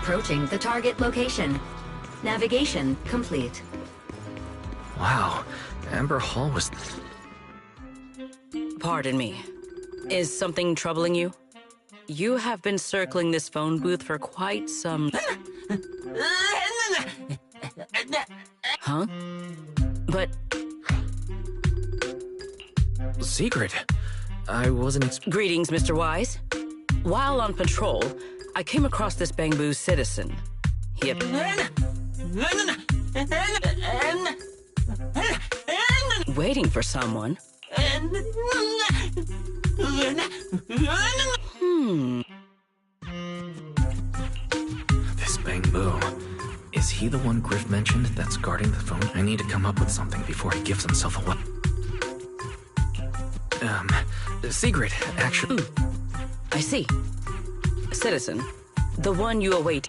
Approaching the target location. Navigation complete. Wow, Amber Hall was... Pardon me. Is something troubling you? You have been circling this phone booth for quite some... Huh? But... Secret. I wasn't Greetings, Mr. Wise. While on patrol, I came across this Bangbu citizen. He had... waiting for someone. This Bangbu. Is he the one Griff mentioned that's guarding the phone? I need to come up with something before he gives himself away. Secret, actually. I see. Citizen, the one you await.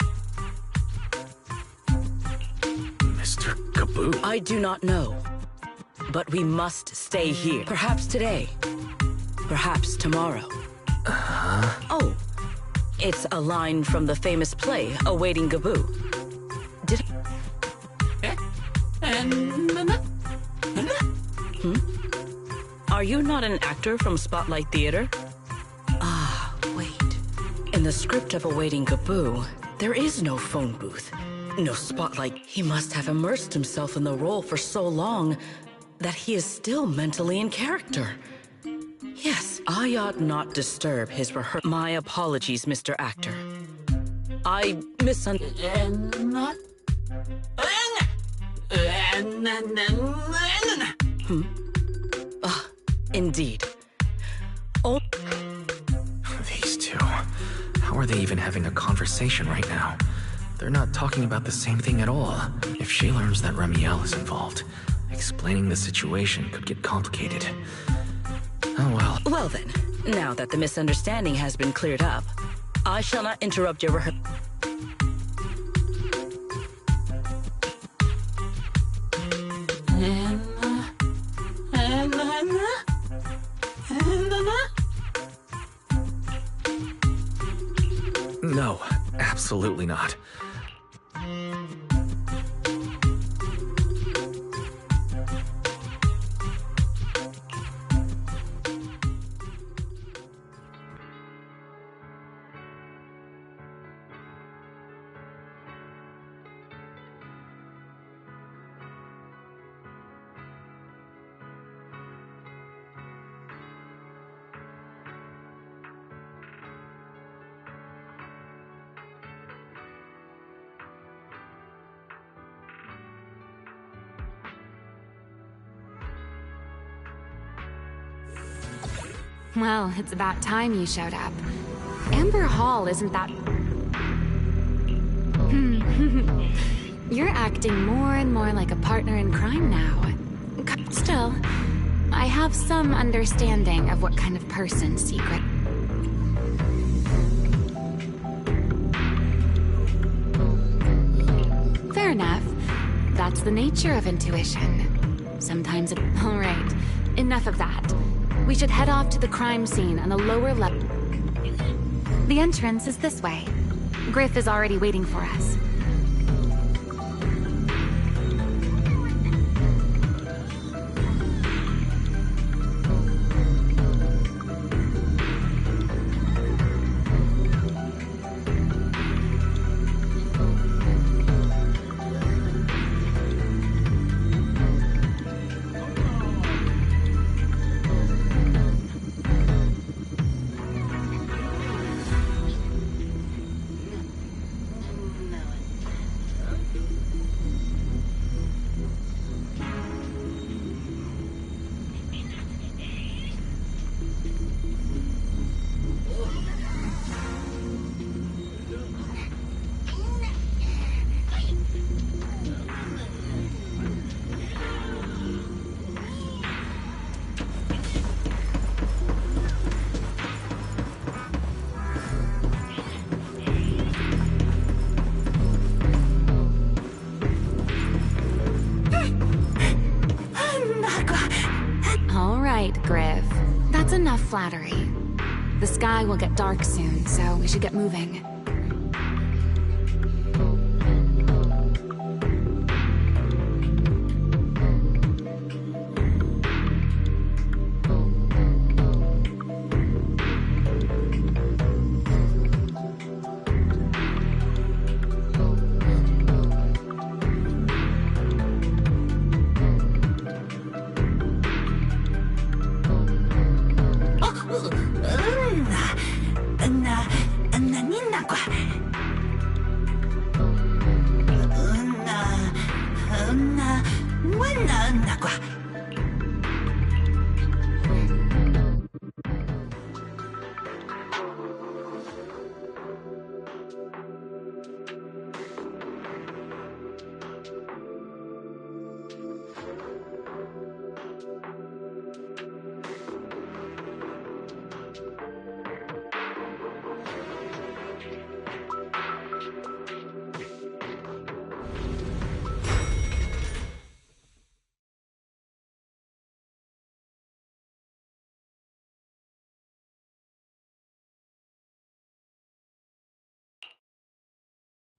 Mr. Kaboo. I do not know. But we must stay here. Perhaps today. Perhaps tomorrow. Oh, it's a line from the famous play, Awaiting Gaboo. Did... Are you not an actor from Spotlight Theater? Ah, wait. In the script of Awaiting Gaboo, there is no phone booth, no spotlight. He must have immersed himself in the role for so long that he is still mentally in character. Yes, I ought not disturb his rehearsal. My apologies, Mr. Actor. I misunderstood. Indeed. Oh. These two. How are they even having a conversation right now? They're not talking about the same thing at all. If she learns that Remiel is involved, explaining the situation could get complicated. Oh well. Well then, now that the misunderstanding has been cleared up, I shall not interrupt your rehearsal. No, absolutely not. Well, it's about time you showed up. Amber Hall isn't that... You're acting more and more like a partner in crime now. Still, I have some understanding of what kind of person Secret... Fair enough. That's the nature of intuition. Sometimes it... All right, enough of that. We should head off to the crime scene on the lower level. The entrance is this way. Griff is already waiting for us. Griff. That's enough flattery. The sky will get dark soon, so we should get moving.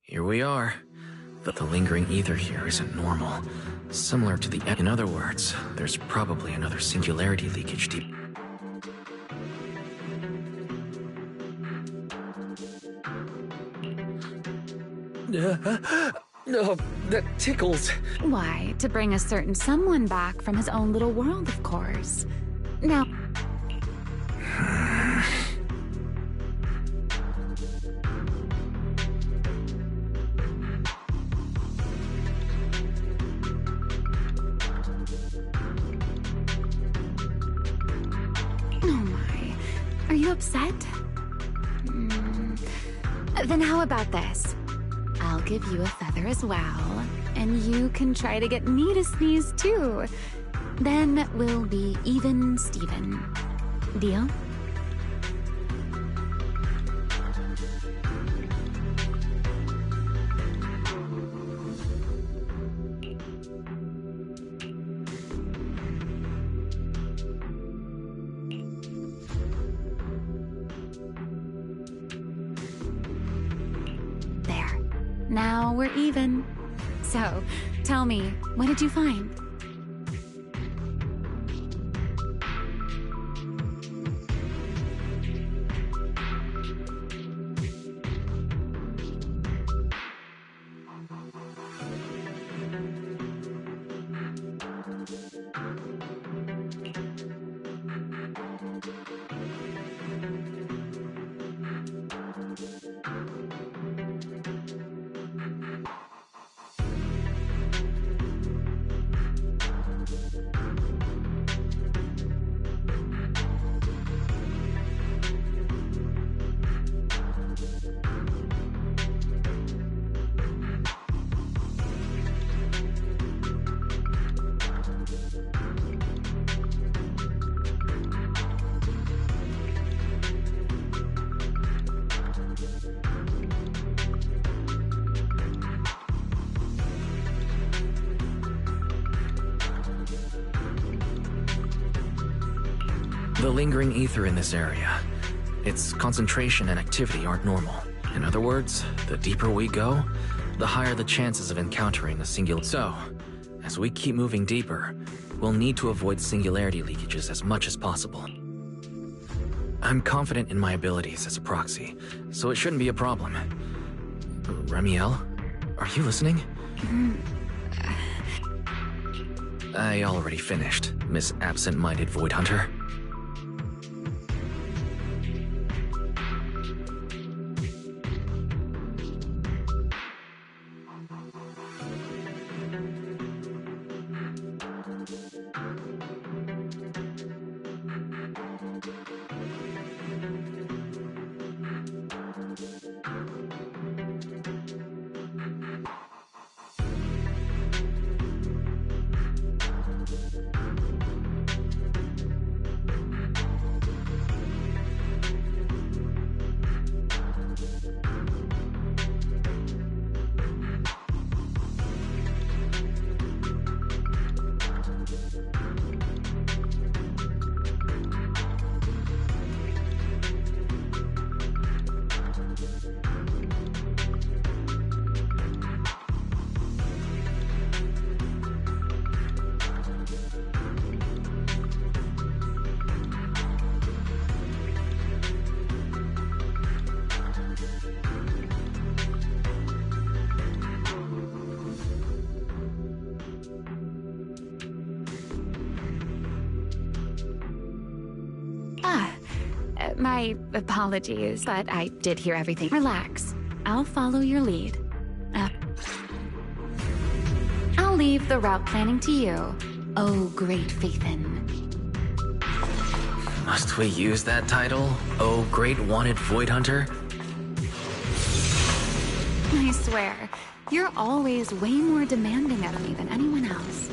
Here we are. But the lingering ether here isn't normal. Similar to the... In other words, there's probably another singularity leakage deep... Oh, that tickles. Why, to bring a certain someone back from his own little world, of course. Now... Are you upset? Then how about this? I'll give you a feather as well, and you can try to get me to sneeze too. Then we'll be even Steven. Deal? Now we're even. So, tell me, what did you find? The lingering ether in this area. Its concentration and activity aren't normal. In other words, the deeper we go, the higher the chances of encountering a singular... So, as we keep moving deeper, we'll need to avoid singularity leakages as much as possible. I'm confident in my abilities as a proxy, so it shouldn't be a problem. Remiel, are you listening? I already finished, Miss Absent-Minded Void Hunter. My apologies, but I did hear everything. Relax. I'll follow your lead. I'll leave the route planning to you, oh great Faithin. Must we use that title? Oh, great wanted void hunter? I swear, you're always way more demanding of me than anyone else.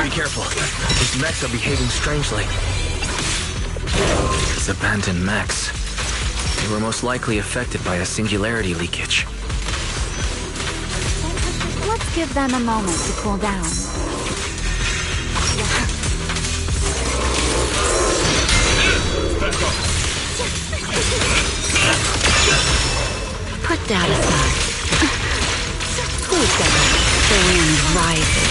Be careful. These mechs are behaving strangely. These abandoned mechs. They were most likely affected by a singularity leakage. Let's give them a moment to cool down. Put that aside. Who's that? The wind rises.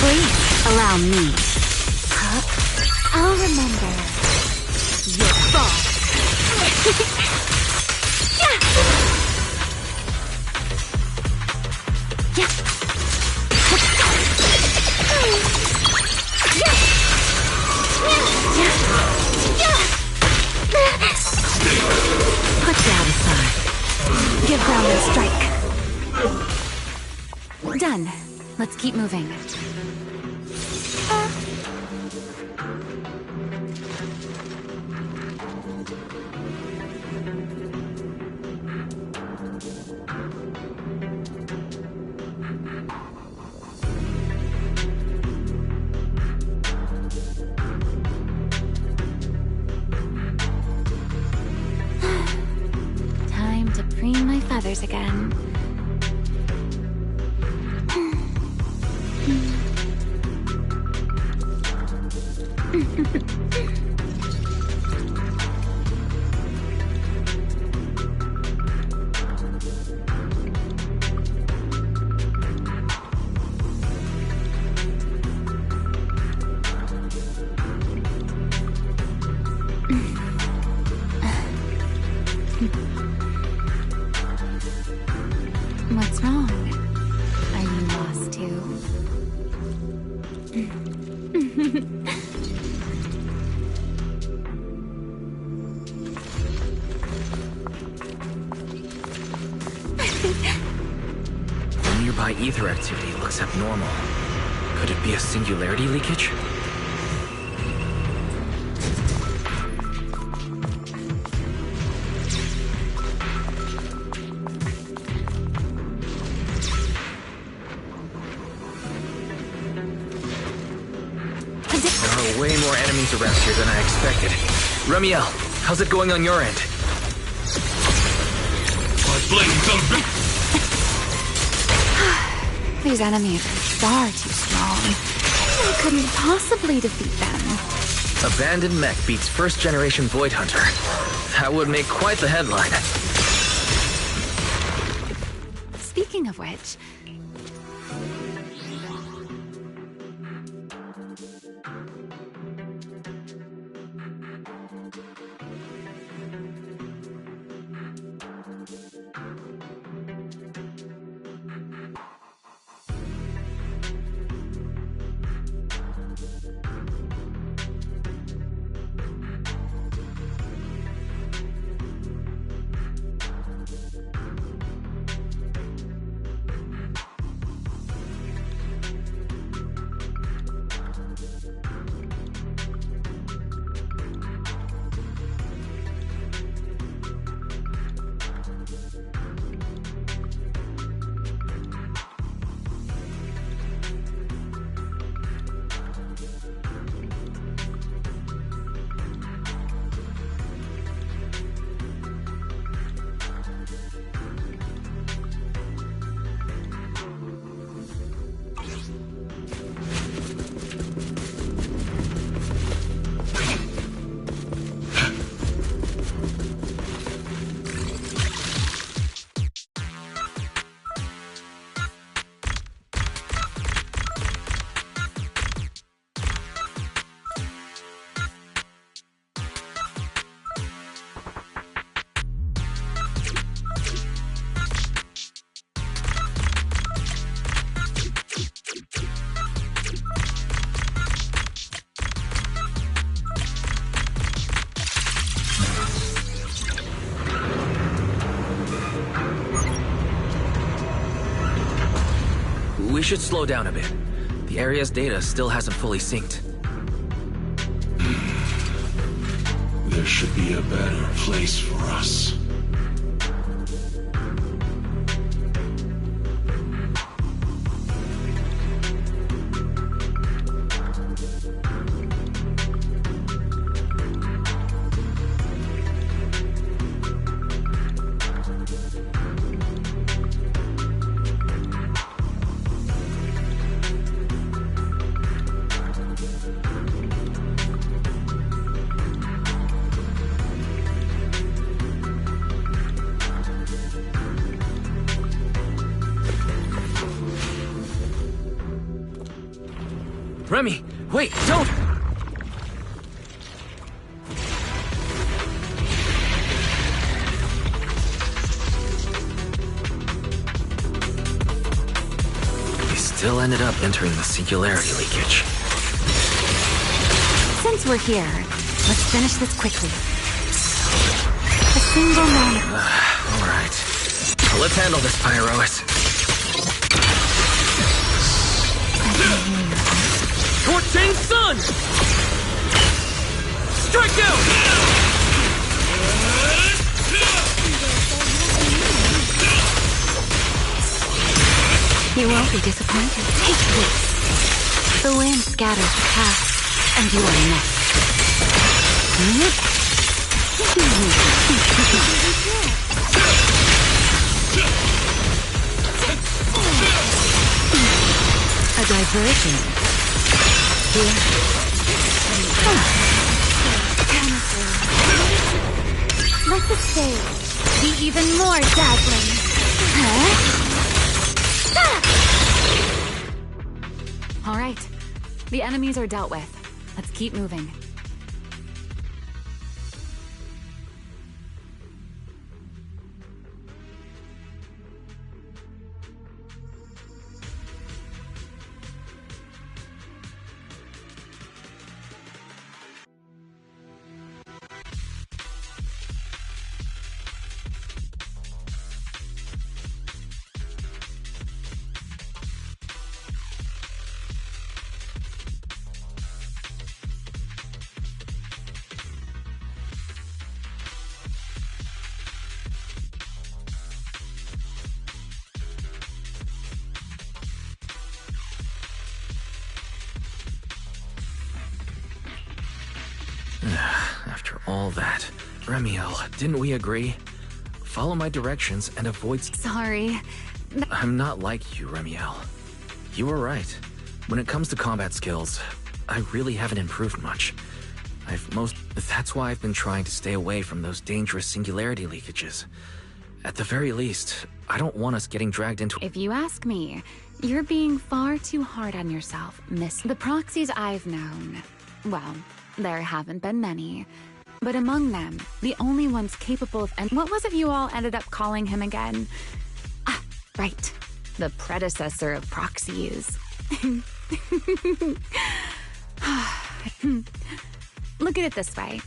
Please allow me. I'll remember. Your fault. Put that aside. Give ground and strike. Done. Let's keep moving. Time to preen my feathers again. What's wrong? Are you lost too? The nearby ether activity looks abnormal. Could it be a singularity leakage? There are way more enemies around here than I expected. Remiel, how's it going on your end? These enemies are far too strong. I couldn't possibly defeat them. Abandoned mech beats first-generation void hunter. That would make quite the headline. Speaking of which... should slow down a bit. The area's data still hasn't fully synced. There should be a better place for us. Remy, wait, don't! We still ended up entering the singularity leakage. Since we're here, let's finish this quickly. A single moment. Alright. Let's handle this, Pyrois. Scorching Sun! Strike out! You won't be disappointed. Take this. The wind scatters the past, and you are next. A diversion. Here. Let the stage be even more dazzling. All right. The enemies are dealt with. Let's keep moving. After all that, Remiel, didn't we agree? Follow my directions and avoid... Sorry. I'm not like you, Remiel. You were right. When it comes to combat skills, I really haven't improved much. That's why I've been trying to stay away from those dangerous singularity leakages. At the very least, I don't want us getting dragged into... If you ask me, you're being far too hard on yourself, miss. The proxies I've known, well, there haven't been many. But among them, the only ones capable of... And what was it you all ended up calling him again? Ah, right. The predecessor of proxies. Look at it this way.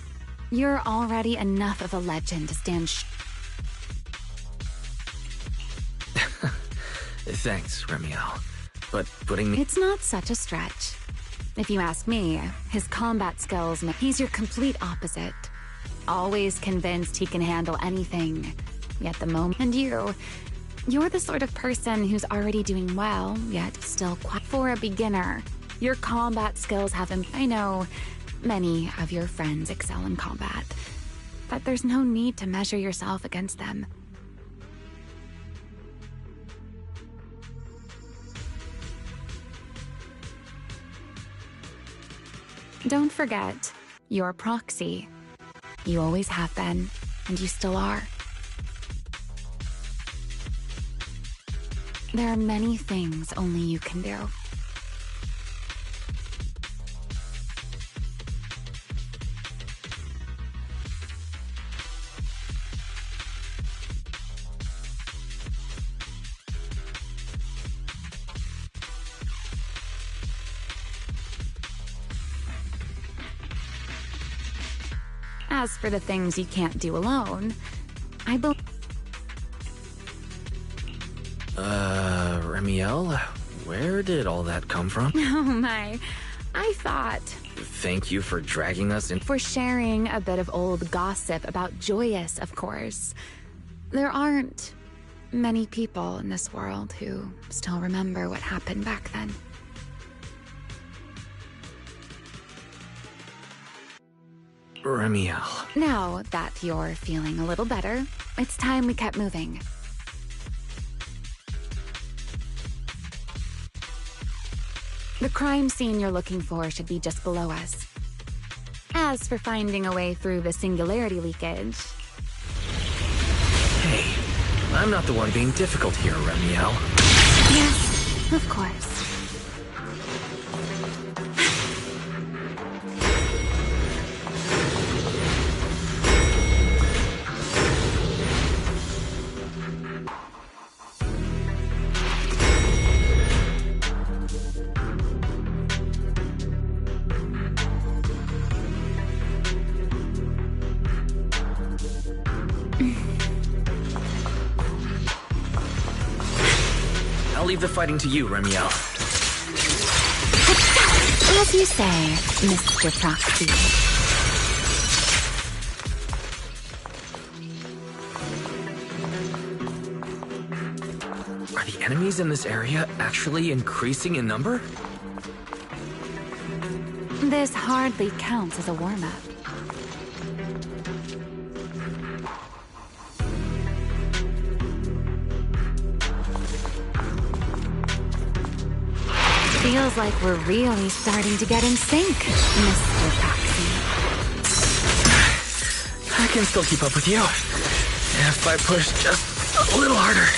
You're already enough of a legend to stand Thanks, Remiel. But putting me... It's not such a stretch. If you ask me, his combat skills, he's your complete opposite. Always convinced he can handle anything. Yet the moment... And you're the sort of person who's already doing well, yet still quite... For a beginner, your combat skills haven't... I know many of your friends excel in combat, but there's no need to measure yourself against them. Don't forget, you're a proxy. You always have been, and you still are. There are many things only you can do. As for the things you can't do alone, I believe... Remiel? Where did all that come from? Oh my, I thought. Thank you for dragging us in. For sharing a bit of old gossip about Joyous, of course. There aren't many people in this world who still remember what happened back then. Remiel. Now that you're feeling a little better, it's time we kept moving. The crime scene you're looking for should be just below us. As for finding a way through the singularity leakage... Hey, I'm not the one being difficult here, Remiel. Yes, of course. I'll leave the fighting to you, Remiel. As you say, Mr. Proxy. Are the enemies in this area actually increasing in number? This hardly counts as a warm-up. Feels like we're really starting to get in sync, Mr. Proxy. I can still keep up with you. If I push just a little harder.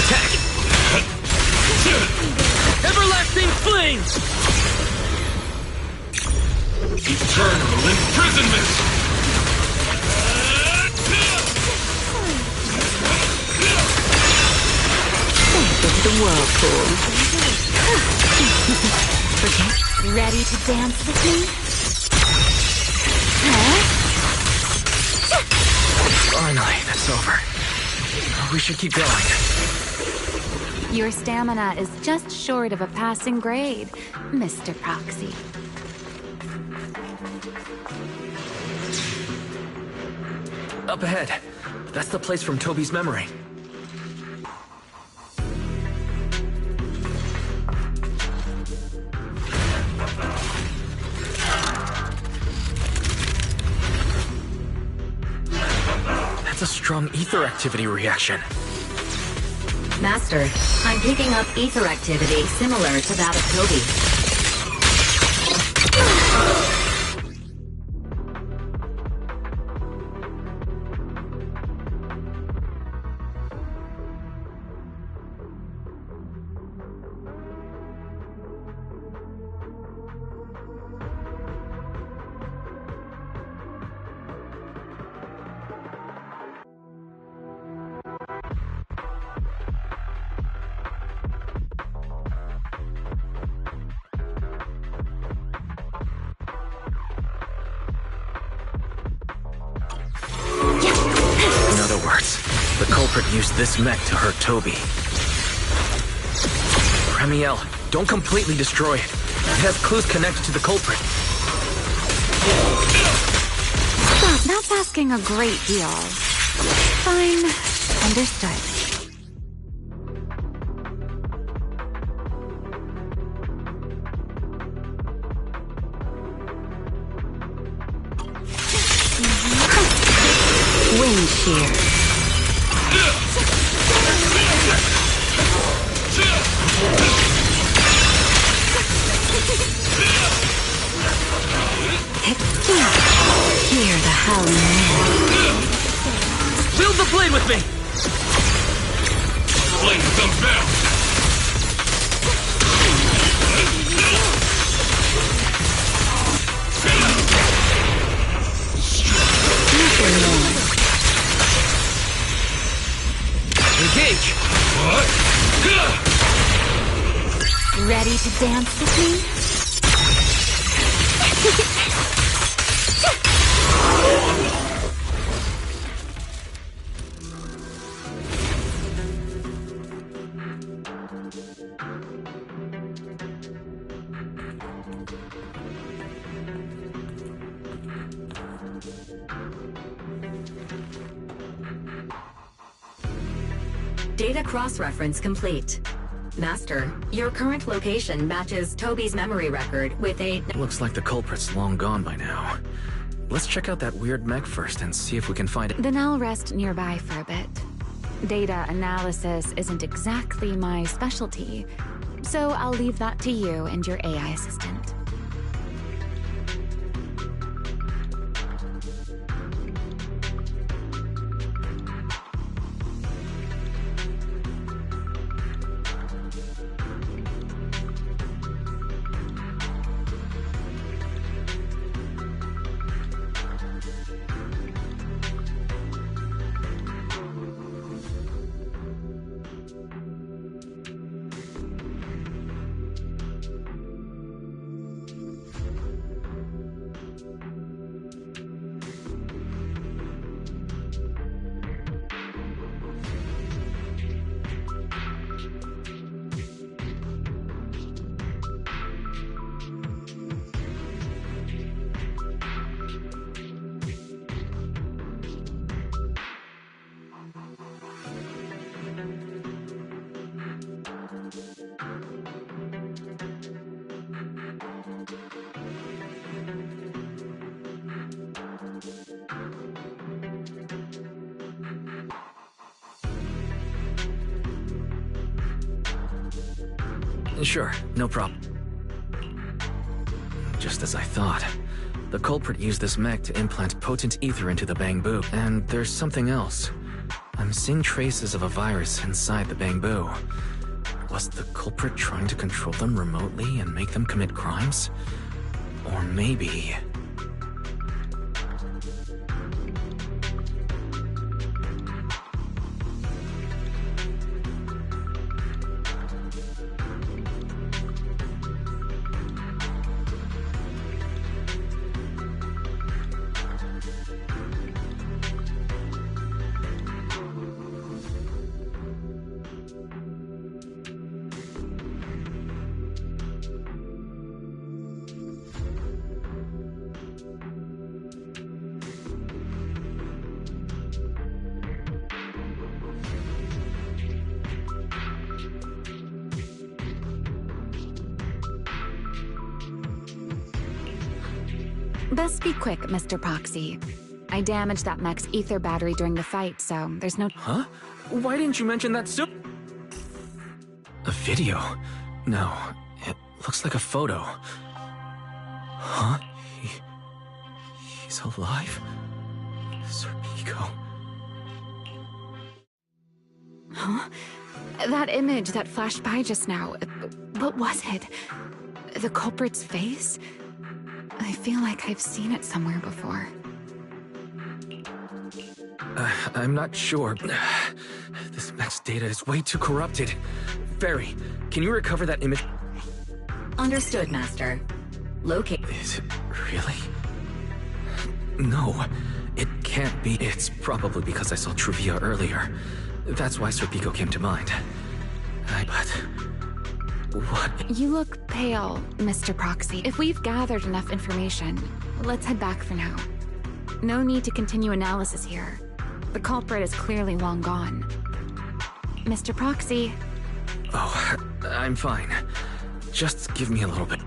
Attack! Everlasting flames! Eternal imprisonment! The whirlpool. Okay, ready to dance with me? Huh? Finally, that's over. We should keep going. Your stamina is just short of a passing grade, Mr. Proxy. Up ahead. That's the place from Toby's memory. That's a strong ether activity reaction. Master, I'm picking up ether activity similar to that of Toby. In other words, the culprit used this mech to hurt Toby. Remiel, don't completely destroy it. It has clues connected to the culprit. Stop, that's asking a great deal. Fine, understood. Wind shear. Hear the howling wind. Wield the blade with me! Flames unbound! Nothing more. Engage! What? Ready to dance with me? Data cross-reference complete. Master, your current location matches Toby's memory record with a... Looks like the culprit's long gone by now. Let's check out that weird mech first and see if we can find it. Then I'll rest nearby for a bit. Data analysis isn't exactly my specialty, so I'll leave that to you and your AI assistant. Sure, no problem. Just as I thought. The culprit used this mech to implant potent ether into the bamboo. And there's something else. I'm seeing traces of a virus inside the bamboo. Was the culprit trying to control them remotely and make them commit crimes? Or maybe... Best be quick, Mr. Proxy. I damaged that mech's ether battery during the fight, so there's no... Huh? Why didn't you mention that soon? A video? No, it looks like a photo. Huh? He's alive? Serpico. Huh? That image that flashed by just now, what was it? The culprit's face? I feel like I've seen it somewhere before. I'm not sure. This mech's data is way too corrupted. Fairy, can you recover that image? Understood, Master. Locate... Is it really? No, it can't be. It's probably because I saw Truvia earlier. That's why Serpico came to mind. But... what? You look pale, Mr. Proxy. If we've gathered enough information, let's head back for now. No need to continue analysis here. The culprit is clearly long gone. Mr. Proxy. Oh, I'm fine. Just give me a little bit.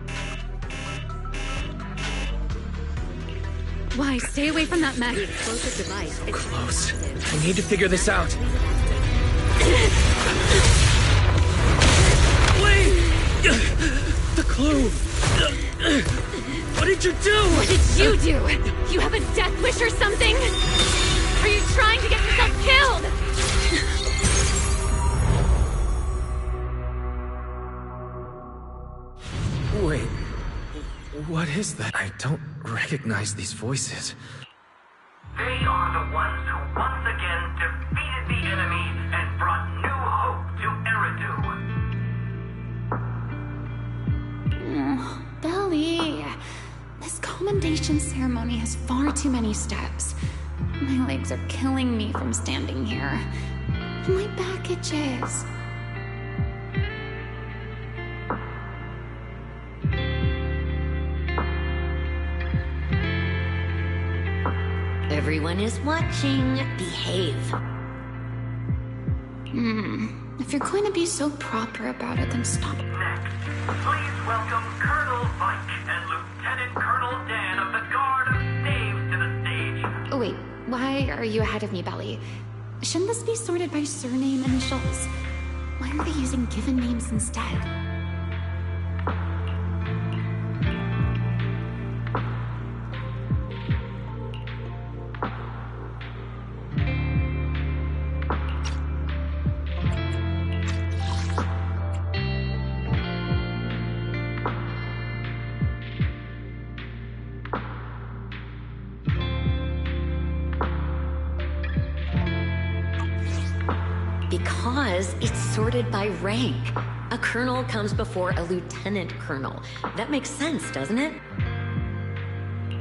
Why, stay away from that mech. Explosive device. So close. I need to figure this out. The clue! What did you do? What did you do? You have a death wish or something? Are you trying to get yourself killed? Wait, what is that? I don't recognize these voices. They are the ones who once again defeated the enemy and brought new hope to Eridu. Belly, this commendation ceremony has far too many steps. My legs are killing me from standing here. My back itches. Everyone is watching. Behave. If you're going to be so proper about it, then stop. Next, please welcome Colonel Mike and Lieutenant Colonel Dan of the Guard of Staves to the stage. Oh, wait, why are you ahead of me, Belly? Shouldn't this be sorted by surname initials? Why are they using given names instead? Because it's sorted by rank. A colonel comes before a lieutenant colonel. That makes sense, doesn't it?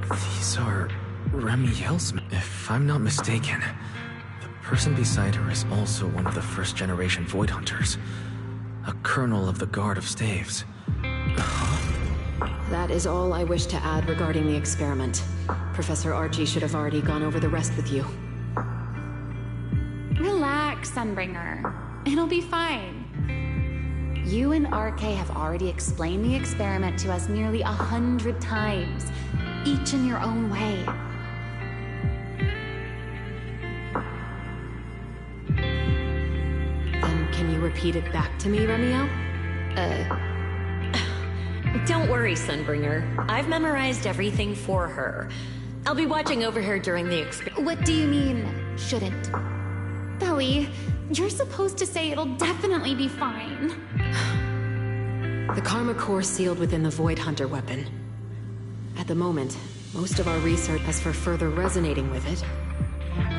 These are Remiel's men. If I'm not mistaken, the person beside her is also one of the first-generation Void Hunters. A colonel of the Guard of Staves. That is all I wish to add regarding the experiment. Professor Archie should have already gone over the rest with you. Relax, Sunbringer. It'll be fine. You and RK have already explained the experiment to us nearly 100 times, each in your own way. Then can you repeat it back to me, Remiel? Don't worry, Sunbringer. I've memorized everything for her. I'll be watching over her during the experiment. What do you mean, shouldn't? Belly, you're supposed to say it'll definitely be fine. The Karma Core sealed within the Void Hunter weapon. At the moment, most of our research is for further resonating with it.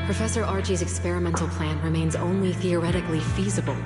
Professor Archie's experimental plan remains only theoretically feasible.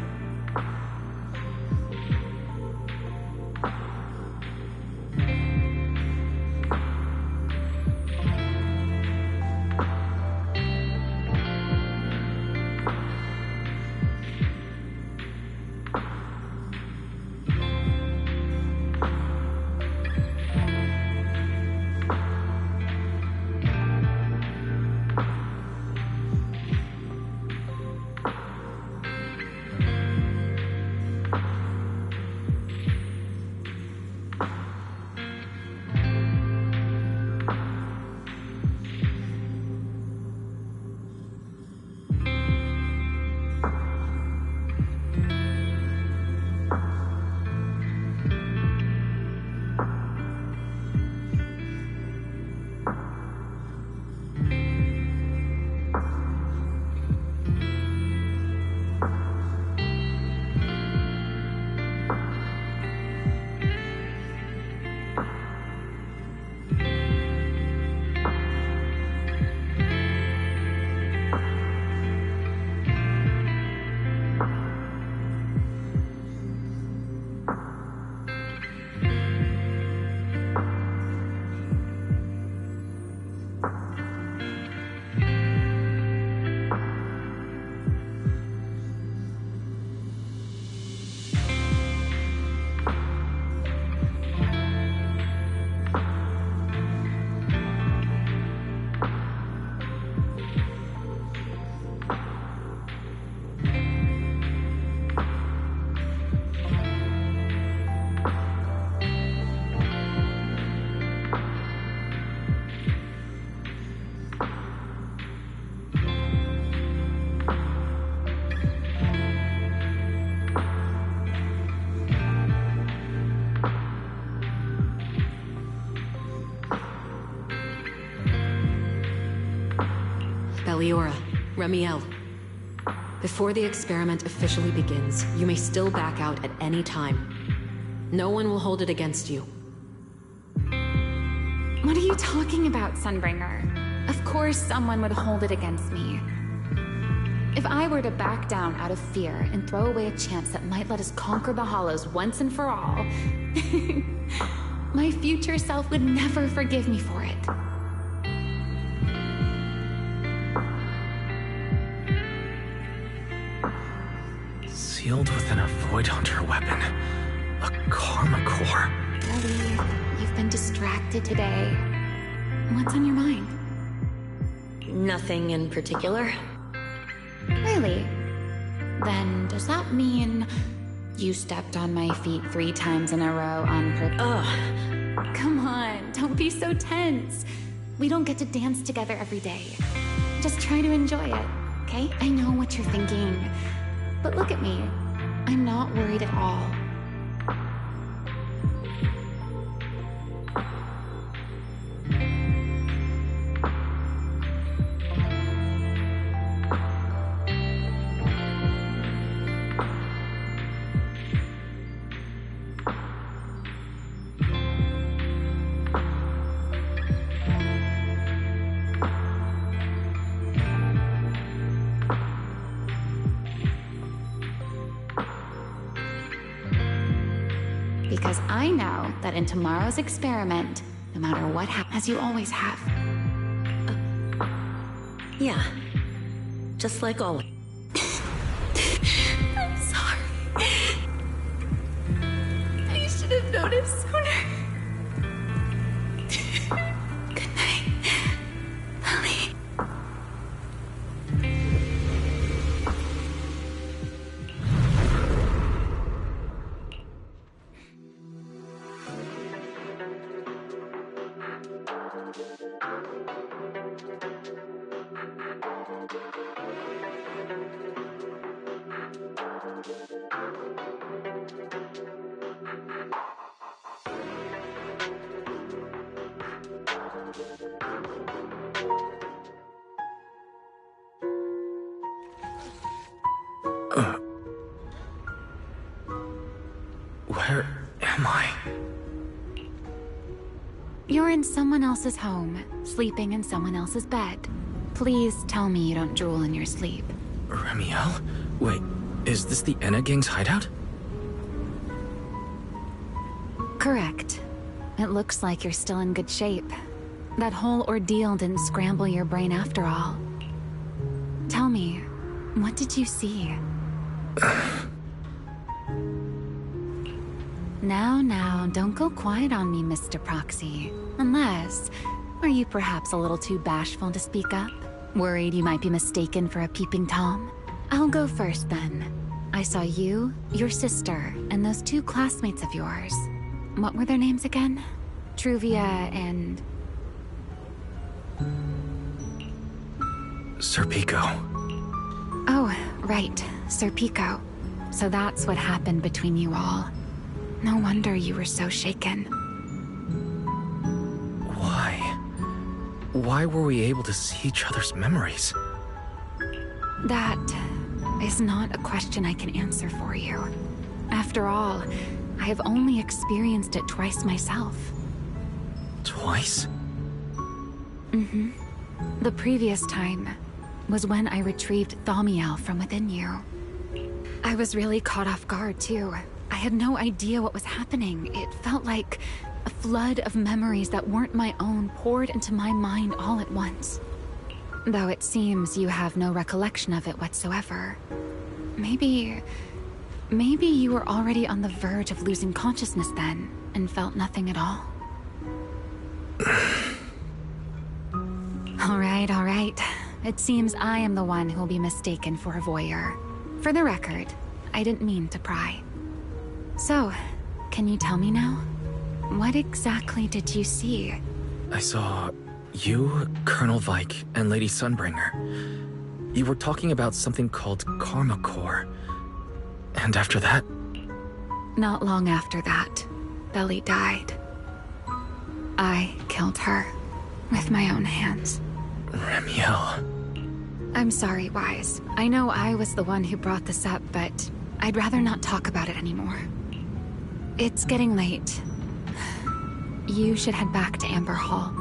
Eliora, Remiel. Before the experiment officially begins, you may still back out at any time. No one will hold it against you. What are you talking about, Sunbringer? Of course someone would hold it against me. If I were to back down out of fear and throw away a chance that might let us conquer the Hollows once and for all, my future self would never forgive me for it. Sealed within a Void Hunter weapon. A Karma Core. Ellie, you've been distracted today. What's on your mind? Nothing in particular. Really? then does that mean you stepped on my feet 3 times in a row on purpose? Ugh. Come on, don't be so tense. We don't get to dance together every day. Just try to enjoy it, okay? I know what you're thinking, but look at me. I'm not worried at all. Because I know that in tomorrow's experiment, no matter what happens, as you always have. Yeah. Just like always. I'm sorry. I should have noticed sooner. Good night, Lily. Where am I? You're in someone else's home, sleeping in someone else's bed. Please tell me you don't drool in your sleep. Remiel? Wait, is this the Enna Gang's hideout? Correct. It looks like you're still in good shape. That whole ordeal didn't scramble your brain after all. Tell me, what did you see? Now, don't go quiet on me, Mr. Proxy. Unless, are you perhaps a little too bashful to speak up? Worried you might be mistaken for a peeping Tom? I'll go first then. I saw you, your sister, and those 2 classmates of yours. What were their names again? Truvia and... Serpico. Oh, right, Serpico. So that's what happened between you all. No wonder you were so shaken. Why? Why were we able to see each other's memories? That is not a question I can answer for you. After all, I have only experienced it twice myself. Twice? Mm-hmm. The previous time was when I retrieved Thaumiel from within you. I was really caught off guard, too. I had no idea what was happening. It felt like a flood of memories that weren't my own poured into my mind all at once. Though it seems you have no recollection of it whatsoever. Maybe you were already on the verge of losing consciousness then, and felt nothing at all. All right. It seems I am the one who'll be mistaken for a voyeur. For the record, I didn't mean to pry. So, can you tell me now? What exactly did you see? I saw you, Colonel Vike, and Lady Sunbringer. You were talking about something called Karma Core. And after that? Not long after that, Belly died. I killed her with my own hands. Remiel. I'm sorry, Wise. I know I was the one who brought this up, but I'd rather not talk about it anymore. It's getting late. You should head back to Amber Hall.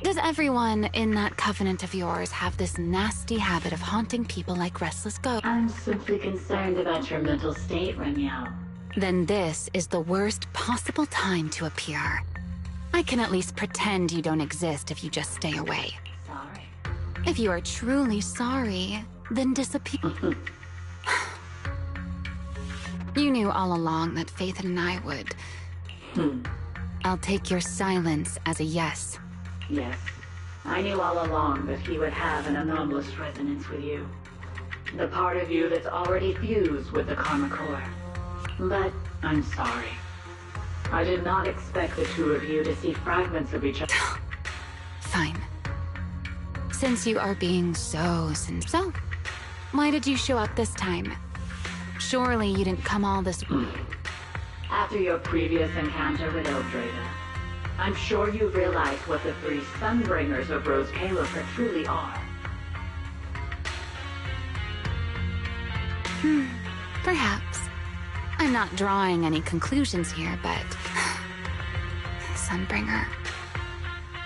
Does everyone in that covenant of yours have this nasty habit of haunting people like restless ghosts? I'm simply concerned about your mental state, Remiel. Then this is the worst possible time to appear. I can at least pretend you don't exist if you just stay away. Sorry. If you are truly sorry, then disappear. You knew all along that Faith and I would. I'll take your silence as a yes. Yes. I knew all along that he would have an anomalous resonance with you. The part of you that's already fused with the Karma Core. But I'm sorry. I did not expect the two of you to see fragments of each other. Fine. Since you are being so sincere, why did you show up this time? Surely you didn't come all this... After your previous encounter with Eldrada, I'm sure you've realized what the three Sunbringers of Rose Kaloka truly are. Perhaps. I'm not drawing any conclusions here, but... Sunbringer.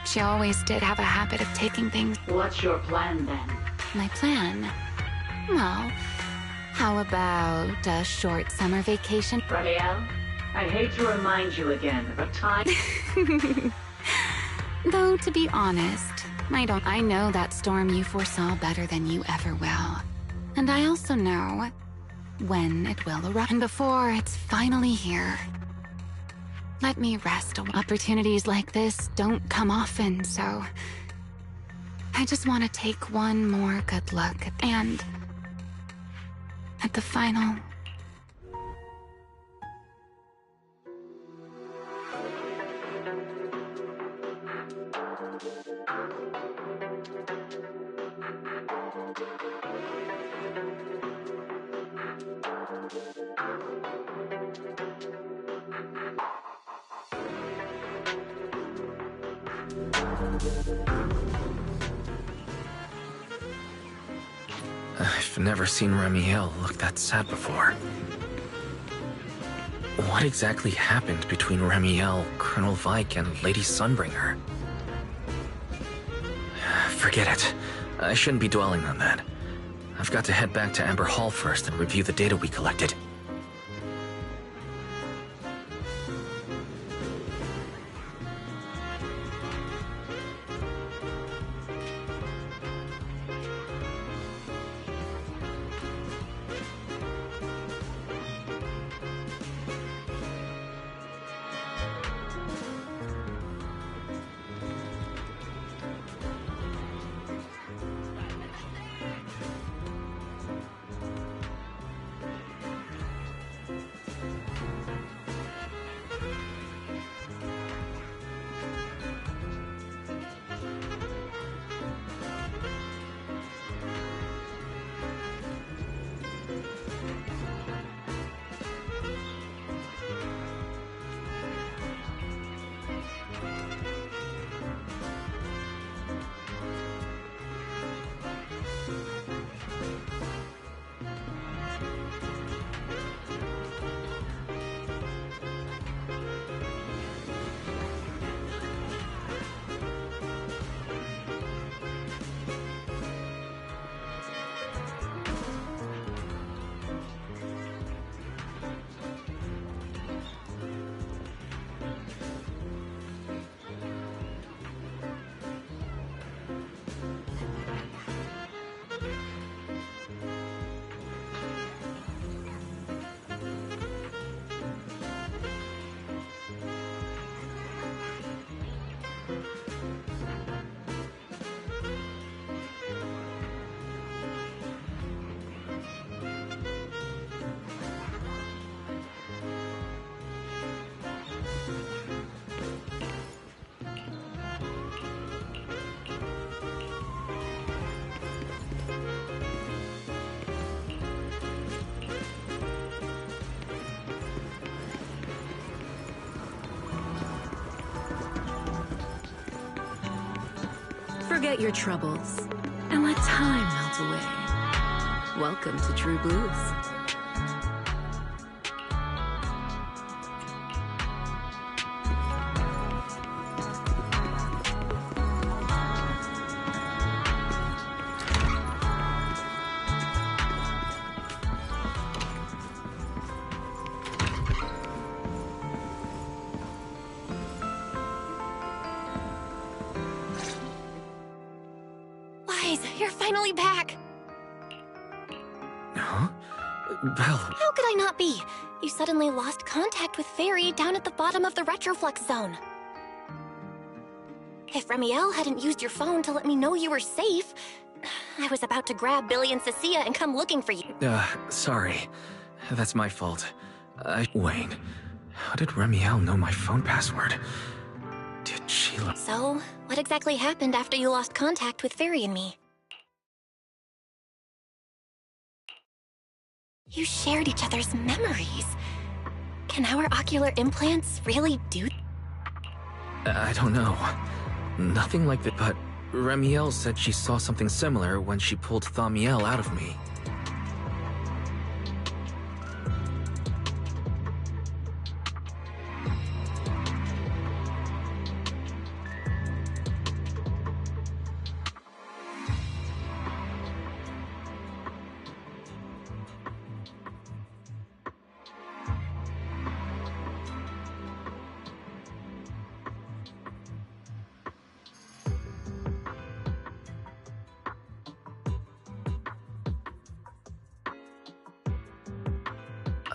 She always did have a habit of taking things... What's your plan, then? My plan? Well, how about a short summer vacation? Ramiel, I hate to remind you again, but time... Though, to be honest, I know that storm you foresaw better than you ever will. And I also know when it will arrive. And before it's finally here. Let me rest. Opportunities like this don't come often, so... I just want to take one more good look at the final... I've never seen Ramiel look that sad before. What exactly happened between Ramiel, Colonel Vike, and Lady Sunbringer? Forget it. I shouldn't be dwelling on that. I've got to head back to Amber Hall first and review the data we collected. Forget your troubles, and let time melt away. Welcome to True Blues. you're finally back! Huh? Belle... How could I not be? You suddenly lost contact with Fairy down at the bottom of the Retroflux zone. If Remiel hadn't used your phone to let me know you were safe, I was about to grab Billy and Cecilia and come looking for you. Sorry. That's my fault. Wait. How did Remiel know my phone password? Did she... So, what exactly happened after you lost contact with Fairy and me? You shared each other's memories. Can our ocular implants really do... I don't know. Nothing like that, but Remiel said she saw something similar when she pulled Thaumiel out of me.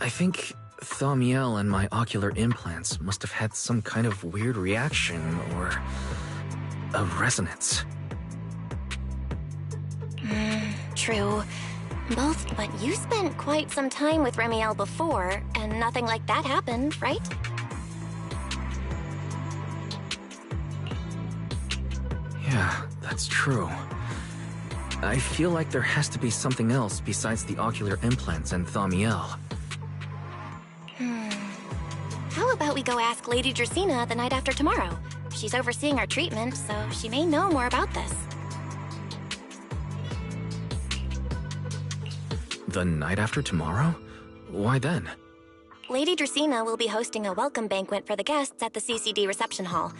I think Thaumiel and my ocular implants must have had some kind of weird reaction or a resonance. True. Both, but you spent quite some time with Remiel before, and nothing like that happened, right? Yeah, that's true. I feel like there has to be something else besides the ocular implants and Thaumiel. How about we go ask Lady Dracaena the night after tomorrow? She's overseeing our treatment, so she may know more about this. The night after tomorrow? Why then? Lady Dracaena will be hosting a welcome banquet for the guests at the CCD reception hall.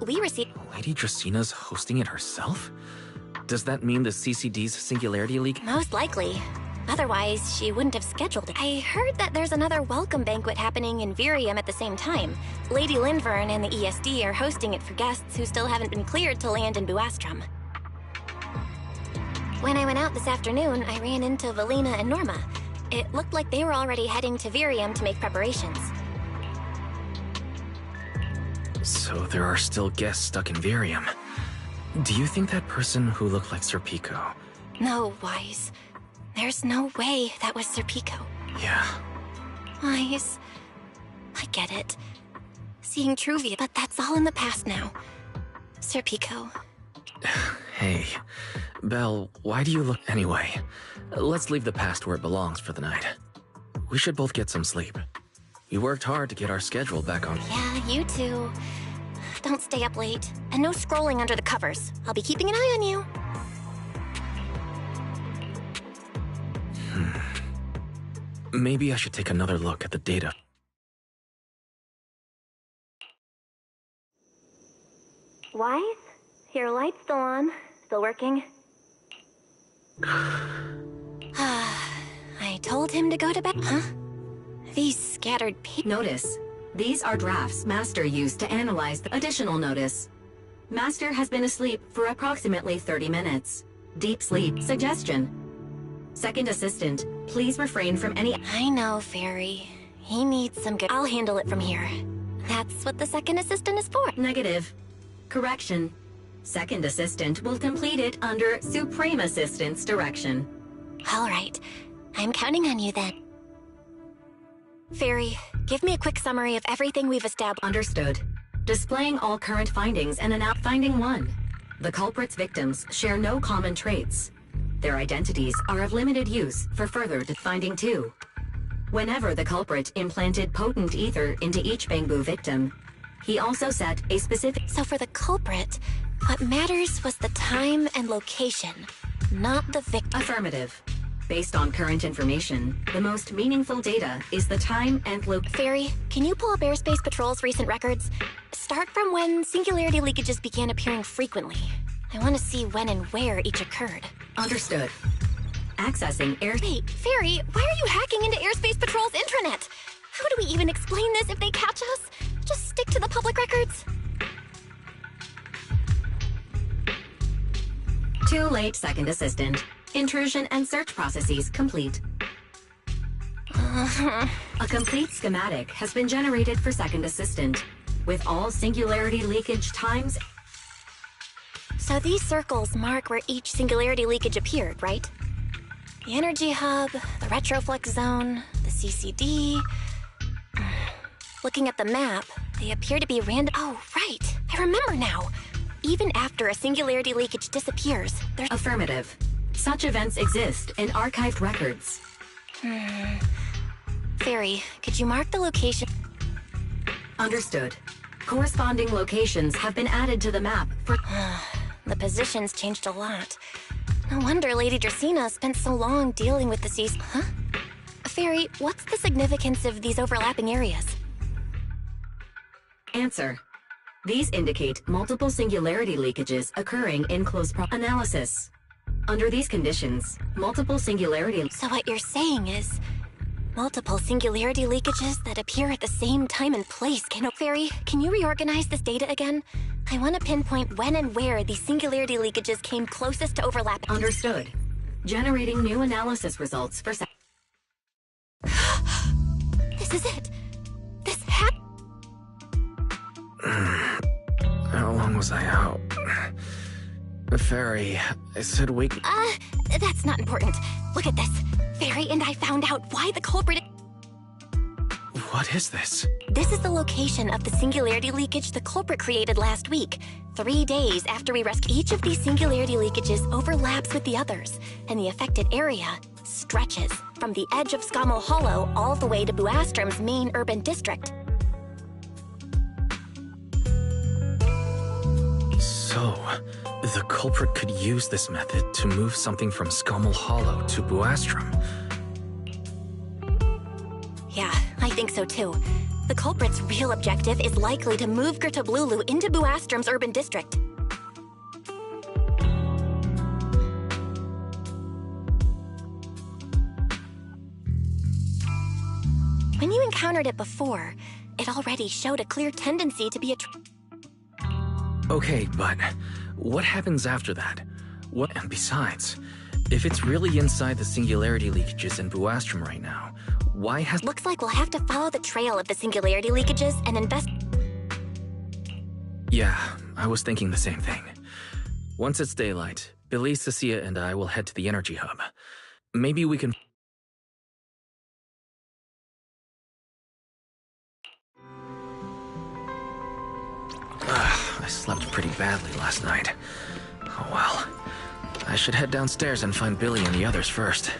We received... Lady Dracena's hosting it herself? Does that mean the CCD's Singularity League? Most likely. Otherwise, she wouldn't have scheduled it. I heard that there's another welcome banquet happening in Virium at the same time. Lady Lindvern and the ESD are hosting it for guests who still haven't been cleared to land in Buastrom. When I went out this afternoon, I ran into Valina and Norma. It looked like they were already heading to Virium to make preparations. So there are still guests stuck in Virium. Do you think that person who looked like Sir Pico? No, Wise. There's no way that was Sir Pico. Yeah. Wise. I get it. Seeing Truvia, but that's all in the past now. Sir Pico. Hey, Belle, why do you look... Anyway, let's leave the past where it belongs for the night. We should both get some sleep. We worked hard to get our schedule back on. Yeah, you too. Don't stay up late. And no scrolling under the covers. I'll be keeping an eye on you. Maybe I should take another look at the data. Wise? Your light's still on. Still working? I told him to go to bed. Huh? These scattered people. Notice. These are drafts Master used to analyze the additional notice. Master has been asleep for approximately 30 minutes. Deep sleep suggestion. Second assistant, please refrain from any... I know, Fairy. He needs some good... I'll handle it from here. That's what the second assistant is for. Negative. Correction. Second assistant will complete it under Supreme Assistant's direction. All right. I'm counting on you then. Fairy, give me a quick summary of everything we've established. Understood. Displaying all current findings and Finding 1. The culprit's victims share no common traits. Their identities are of limited use for further Finding 2. Whenever the culprit implanted potent ether into each Bangbu victim, he also set a specific... So for the culprit, what matters was the time and location, not the victim. Affirmative. Based on current information, the most meaningful data is the time and Fairy, can you pull up Airspace Patrol's recent records? Start from when singularity leakages began appearing frequently. I want to see when and where each occurred. Understood. Accessing air... Wait, Fairy, why are you hacking into Airspace Patrol's intranet? How do we even explain this if they catch us? Just stick to the public records. Too late, Second Assistant. Intrusion and search processes complete. A complete schematic has been generated for Second Assistant, with all singularity leakage times. So these circles mark where each singularity leakage appeared, right? The energy hub, the retroflex zone, the CCD. Looking at the map, they appear to be random. Oh, right. I remember now. Even after a singularity leakage disappears, there's... Affirmative. Such events exist in archived records. Fairy, could you mark the location? Understood. Corresponding locations have been added to the map for... The position's changed a lot. No wonder Lady Dracaena spent so long dealing with the seas. Huh? Fairy, what's the significance of these overlapping areas? Answer. These indicate multiple singularity leakages occurring in close analysis. Under these conditions, multiple singularity... So what you're saying is... multiple singularity leakages that appear at the same time and place can... Fairy, can you reorganize this data again? I want to pinpoint when and where these singularity leakages came closest to overlapping. Understood. Generating new analysis results for... This is it! This happened! How long was I out? Fairy, I said we... That's not important. Look at this. Fairy and I found out why the culprit... What is this? This is the location of the singularity leakage the culprit created last week. 3 days after we rescue... Each of these singularity leakages overlaps with the others, and the affected area stretches from the edge of Scommel Hollow all the way to Buastrom's main urban district. So, the culprit could use this method to move something from Scommel Hollow to Buastrom. Yeah, I think so too. The culprit's real objective is likely to move Gertablulu into Buastrom's urban district. When you encountered it before, it already showed a clear tendency to be a... Okay, but what happens after that? What? And besides, if it's really inside the singularity leakages in Buastrom right now, why has... Looks like we'll have to follow the trail of the singularity leakages and invest... Yeah, I was thinking the same thing. Once it's daylight, Billy, Cecilia, and I will head to the energy hub. Maybe we can... I slept pretty badly last night. Oh well. I should head downstairs and find Billy and the others first.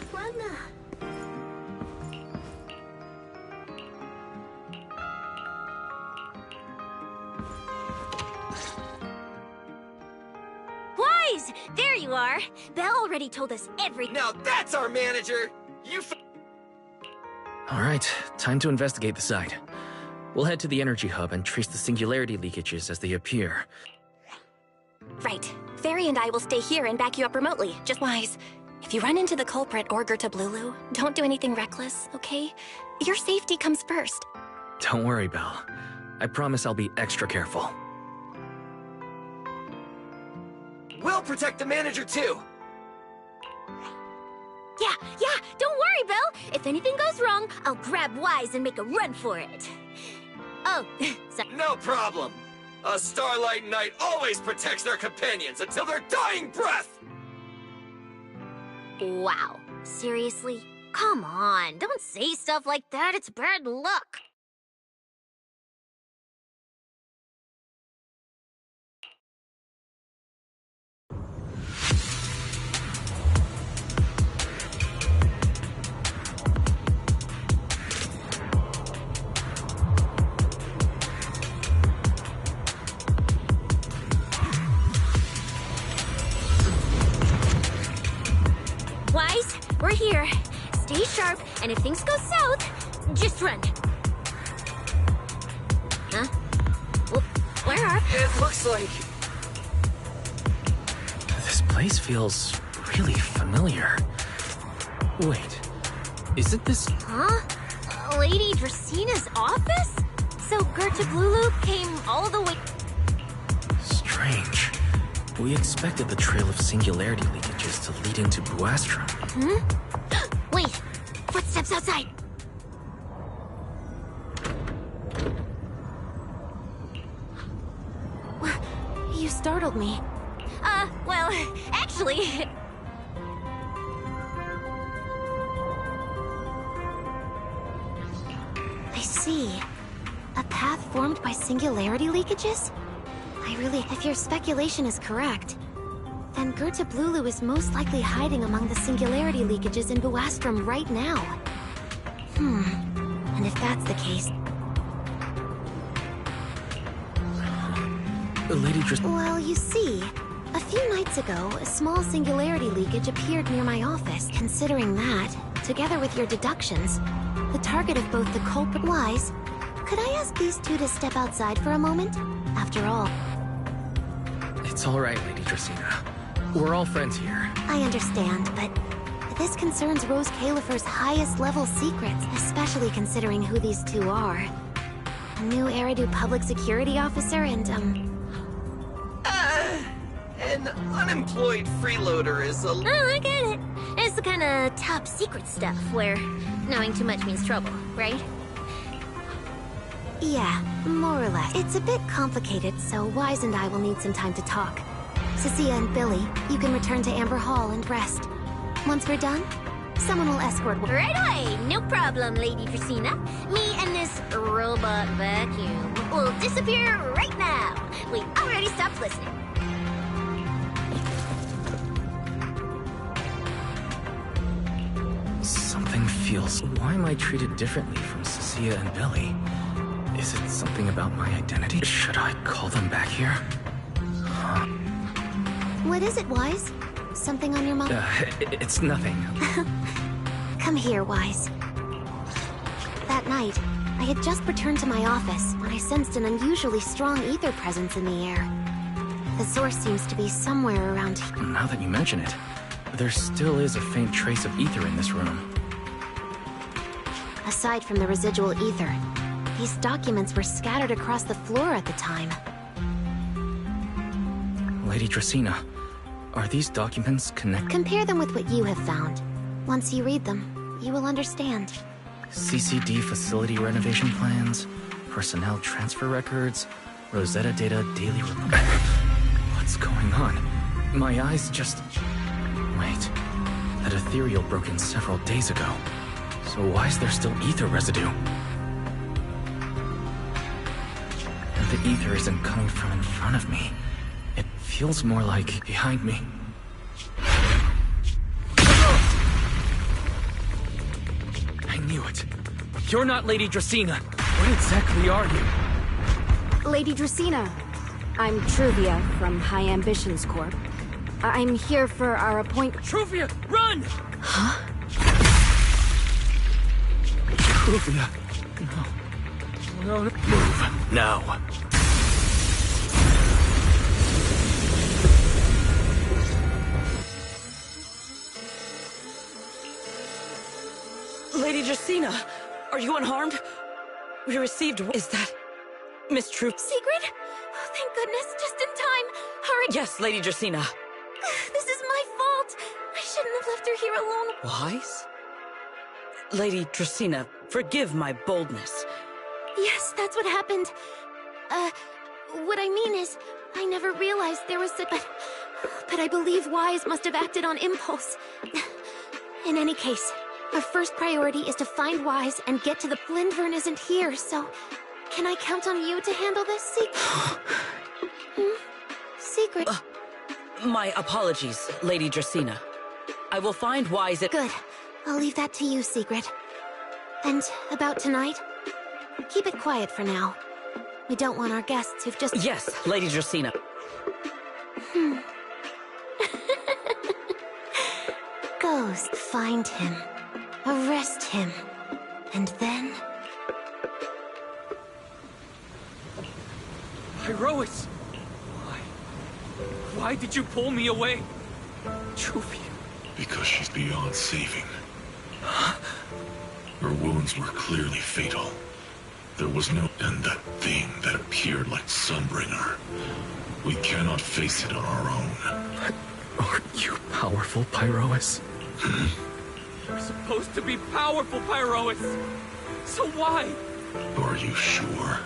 Wise! There you are! Belle already told us everything. Now that's our manager! Alright, time to investigate the site. We'll head to the energy hub and trace the singularity leakages as they appear. Right. Fairy and I will stay here and back you up remotely. Just Wise, if you run into the culprit or Gertablulu, don't do anything reckless, okay? Your safety comes first. Don't worry, Belle. I promise I'll be extra careful. We'll protect the manager too! Yeah, don't worry, Belle. If anything goes wrong, I'll grab Wise and make a run for it. Oh, sorry. No problem. A Starlight Knight always protects their companions until their dying breath! Wow. Seriously? Come on, don't say stuff like that. It's bad luck. Wise, we're here. Stay sharp, and if things go south, just run. Huh? Well, where are... It looks like... This place feels really familiar. Wait, isn't this... Huh? Lady Dracaena's office? So Gertablulu came all the way... Strange. We expected the trail of singularity leakages to lead into Buastrum. Wait! Footsteps outside! You startled me. Well, actually... I see. A path formed by singularity leakages? If your speculation is correct, then Goethe Blulu is most likely hiding among the singularity leakages in Buastrum right now. And if that's the case... Well, you see, a few nights ago, a small singularity leakage appeared near my office. Considering that, together with your deductions, the target of both the culprit... Wise, could I ask these two to step outside for a moment? After all... It's all right, Lady Dracaena. We're all friends here. I understand, but this concerns Rose Califer's highest level secrets, especially considering who these two are. A new Eridu public security officer and, An unemployed freeloader is a... Oh, I get it. It's the kind of top secret stuff where knowing too much means trouble, right? Yeah, more or less. It's a bit complicated, so Wise and I will need some time to talk. Cecilia and Billy, you can return to Amber Hall and rest. Once we're done, someone will escort... Right away! No problem, Lady Dracaena. Me and this robot vacuum will disappear right now. We already stopped listening. Something feels... Why am I treated differently from Cecilia and Billy? Is it something about my identity? Should I call them back here? What is it, Wise? Something on your mind? It's nothing. Come here, Wise. That night, I had just returned to my office when I sensed an unusually strong ether presence in the air. The source seems to be somewhere around here. Now that you mention it, there still is a faint trace of ether in this room. Aside from the residual ether, these documents were scattered across the floor at the time. Lady Dracaena, are these documents connected? Compare them with what you have found. Once you read them, you will understand. CCD facility renovation plans, personnel transfer records, Rosetta data daily report. What's going on? My eyes just... Wait, that ethereal broke in several days ago. So why is there still ether residue? And the ether isn't coming from in front of me. It feels more like behind me. I knew it. You're not Lady Dracaena. What exactly are you? Lady Dracaena. I'm Truvia from High Ambitions Corp. I'm here for our appointment. Truvia, run! Huh? Truvia, no. Move, now. Lady Dracaena, are you unharmed? We received... Is that... Miss Secret? Oh, thank goodness, just in time. Hurry! Yes, Lady Dracaena. This is my fault. I shouldn't have left her here alone. Wise? Lady Dracaena, forgive my boldness. Yes, that's what happened. What I mean is, I never realized there was such... But I believe Wise must have acted on impulse. In any case, our first priority is to find Wise and get to the... Lindvern isn't here, so... Can I count on you to handle this, Secret? My apologies, Lady Dracaena. I will find Wise at... Good. I'll leave that to you, Secret. And about tonight? Keep it quiet for now. We don't want our guests who've just... Yes, Lady Dracaena. Ghost, find him. Arrest him. And then... Irois! Why did you pull me away? Truvia. Because she's beyond saving. Her wounds were clearly fatal. There was no... And that thing that appeared like Sunbringer. We cannot face it on our own. But aren't you powerful, Pyrois? You're supposed to be powerful, Pyrois. So why? Are you sure?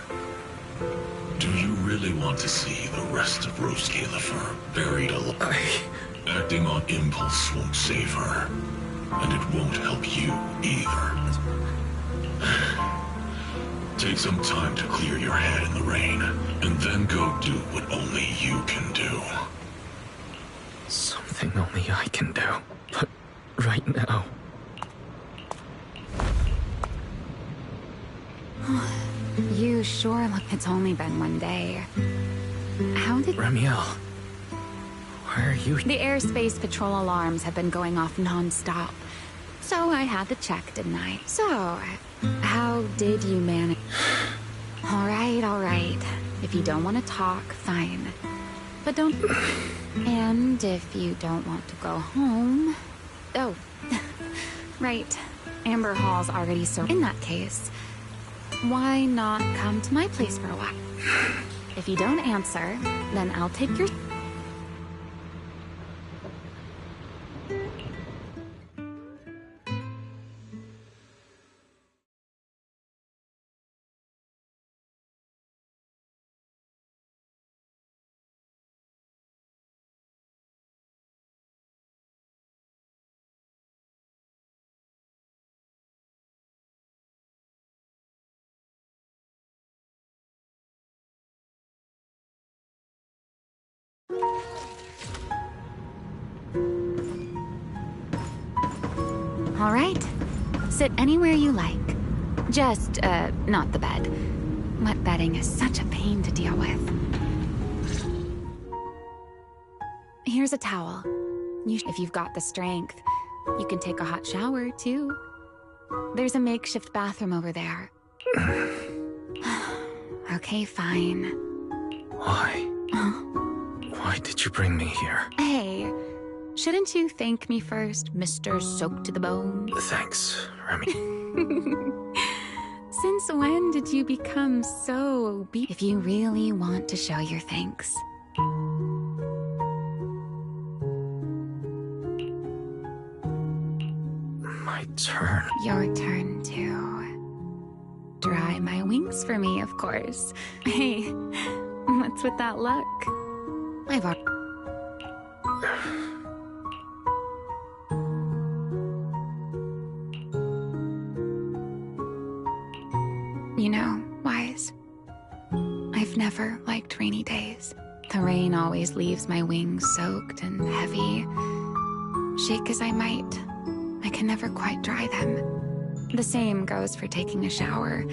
Do you really want to see the rest of Rose Califer buried alive? Acting on impulse won't save her. And it won't help you either. Take some time to clear your head in the rain, and then go do what only you can do. Something only I can do. But right now... You sure look... It's only been one day. How did... Ramiel, why are you... The airspace patrol alarms have been going off non-stop. So I had to check, didn't I? So, how did you manage... All right. If you don't want to talk, fine. But don't... And if you don't want to go home... Oh, right. Amber Hall's already served. In that case, why not come to my place for a while? If you don't answer, then I'll take your... All right. Sit anywhere you like. Just, not the bed. Wet bedding is such a pain to deal with. Here's a towel. If you've got the strength, you can take a hot shower, too. There's a makeshift bathroom over there. Okay, fine. Why? Why did you bring me here? Hey, shouldn't you thank me first, Mr. Soaked to the Bone? Thanks, Remy. Since when did you become so If you really want to show your thanks. My turn. Your turn, too. Dry my wings for me, of course. Hey, what's with that look? I've already... You know, Wise, I've never liked rainy days. The rain always leaves my wings soaked and heavy. Shake as I might, I can never quite dry them. The same goes for taking a shower,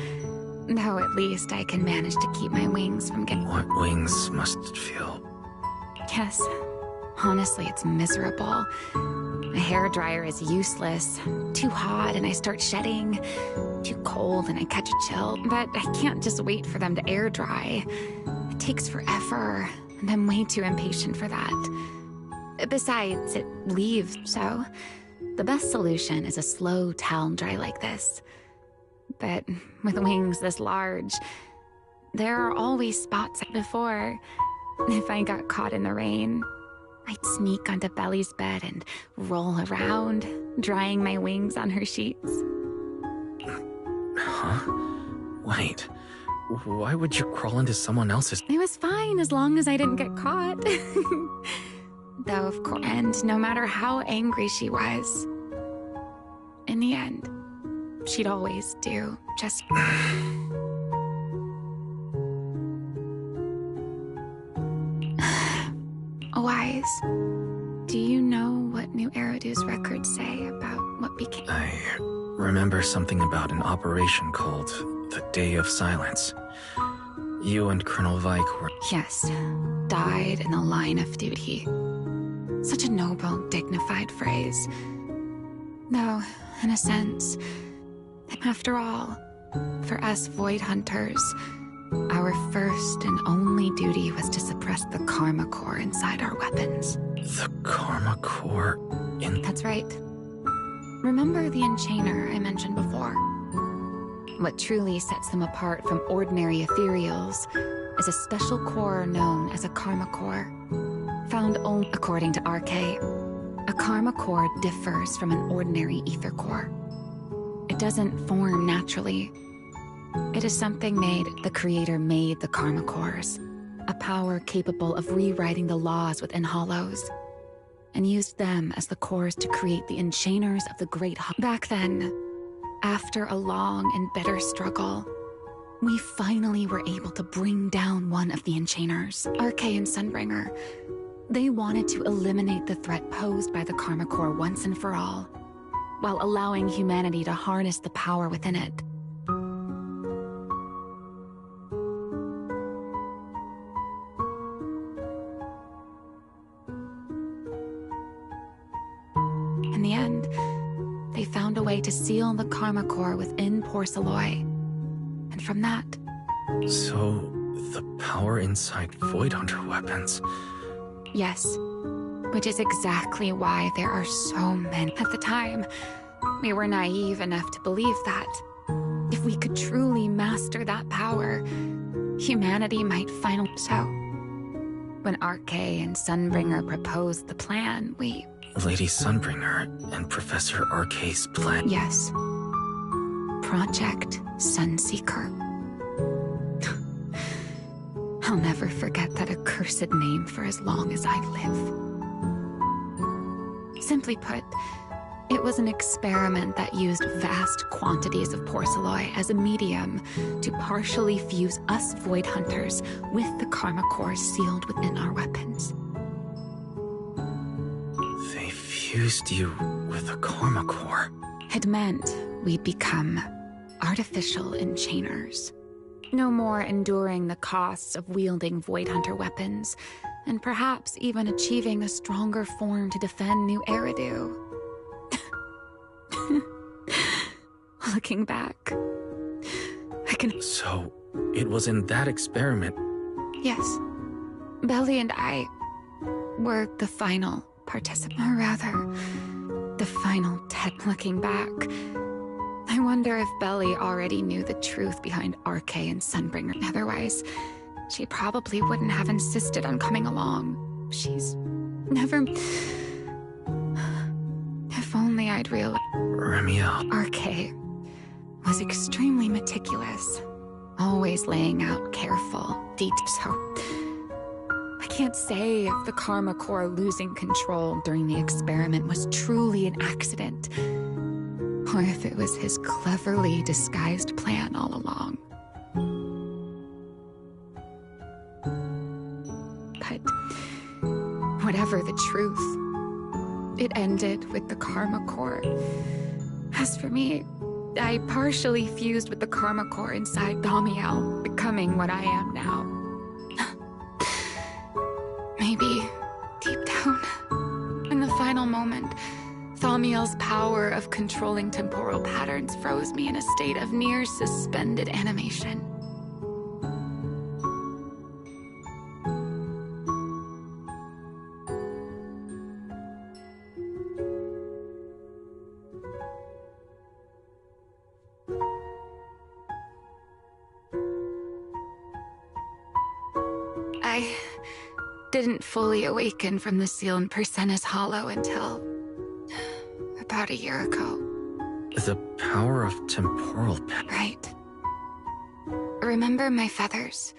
though at least I can manage to keep my wings from getting... What wings must feel? Yes, honestly, it's miserable. A hairdryer is useless. Too hot and I start shedding. Too cold and I catch a chill. But I can't just wait for them to air dry. It takes forever, and I'm way too impatient for that. Besides, it leaves, so... The best solution is a slow towel dry like this. But with wings this large, there are always spots before. If I got caught in the rain, I'd sneak onto Belly's bed and roll around, drying my wings on her sheets. Huh? Wait, why would you crawl into someone else's... It was fine as long as I didn't get caught. Though, of course, and no matter how angry she was, in the end, she'd always do just... Wise, do you know what New Eridu's records say about what became... I remember something about an operation called the Day of Silence. You and Colonel Vike were... Yes, died in the line of duty. Such a noble, dignified phrase. Though, in a sense, after all, for us Void Hunters, our first and only duty was to suppress the Karma Core inside our weapons. The Karma Core in... That's right. Remember the enchainer I mentioned before? What truly sets them apart from ordinary ethereals is a special core known as a karma core. Found only according to RK, a karma core differs from an ordinary ether core. It doesn't form naturally. It is something the Creator made the karma cores, a power capable of rewriting the laws within hollows, and used them as the cores to create the enchainers of the Great Back then, after a long and bitter struggle, we finally were able to bring down one of the enchainers, RK and Sunbringer. They wanted to eliminate the threat posed by the karma core once and for all, while allowing humanity to harness the power within it. In the end, they found a way to seal the karma core within Porceloy. And from that... So, the power inside Void Hunter weapons... Yes, which is exactly why there are so many. At the time, we were naive enough to believe that if we could truly master that power, humanity might finally... So, when RK and Sunbringer proposed the plan, we... Lady Sunbringer and Professor RK's plan? Yes. Project Sunseeker. I'll never forget that accursed name for as long as I live. Simply put, it was an experiment that used vast quantities of porceloy as a medium to partially fuse us Void Hunters with the karma cores sealed within our weapons. They fused you with a karma core? It meant we'd become artificial enchainers. No more enduring the costs of wielding Void Hunter weapons, and perhaps even achieving a stronger form to defend New Eridu. Looking back, I can... So, it was in that experiment... Yes. Belly and I were the final participant. Or rather, the final looking back. I wonder if Belly already knew the truth behind RK and Sunbringer. Otherwise, she probably wouldn't have insisted on coming along. She's never... If only I'd realized... Remiel. RK was extremely meticulous, always laying out careful details. So, I can't say if the karma core losing control during the experiment was truly an accident, or if it was his cleverly disguised plan all along. But whatever the truth, it ended with the karma core. As for me, I partially fused with the karma core inside Thaumiel, becoming what I am now. Maybe, deep down, in the final moment, Thaumiel's power of controlling temporal patterns froze me in a state of near suspended animation. I didn't fully awaken from the sealed Persena's hollow until about a year ago. The power of temporal... Right. Remember my feathers?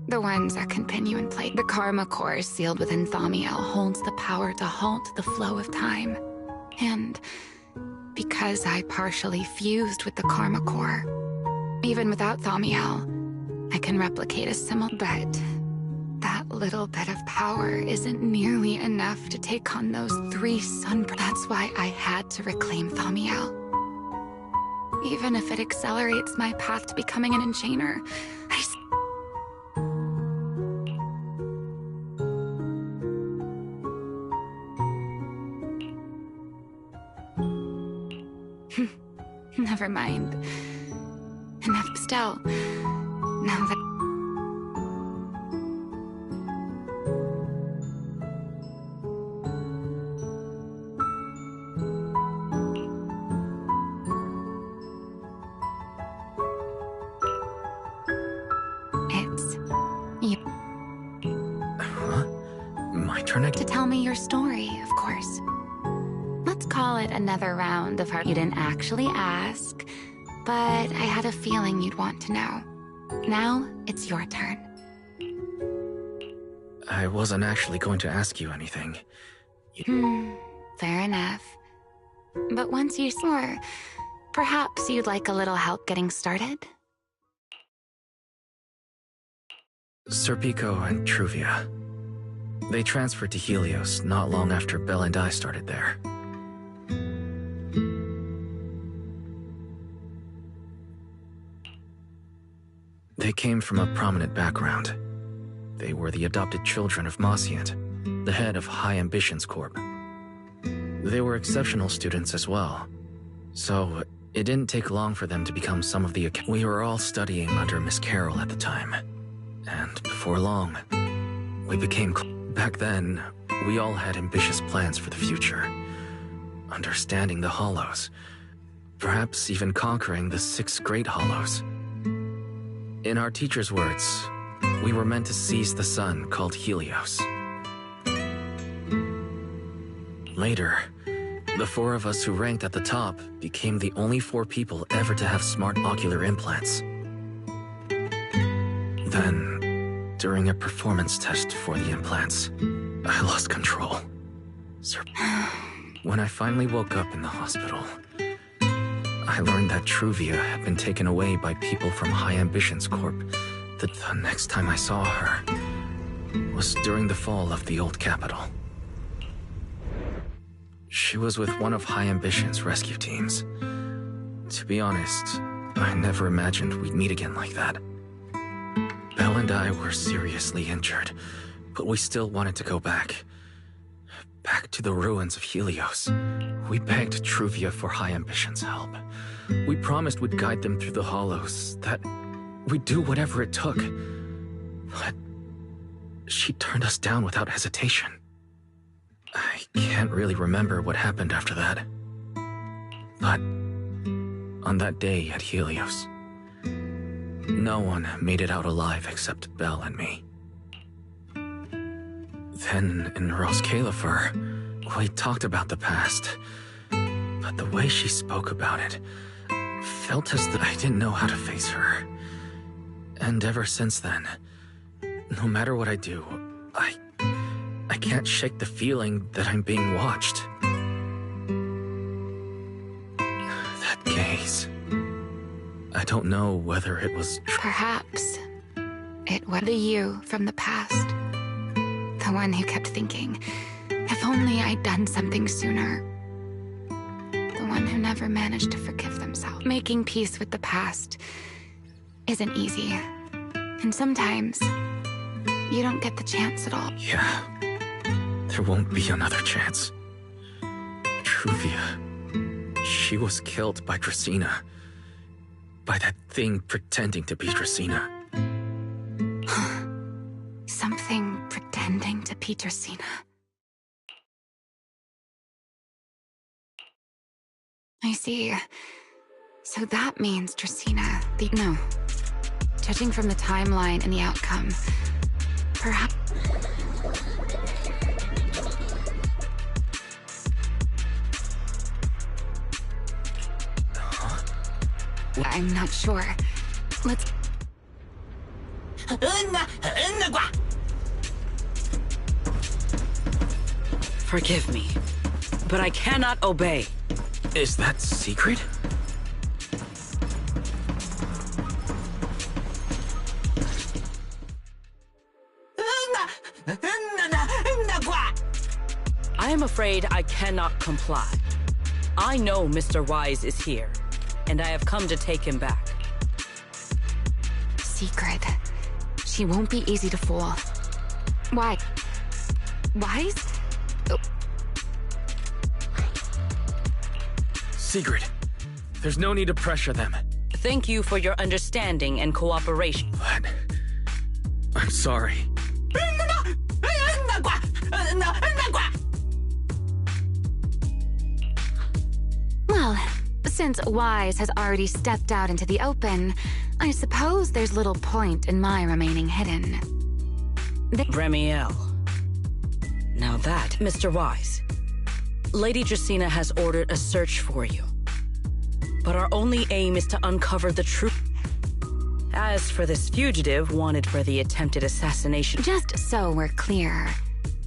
The ones that continue in play. The karma core sealed within Thaumiel holds the power to halt the flow of time. And because I partially fused with the karma core, even without Thaumiel, I can replicate a similar... But that little bit of power isn't nearly enough to take on those 3 sun... That's why I had to reclaim Thaumiel. Even if it accelerates my path to becoming an enchainer, Never mind. Enough still. Now that... turn To tell me your story, of course. Let's call it another round of You didn't actually ask, but I had a feeling you'd want to know. Now, it's your turn. I wasn't actually going to ask you anything. Fair enough. But once you swore, perhaps you'd like a little help getting started? Serpico and Truvia. They transferred to Helios not long after Belle and I started there. They came from a prominent background. They were the adopted children of Mosient, the head of High Ambitions Corp. They were exceptional students as well, so it didn't take long for them to become some of the... We were all studying under Miss Carroll at the time, and before long, we became... Back then, we all had ambitious plans for the future, understanding the Hollows, perhaps even conquering the 6 Great Hollows. In our teacher's words, we were meant to seize the sun called Helios. Later, the 4 of us who ranked at the top became the only 4 people ever to have smart ocular implants. Then, during a performance test for the implants, I lost control. When I finally woke up in the hospital, I learned that Truvia had been taken away by people from High Ambitions Corp. The next time I saw her was during the fall of the old capital. She was with one of High Ambition's rescue teams. To be honest, I never imagined we'd meet again like that. Belle and I were seriously injured, but we still wanted to go back. Back to the ruins of Helios. We begged Truvia for High Ambition's help. We promised we'd guide them through the Hollows, that we'd do whatever it took. But she turned us down without hesitation. I can't really remember what happened after that. But on that day at Helios, no one made it out alive except Belle and me. Then in Roscalifer, we talked about the past, but the way she spoke about it felt as though I didn't know how to face her. And ever since then, no matter what I do, I can't shake the feeling that I'm being watched. That gaze. I don't know whether it was... Perhaps it was the you from the past. The one who kept thinking, if only I'd done something sooner. The one who never managed to forgive themselves. Making peace with the past isn't easy. And sometimes, you don't get the chance at all. Yeah, there won't be another chance. Truvia, she was killed by Dracena. By that thing pretending to be Dracena. Something pretending to be Dracena. I see. So that means Dracena, No. Judging from the timeline and the outcome, perhaps... I'm not sure. Let's... Forgive me, but I cannot obey. Is that secret? I am afraid I cannot comply. I know Mr. Wise is here, and I have come to take him back. Secret. She won't be easy to fool. Why? Wise? Oh. Secret. There's no need to pressure them. Thank you for your understanding and cooperation. But... I'm sorry. Well, since Wise has already stepped out into the open, I suppose there's little point in my remaining hidden. Remiel. Now that, Mr. Wise, Lady Dracaena has ordered a search for you. But our only aim is to uncover the truth. As for this fugitive wanted for the attempted assassination... Just so we're clear,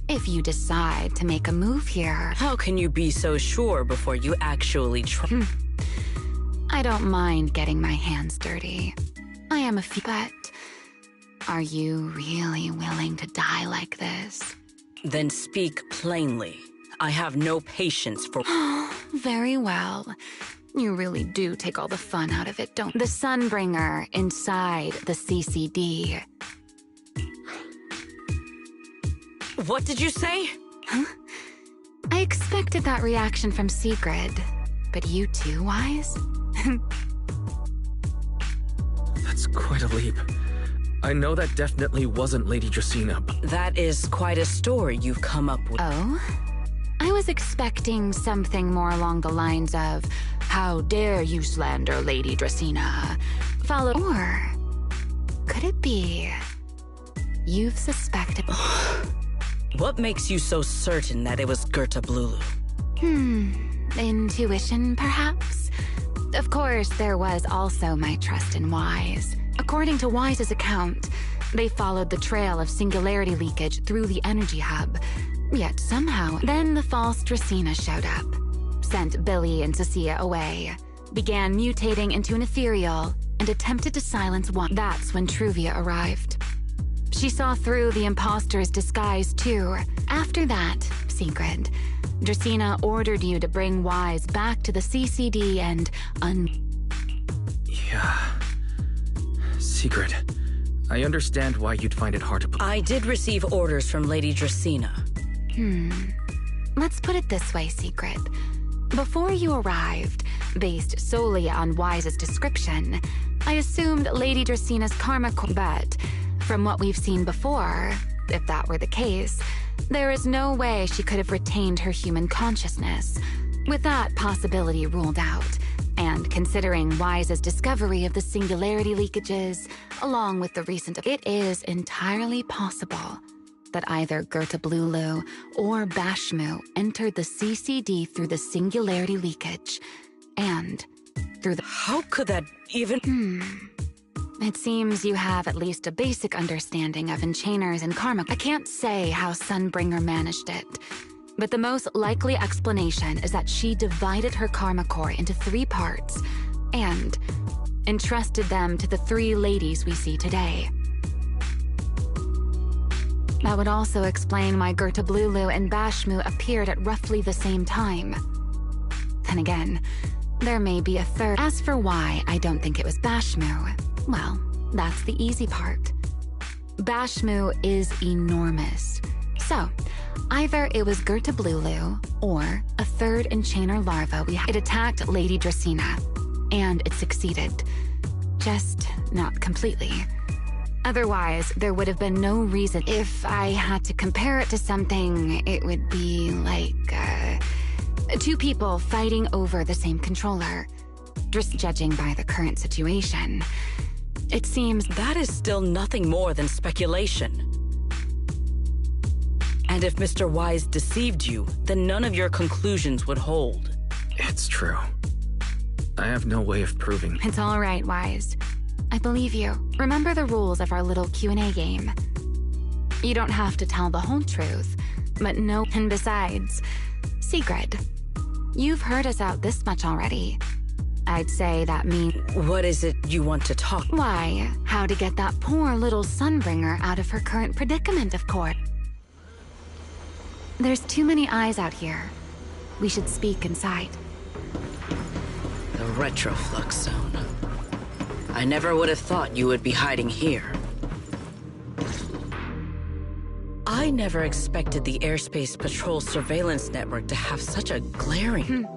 if you decide to make a move here... How can you be so sure before you actually try? I don't mind getting my hands dirty. I am but... Are you really willing to die like this? Then speak plainly. I have no patience for... Very well. You really do take all the fun out of it, don't you? The Sunbringer inside the CCD. What did you say? Huh? I expected that reaction from Sigrid. But you too, Wise? That's quite a leap. I know that definitely wasn't Lady Dracaena, but... That is quite a story you've come up with. Oh? I was expecting something more along the lines of, how dare you slander Lady Dracaena? Or could it be you've suspected... What makes you so certain that it was Gerta Blulu? Intuition, perhaps? Of course, there was also my trust in Wise. According to Wise's account, they followed the trail of singularity leakage through the energy hub. Yet somehow, then the false Dracaena showed up, sent Billy and Cecilia away, began mutating into an ethereal, and attempted to silence one. That's when Truvia arrived. She saw through the imposter's disguise too. After that, Sigrid, Dracaena ordered you to bring Wise back to the CCD and Yeah. Sigrid, I understand why you'd find it hard to... I did receive orders from Lady Dracaena. Let's put it this way, Sigrid. Before you arrived, based solely on Wise's description, I assumed Lady Draceena's karma... But from what we've seen before, if that were the case, there is no way she could have retained her human consciousness. With that possibility ruled out, and considering Wise's discovery of the singularity leakages, along with the recent... It is entirely possible that either Gerta Blulu or Bashmu entered the CCD through the singularity leakage, and through the... How could that even... It seems you have at least a basic understanding of enchainers and karma. I can't say how Sunbringer managed it, but the most likely explanation is that she divided her karma core into 3 parts and entrusted them to the 3 ladies we see today. That would also explain why Gerta Blulu and Bashmu appeared at roughly the same time. Then again, there may be a third. As for why I don't think it was Bashmu, well, that's the easy part. Bashmu is enormous. So, either it was Gerta Blulu or a 3rd enchainer larva it attacked Lady Dracaena, and it succeeded. Just not completely. Otherwise, there would have been no reason. If I had to compare it to something, it would be like, 2 people fighting over the same controller. Just judging by the current situation, it seems... That is still nothing more than speculation. And if Mr. Wise deceived you, then none of your conclusions would hold. It's true. I have no way of proving... It's all right, Wise. I believe you. Remember the rules of our little Q&A game. You don't have to tell the whole truth, but no... And besides, Sigrid, you've heard us out this much already. I'd say that means... What is it you want to talk... Why, how to get that poor little Sunbringer out of her current predicament, of course. There's too many eyes out here. We should speak inside. The Retroflux Zone. I never would have thought you would be hiding here. I never expected the Airspace Patrol surveillance network to have such a glaring...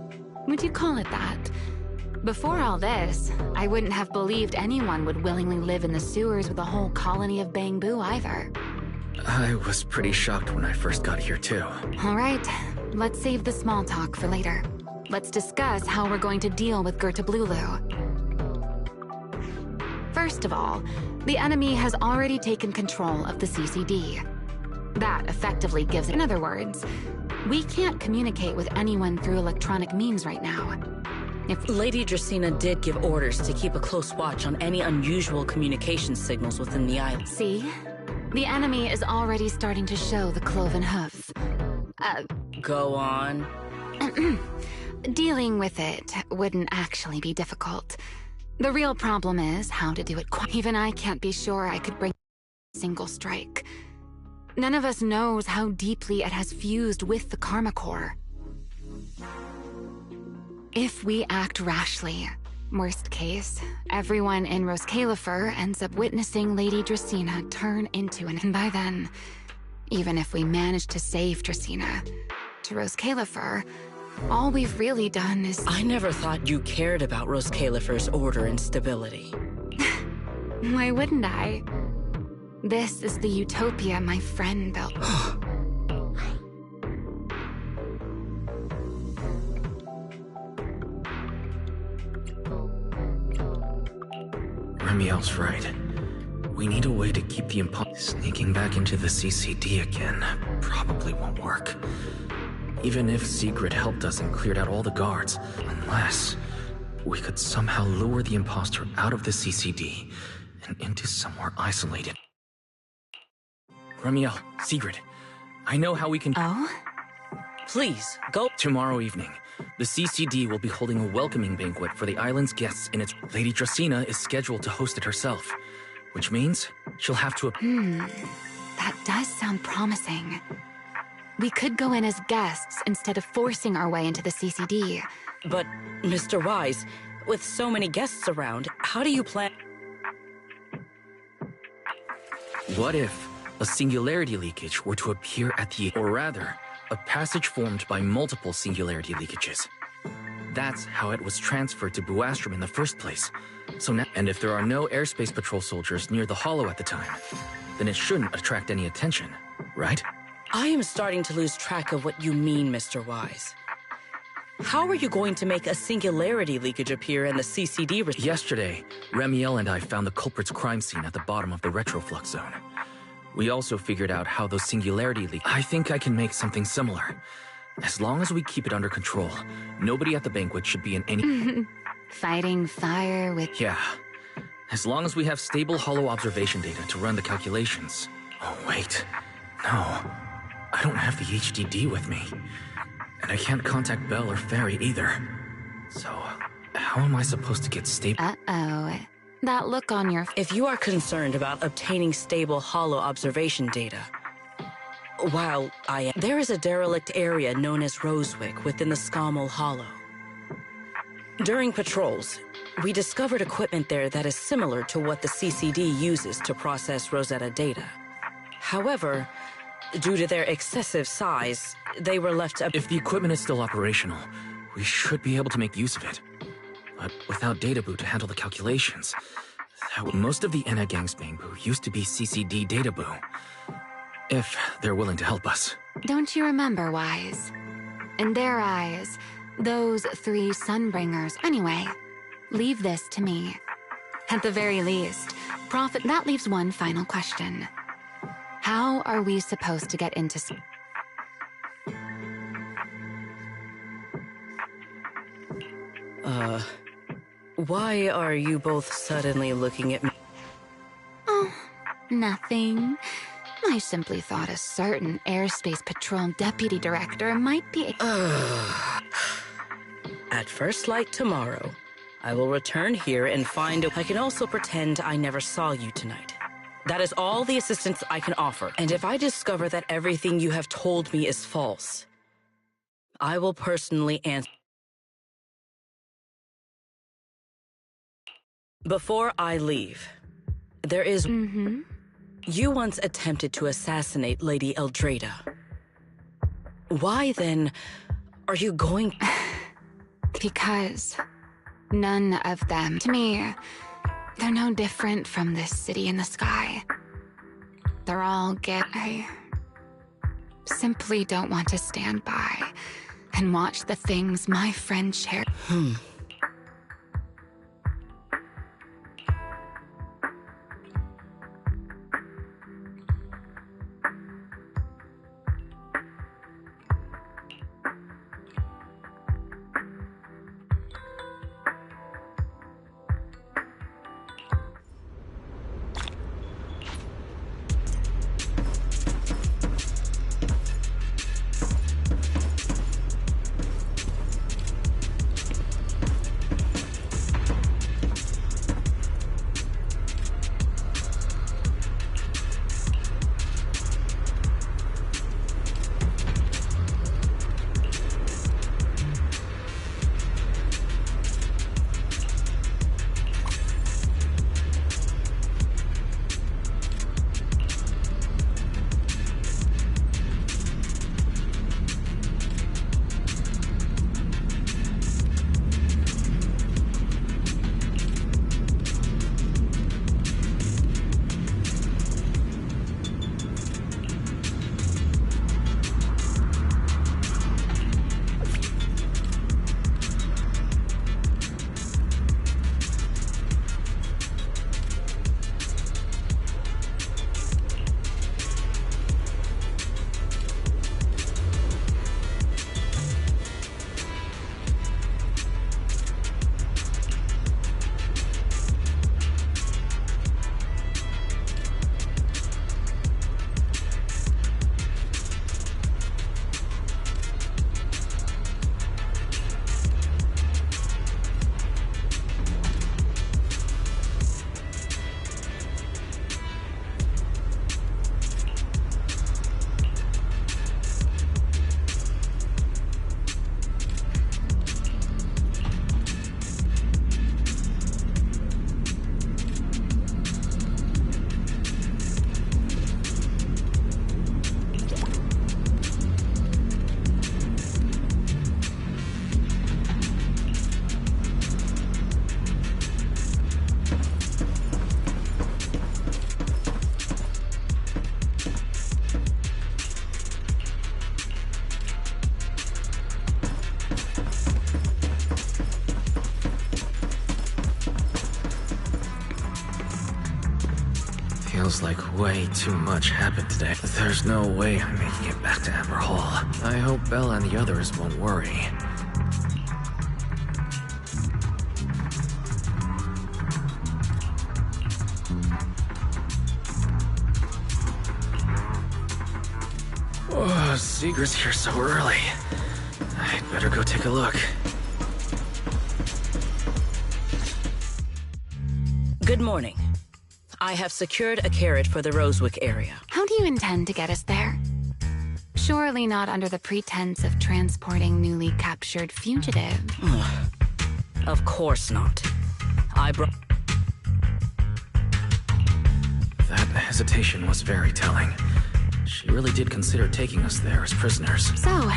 Would you call it that? Before all this, I wouldn't have believed anyone would willingly live in the sewers with a whole colony of Bangbu either. I was pretty shocked when I first got here too. All right, let's save the small talk for later. Let's discuss how we're going to deal with Gerta Blulu. First of all, the enemy has already taken control of the CCD. That effectively gives it. In other words, we can't communicate with anyone through electronic means right now. If Lady Dracaena did give orders to keep a close watch on any unusual communication signals within the island. See? The enemy is already starting to show the cloven hoof. Go on. Dealing with it wouldn't actually be difficult. The real problem is how to do it Even I can't be sure I could bring a single strike. None of us knows how deeply it has fused with the Karma Core. If we act rashly, worst case, everyone in Roscalifer ends up witnessing Lady Dracaena turn into an... And by then, even if we manage to save Dracaena, to Roscalifer, all we've really done is... I never thought you cared about Roscalifer's order and stability. Why wouldn't I? This is the utopia my friend built. Remiel's right. We need a way to keep the Sneaking back into the CCD again probably won't work. Even if Sigrid helped us and cleared out all the guards, unless we could somehow lure the imposter out of the CCD and into somewhere isolated. Remiel, Sigrid, I know how we can... Oh? Please, go. Tomorrow evening, the CCD will be holding a welcoming banquet for the island's guests in its... Lady Dracaena is scheduled to host it herself, which means she'll have to... That does sound promising. We could go in as guests instead of forcing our way into the CCD. But, Mr. Wise, with so many guests around, how do you plan... What if a singularity leakage were to appear at the... Or rather, a passage formed by multiple singularity leakages. That's how it was transferred to Buastrom in the first place. So now... And if there are no airspace patrol soldiers near the Hollow at the time, then it shouldn't attract any attention, right? I am starting to lose track of what you mean, Mr. Wise. How are you going to make a singularity leakage appear in the CCD... Yesterday, Remiel and I found the culprit's crime scene at the bottom of the retroflux zone. We also figured out how those singularity leaks... I think I can make something similar. As long as we keep it under control, nobody at the banquet should be in any... Fighting fire with... Yeah. As long as we have stable Hollow observation data to run the calculations. Oh, wait. No. I don't have the HDD with me. And I can't contact Belle or Ferry either. So, how am I supposed to get stable... Uh-oh. That look on your... If you are concerned about obtaining stable Hollow observation data, while I am... There is a derelict area known as Rosewick within the Scommel Hollow. During patrols, we discovered equipment there that is similar to what the CCD uses to process Rosetta data. However, due to their excessive size, they were left... If the equipment is still operational, we should be able to make use of it. But without data boot to handle the calculations, most of the Enna Gang's Bangbu used to be CCD data boo. If they're willing to help us. Don't you remember, Wise? In their eyes, those three Sunbringers... Anyway, leave this to me. At the very least, Prophet... That leaves one final question. How are we supposed to get into... Why are you both suddenly looking at me? Oh, nothing. I simply thought a certain airspace patrol deputy director might be... At first light tomorrow, I will return here and find... I can also pretend I never saw you tonight. That is all the assistance I can offer. And if I discover that everything you have told me is false, I will personally answer. Before I leave, there is... You once attempted to assassinate Lady Eldrada. Why, then, are you going... Because none of them, to me, they're no different from this city in the sky. They're all I simply don't want to stand by and watch the things my friend shared. Feels like way too much happened today. There's no way I'm making it back to Amber Hall. I hope Bella and the others won't worry. Oh, Sigrid's here so early. I'd better go take a look. Good morning. I have secured a carriage for the Rosewick area. How do you intend to get us there? Surely not under the pretense of transporting newly captured fugitives. Of course not. I brought... That hesitation was very telling. She really did consider taking us there as prisoners. So,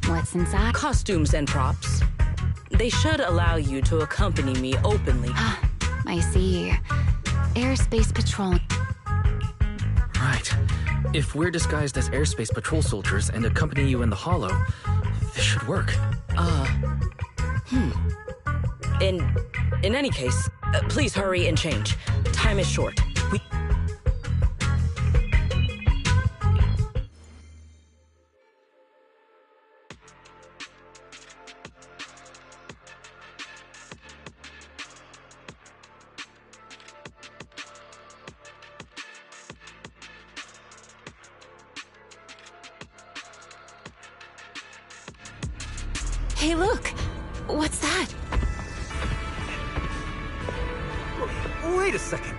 what's inside? Costumes and props. They should allow you to accompany me openly. I see. Airspace patrol. Right. If we're disguised as airspace patrol soldiers and accompany you in the hollow, this should work. In any case, please hurry and change. Time is short. Hey, look! What's that? Wait a second.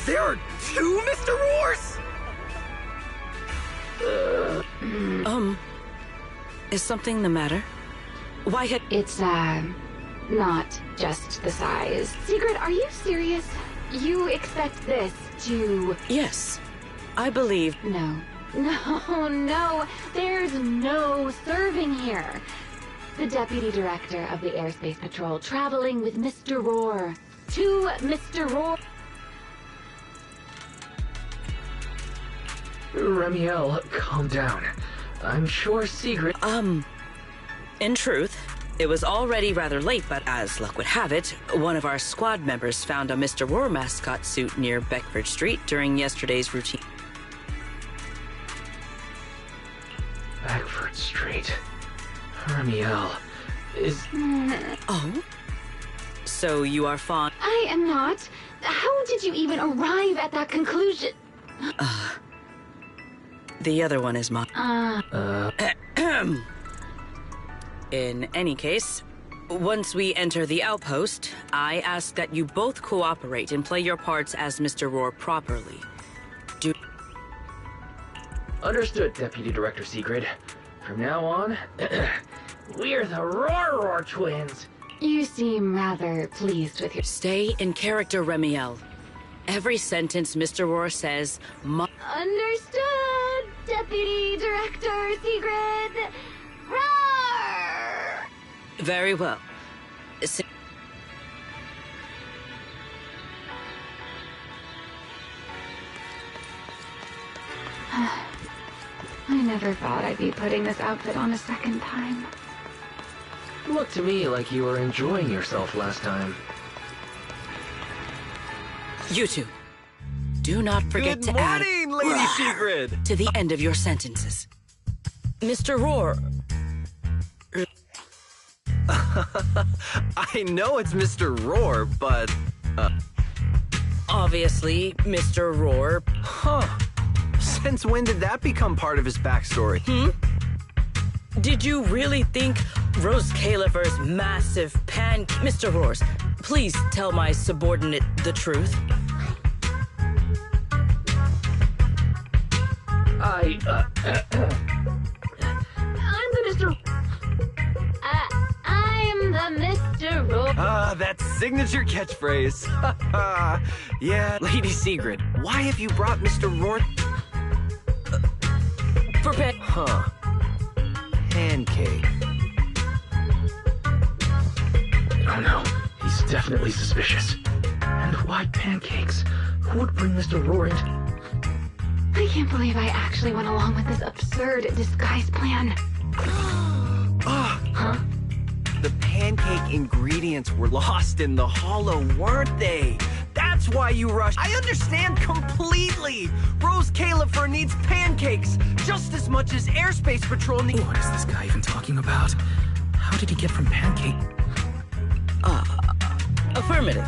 There are two Mr. Roars? Is something the matter? Why had... It's, not just the size. Sigrid, are you serious? You expect this to... Yes. I believe... No. No. There's no serving here. The Deputy Director of the Airspace Patrol traveling with Mr. Roar. To Mr. Roar. Remiel, calm down. I'm sure Sigrid... In truth, it was already rather late, but as luck would have it, one of our squad members found a Mr. Roar mascot suit near Beckford Street during yesterday's routine. Beckford Street. Remiel, is... Oh? So you are fond... I am not. How did you even arrive at that conclusion? The other one is mine. In any case, once we enter the outpost, I ask that you both cooperate and play your parts as Mr. Roar properly. Understood, Deputy Director Sigrid. From now on, we're the Roar twins. You seem rather pleased with your... Stay in character, Remiel. Every sentence Mr. Roar says Understood, Deputy Director Sigrid. Roar! Very well. I never thought I'd be putting this outfit on a second time. Looked to me like you were enjoying yourself last time. You two, do not forget to add... Good morning, Lady Sigrid! ...to the end of your sentences. Mr. Roar... I know it's Mr. Roar, but... Obviously, Mr. Roar... Huh. Since when did that become part of his backstory? Did you really think Rose Califer's massive pan... Mr. Roars, please tell my subordinate the truth. I'm the Mr... I'm the Mr. Roar. That signature catchphrase. Yeah, Lady Sigrid, why have you brought Mr. Roar... For pay... Huh. Pancake. Oh no, he's definitely suspicious. And why pancakes? Who would bring Mr. Roar in? I can't believe I actually went along with this absurd disguise plan. Huh? The pancake ingredients were lost in the hollow, weren't they? That's That's why you rushed. I understand completely. Rose Califer needs pancakes just as much as Airspace Patrol needs. What is this guy even talking about? How did he get from pancake? Affirmative.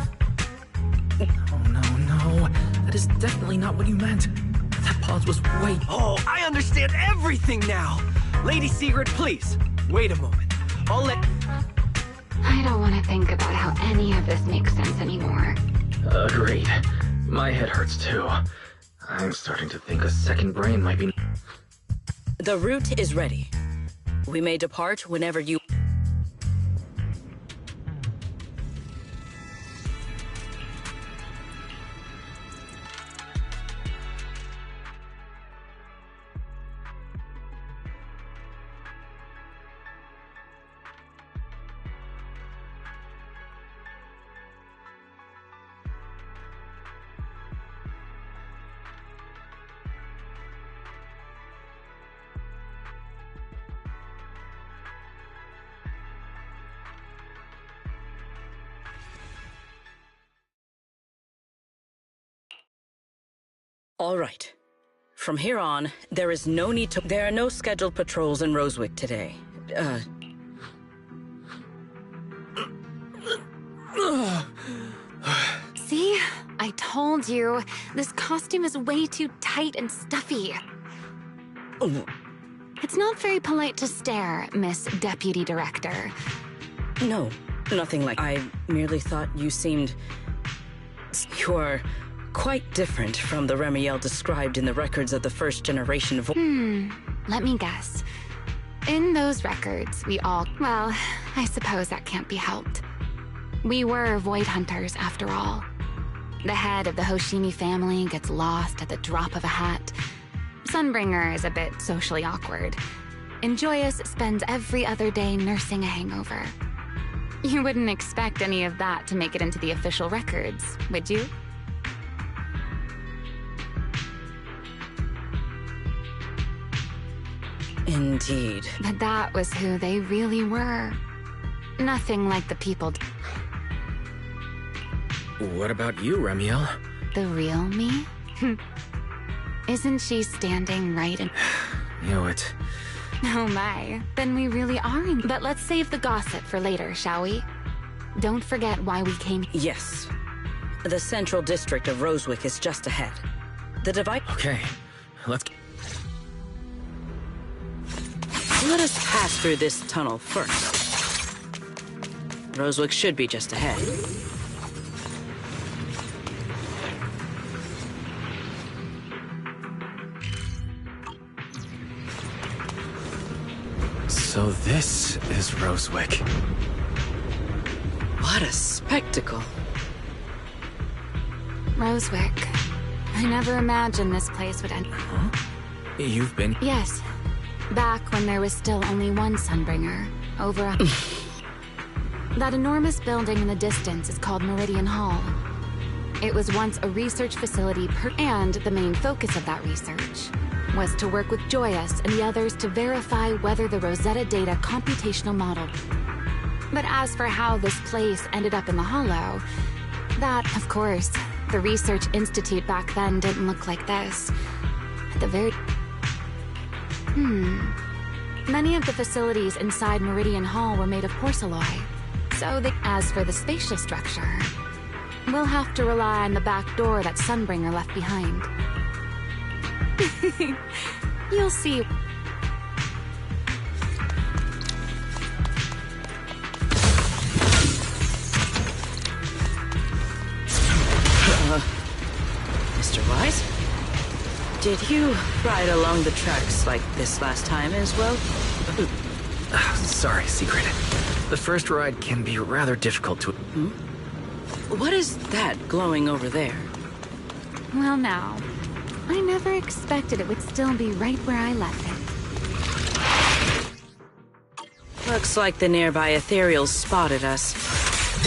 Oh, no. That is definitely not what you meant. That pause was way... Oh, I understand everything now. Lady Sigrid, please, wait a moment. I'll let... I don't want to think about how any of this makes sense anymore. Agreed. My head hurts too. I'm starting to think a second brain might be... The route is ready. We may depart whenever you... All right. From here on, there is no need to... There are no scheduled patrols in Rosewick today. See? I told you. This costume is way too tight and stuffy. It's not very polite to stare, Miss Deputy Director. No, nothing like... I merely thought you seemed... You are quite different from the Remiel described in the records of the first generation of... Let me guess. In those records, we all... Well, I suppose that can't be helped. We were Void Hunters, after all. The head of the Hoshimi family gets lost at the drop of a hat. Sunbringer is a bit socially awkward. And Joyous spends every other day nursing a hangover. You wouldn't expect any of that to make it into the official records, would you? Indeed. But that was who they really were. Nothing like the people... What about you, Remiel? The real me? Isn't she standing right in... Knew it. Oh my, then we really are in... But let's save the gossip for later, shall we? Don't forget why we came... Yes. The central district of Rosewick is just ahead. The device... Okay, let's... Let us pass through this tunnel first. Rosewick should be just ahead. So this is Rosewick. What a spectacle. Rosewick. I never imagined this place would end... Huh? You've been... Yes. Back when there was still only one Sunbringer. Over a... That enormous building in the distance is called Meridian Hall. It was once a research facility and the main focus of that research was to work with Joyous and the others to verify whether the Rosetta Data computational model. But as for how this place ended up in the Hollow, that, of course, the Research Institute back then didn't look like this. At the very... Many of the facilities inside Meridian Hall were made of porcelain. So as for the spatial structure, we'll have to rely on the back door that Sunbringer left behind. You'll see. Mr. Wise? Did you ride along the tracks like this last time as well? Sorry, Secret. The first ride can be rather difficult to... What is that glowing over there? Well now, I never expected it would still be right where I left it. Looks like the nearby ethereals spotted us.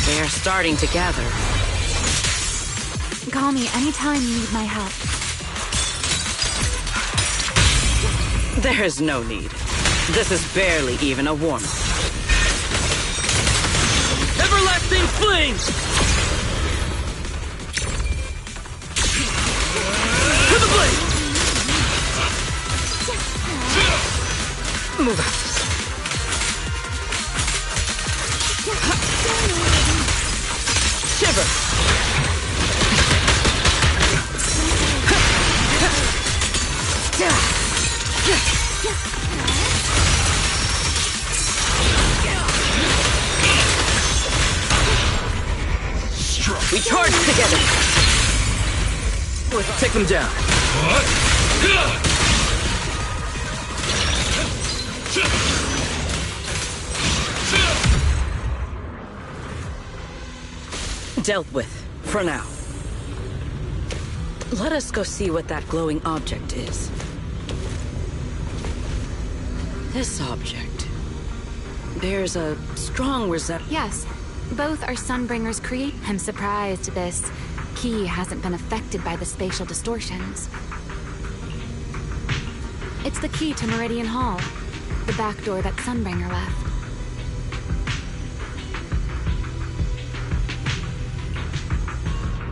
They are starting to gather. Call me anytime you need my help. There's no need. This is barely even a warm-up. Everlasting flames! blade! Move out. Shiver! We charge together! Let's take them down. Dealt with, for now. Let us go see what that glowing object is. This object bears a strong resemblance. Yes, both are Sunbringer's create. I'm surprised this key hasn't been affected by the spatial distortions. It's the key to Meridian Hall, the back door that Sunbringer left.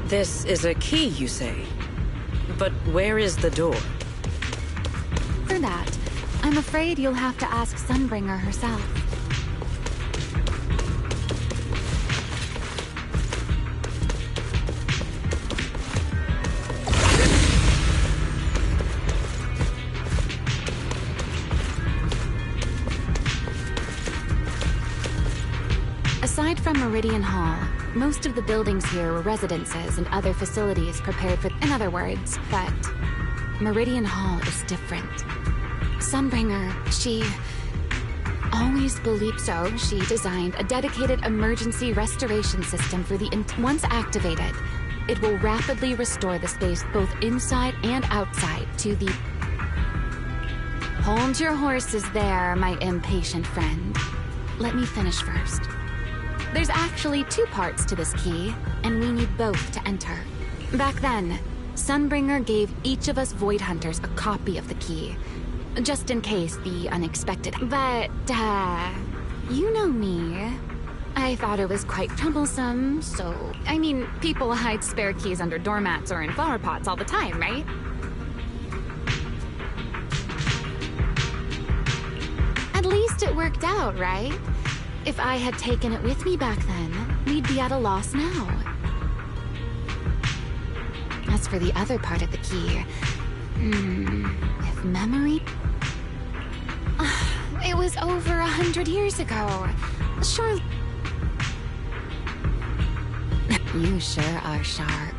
This is a key, you say? But where is the door? For that, I'm afraid you'll have to ask Sunbringer herself. Aside from Meridian Hall, most of the buildings here were residences and other facilities prepared for... In other words, but Meridian Hall is different. Sunbringer, she always believed so. She designed a dedicated emergency restoration system for the... Once activated, it will rapidly restore the space both inside and outside to the... Hold your horses there, my impatient friend. Let me finish first. There's actually two parts to this key, and we need both to enter. Back then, Sunbringer gave each of us Void Hunters a copy of the key, just in case the unexpected. But, you know me. I thought it was quite troublesome, so... I mean, people hide spare keys under doormats or in flower pots all the time, right? At least it worked out, right? If I had taken it with me back then, we'd be at a loss now. As for the other part of the key, if memory... It was over 100 years ago. Sure... You sure are sharp.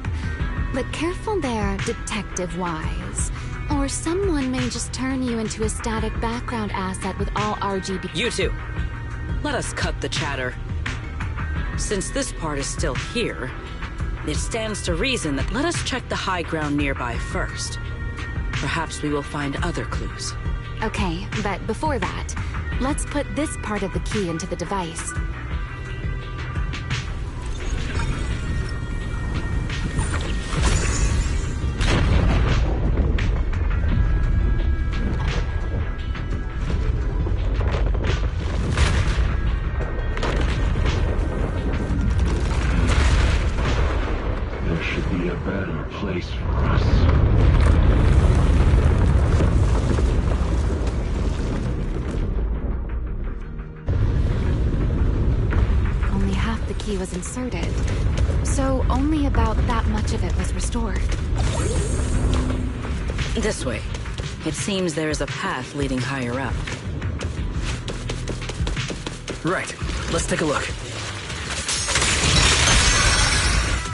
But careful there, Detective Wise. Or someone may just turn you into a static background asset with all RGB... You two. Let us cut the chatter. Since this part is still here, it stands to reason that let us check the high ground nearby first. Perhaps we will find other clues. Okay, but before that, let's put this part of the key into the device. Place for us. Only half the key was inserted, so only about that much of it was restored. This way. It seems there is a path leading higher up. Right. Let's take a look.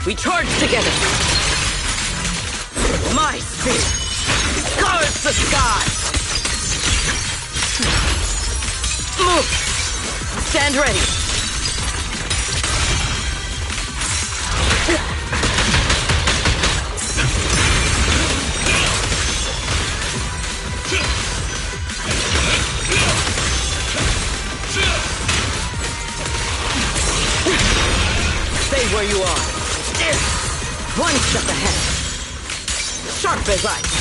We charge together! My spear scars the sky! Move! Stand ready! Stay where you are. One step ahead. Sharp as ice.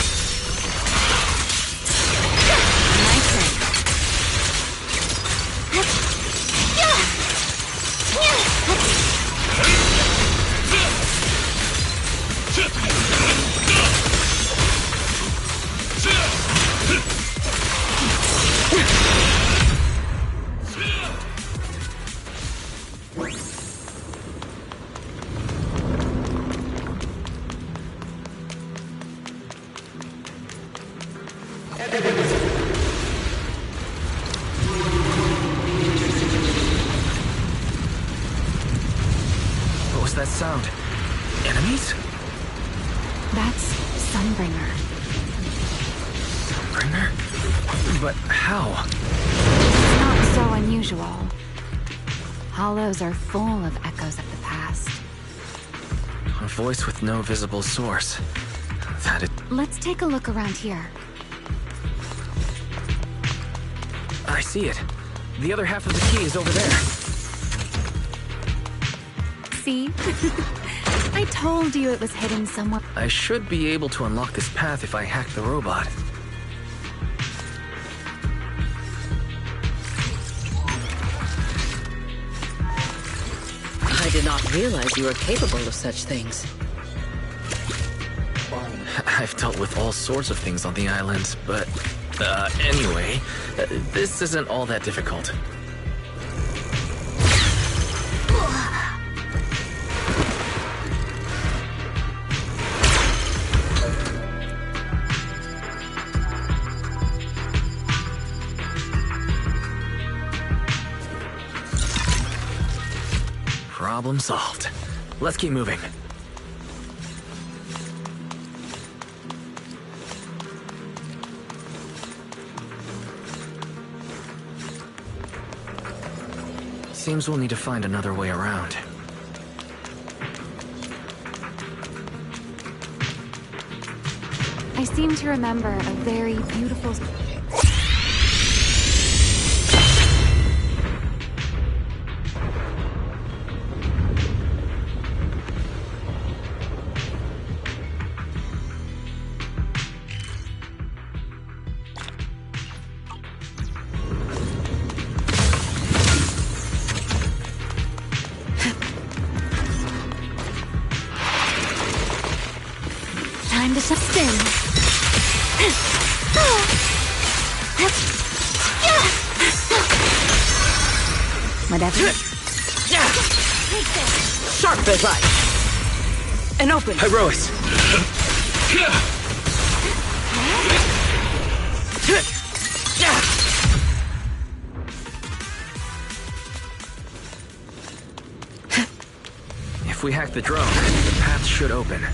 My turn. What was that sound? Enemies? That's Sunbringer. Sunbringer? But how? It's not so unusual. Hollows are full of echoes of the past. A voice with no visible source. Let's take a look around here. I see it. The other half of the key is over there. See? I told you it was hidden somewhere. I should be able to unlock this path if I hack the robot. I did not realize you were capable of such things. I've dealt with all sorts of things on the island, but... anyway, this isn't all that difficult. Problem solved. Let's keep moving. Seems we'll need to find another way around. I seem to remember a very beautiful... Time to spin. Whatever. Sharp as light. And open. Herois. If we hack the drone, the path should open.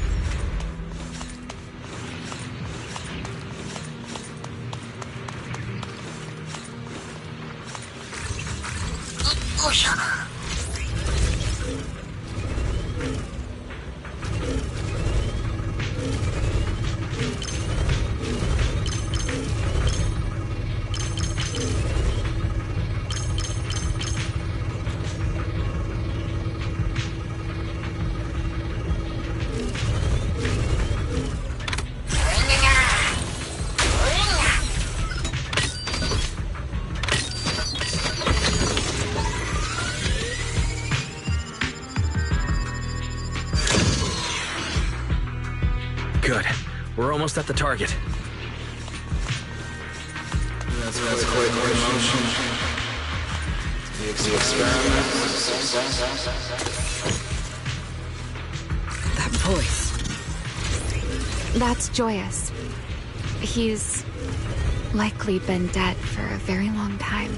Good. We're almost at the target. That's quite the motion. The experiment. That voice. That's Joyous. He's likely been dead for a very long time.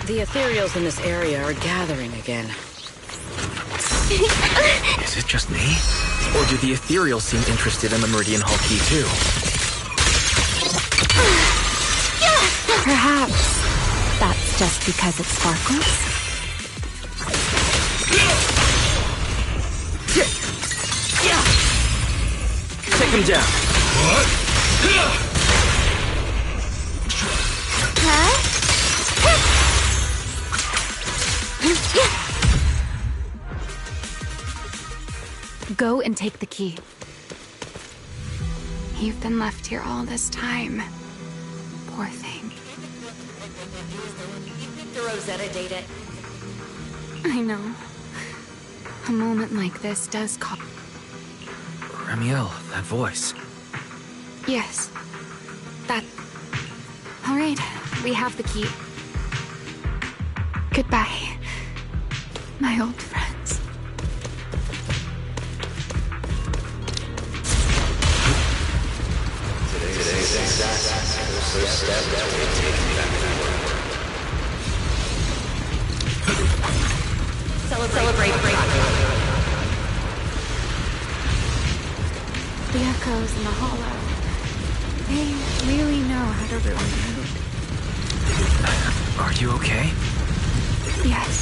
The ethereals in this area are gathering again. Is it just me? Or do the ethereals seem interested in the Meridian Hall key too? Perhaps that's just because it sparkles. Take him down. What? Go and take the key. You've been left here all this time. Poor thing. The Rosetta data. I know. A moment like this does call. Ramiel, that voice. Yes. That... All right, we have the key. Goodbye, my old friends. Today's first step that we're taking back Celebrate breakthrough. The echoes in the hollow. They really know how to ruin you. Are you okay? Yes.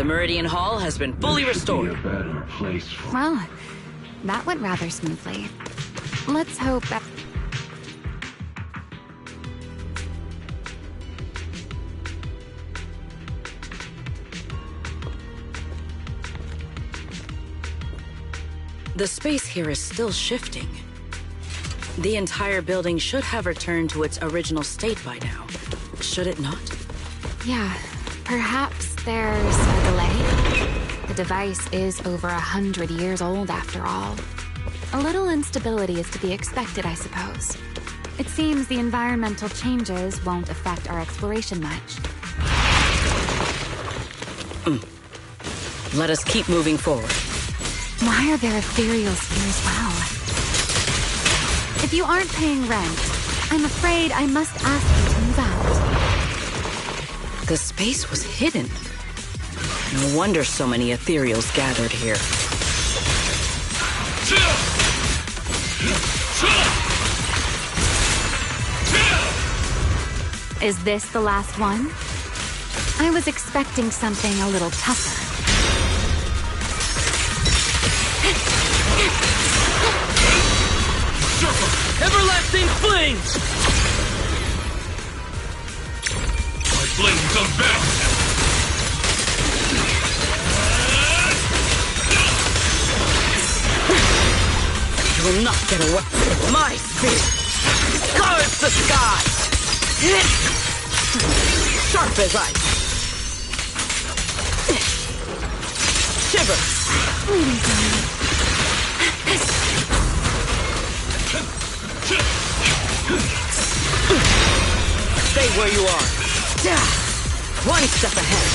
Meridian Hall has been fully restored. Well, that went rather smoothly. Let's hope that... The space here is still shifting. The entire building should have returned to its original state by now, should it not? Yeah, perhaps there's a delay. The device is over 100 years old after all. A little instability is to be expected, I suppose. It seems the environmental changes won't affect our exploration much. Let us keep moving forward. Why are there ethereals here as well? If you aren't paying rent, I'm afraid I must ask you to move out. The space was hidden. No wonder so many ethereals gathered here. Is this the last one? I was expecting something a little tougher. Everlasting fling! My flames unbound! You will not get away with my spear! Scarves the sky! Sharp as ice! Shiver! Stay where you are. One step ahead.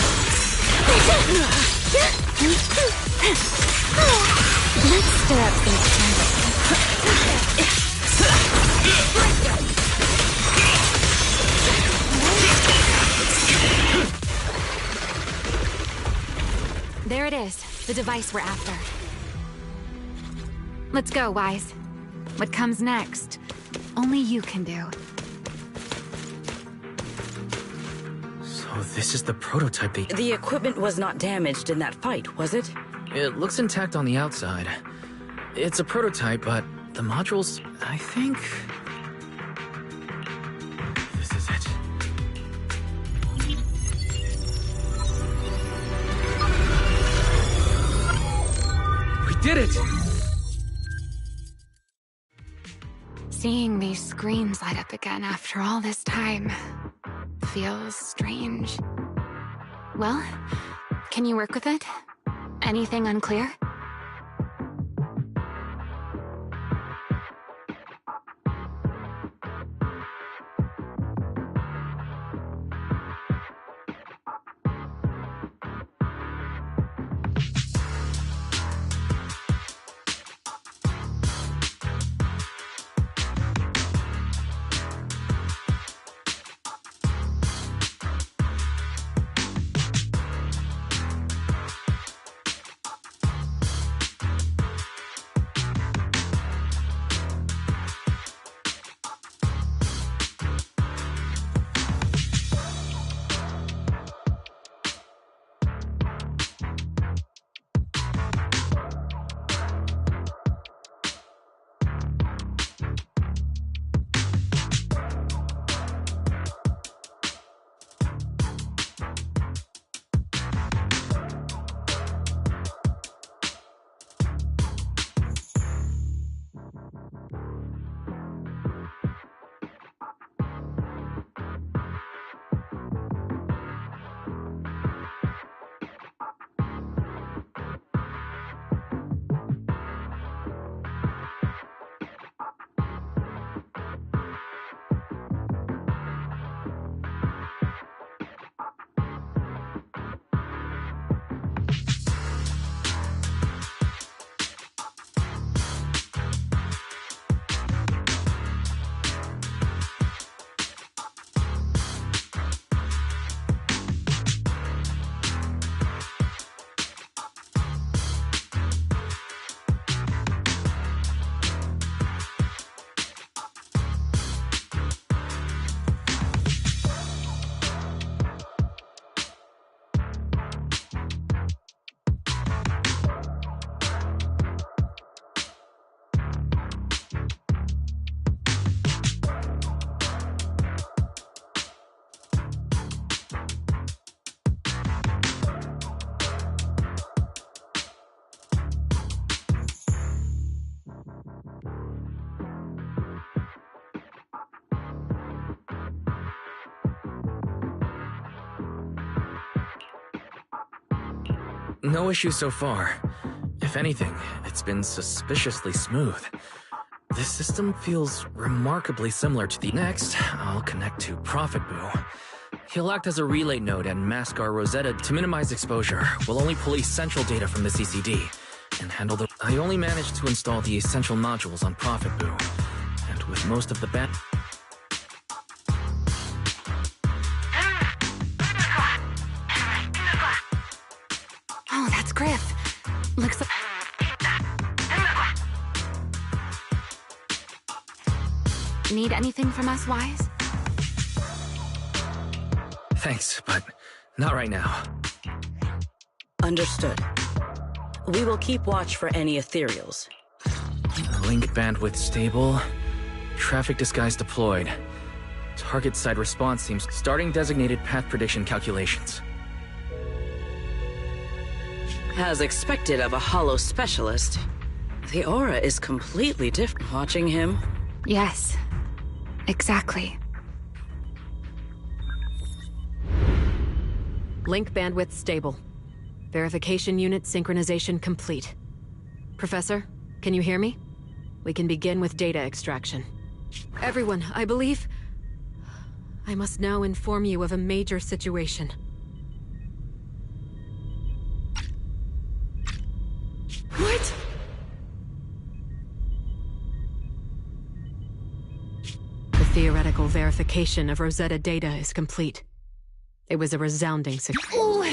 Let's stir up some strength. There it is, the device we're after. Let's go, Wise. What comes next, only you can do. So this is the prototype they... The equipment was not damaged in that fight, was it? It looks intact on the outside. It's a prototype, but the modules, I think... did it! Seeing these screens light up again after all this time feels strange. Well, can you work with it? Anything unclear? No issue so far. If anything, it's been suspiciously smooth. This system feels remarkably similar to the next. I'll connect to Prophet Boo. He'll act as a relay node and mask our Rosetta to minimize exposure. We'll only pull essential data from the CCD and handle the... I only managed to install the essential modules on Prophet Boo, and with most of the Oh, that's Griff. Looks like... Need anything from us, Wise? Thanks, but not right now. Understood. We will keep watch for any ethereals. Link bandwidth stable. Traffic disguise deployed. Target side response seems starting designated path prediction calculations. As expected of a holo specialist, the aura is completely different. Watching him? Yes, exactly. Link bandwidth stable. Verification unit synchronization complete. Professor, can you hear me? We can begin with data extraction. Everyone, I believe... I must now inform you of a major situation. What? The theoretical verification of Rosetta data is complete. It was a resounding success. Oh,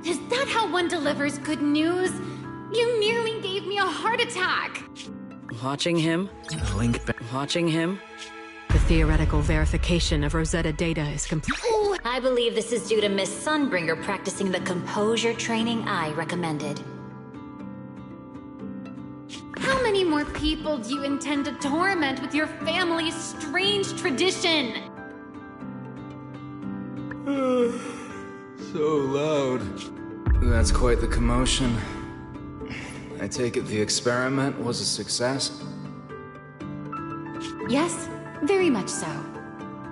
is that how one delivers good news? You nearly gave me a heart attack! Watching him? Watching him? The theoretical verification of Rosetta data is complete. I believe this is due to Miss Sunbringer practicing the composure training I recommended. How many more people do you intend to torment with your family's strange tradition? So loud. That's quite the commotion. I take it the experiment was a success? Yes, very much so.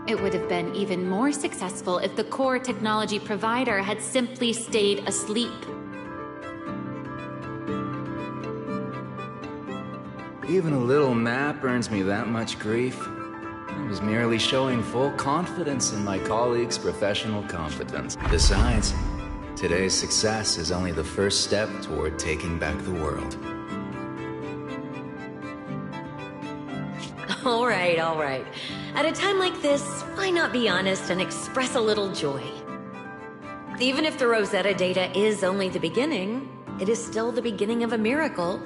It would have been even more successful if the core technology provider had simply stayed asleep. Even a little nap earns me that much grief. I was merely showing full confidence in my colleagues' professional competence. Besides, today's success is only the first step toward taking back the world. All right, all right. At a time like this, why not be honest and express a little joy? Even if the Rosetta data is only the beginning, it is still the beginning of a miracle.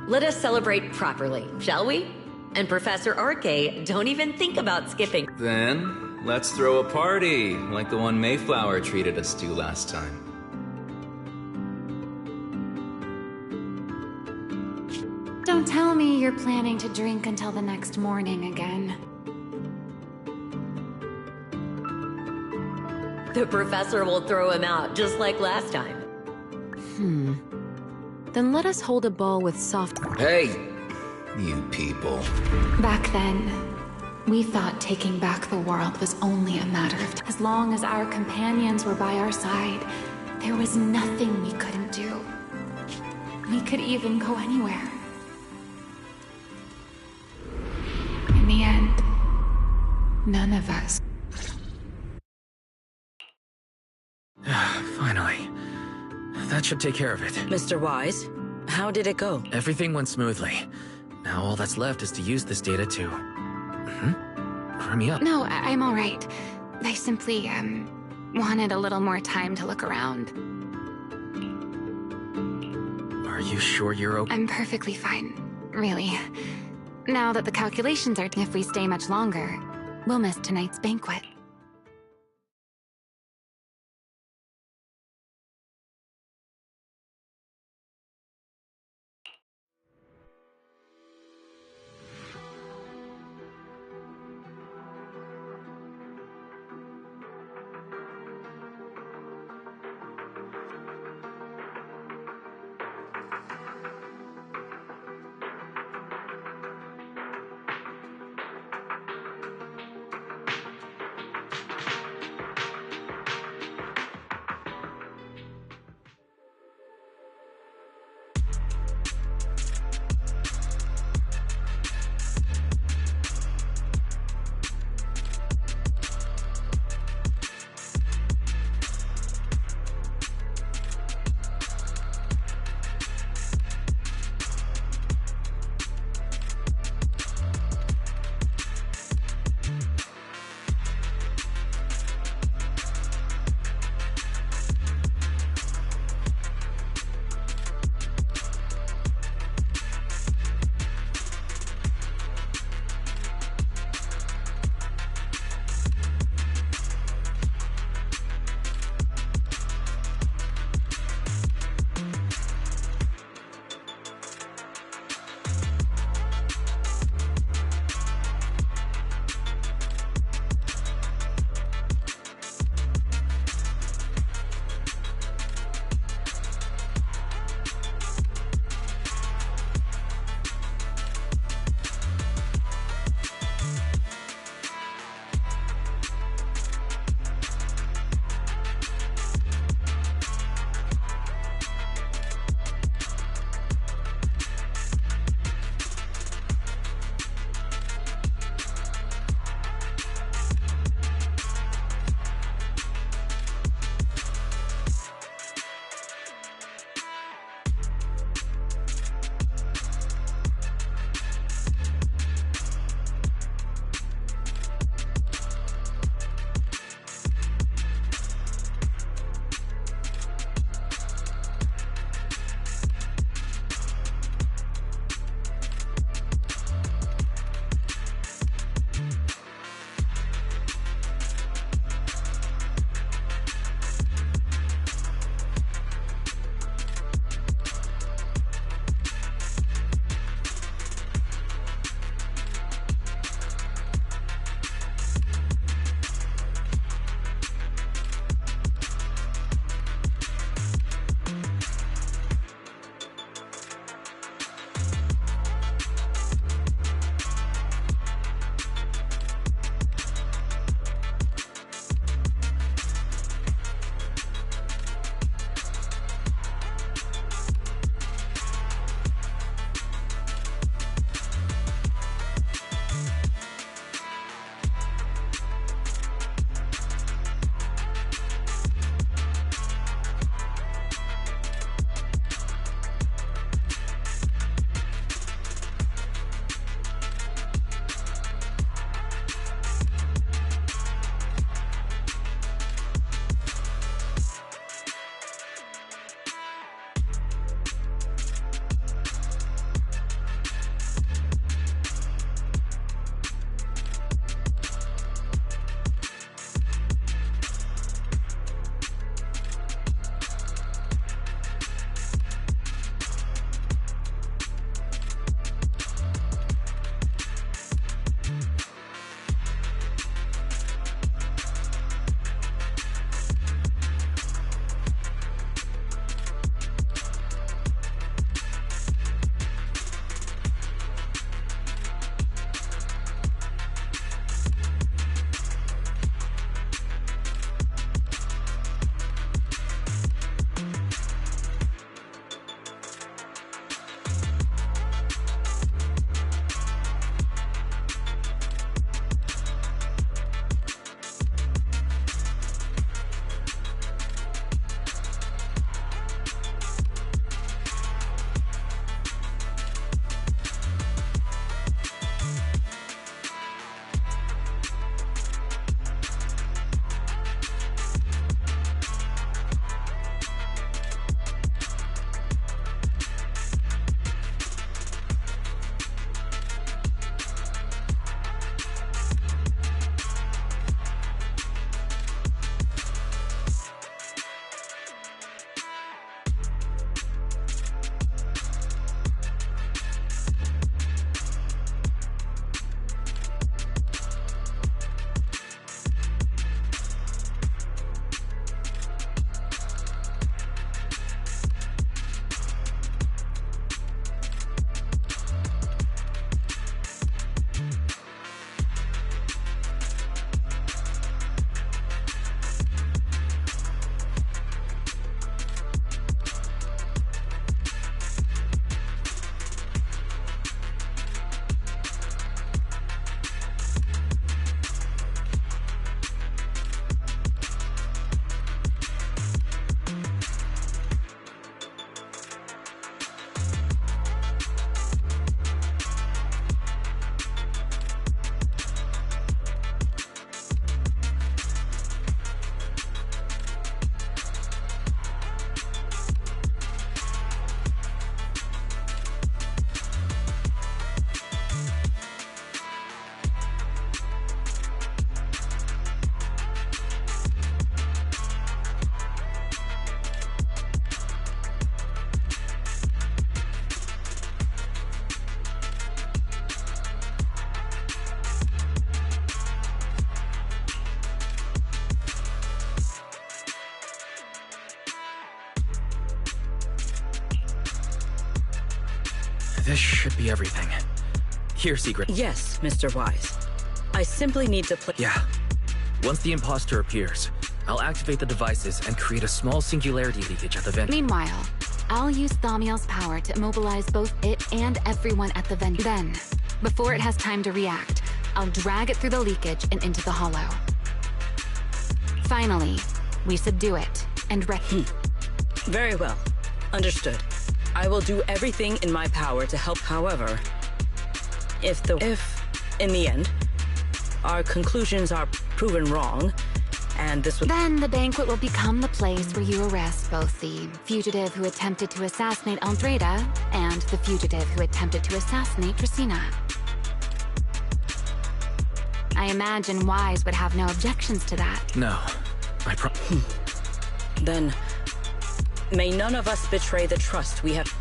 Let us celebrate properly, shall we? And Professor Arke, don't even think about skipping. Then, let's throw a party, like the one Mayflower treated us to last time. Don't tell me you're planning to drink until the next morning again. The professor will throw him out, just like last time. Then let us hold a ball with soft... Hey, you people. Back then, we thought taking back the world was only a matter of time. As long as our companions were by our side, there was nothing we couldn't do. We could even go anywhere. In the end, none of us. Finally. That should take care of it. Mr. Wise, how did it go? Everything went smoothly. Now all that's left is to use this data to... Hurry me up. No, I'm all right. I simply, wanted a little more time to look around. Are you sure you're okay? I'm perfectly fine, really. Now that the calculations are, if we stay much longer, we'll miss tonight's banquet. This should be everything. Here, Secret. Yes, Mr. Wise. I simply need to play. Yeah. Once the imposter appears, I'll activate the devices and create a small singularity leakage at the vent. Meanwhile, I'll use Thaumiel's power to immobilize both it and everyone at the vent. Then, before it has time to react, I'll drag it through the leakage and into the hollow. Finally, we subdue it and Very well. Understood. I will do everything in my power to help. However, if in the end, our conclusions are proven wrong, and this would... Then the banquet will become the place where you arrest both the fugitive who attempted to assassinate Andreda and the fugitive who attempted to assassinate Dracena. I imagine Wise would have no objections to that. No. Then, may none of us betray the trust we have.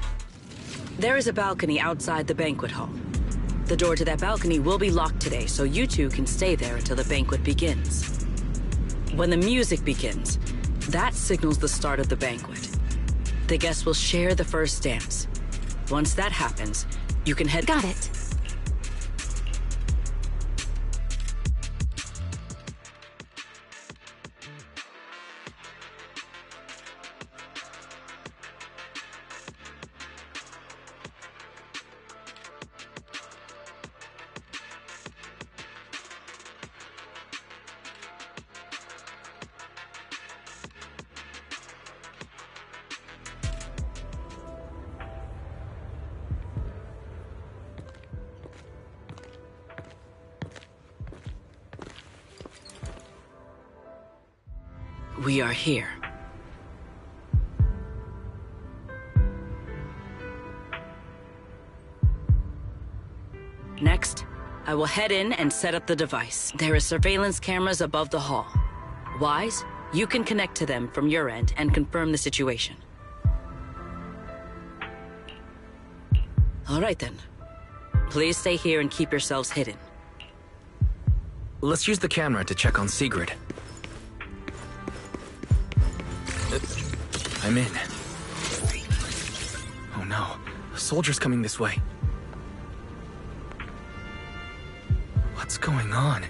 There is a balcony outside the banquet hall. The door to that balcony will be locked today, so you two can stay there until the banquet begins. When the music begins, that signals the start of the banquet. The guests will share the first dance. Once that happens, you can head... Got it. We are here. Next, I will head in and set up the device. There are surveillance cameras above the hall. Wise, you can connect to them from your end and confirm the situation. All right then. Please stay here and keep yourselves hidden. Let's use the camera to check on Sigrid. I'm in. Oh no, a soldier's coming this way. What's going on?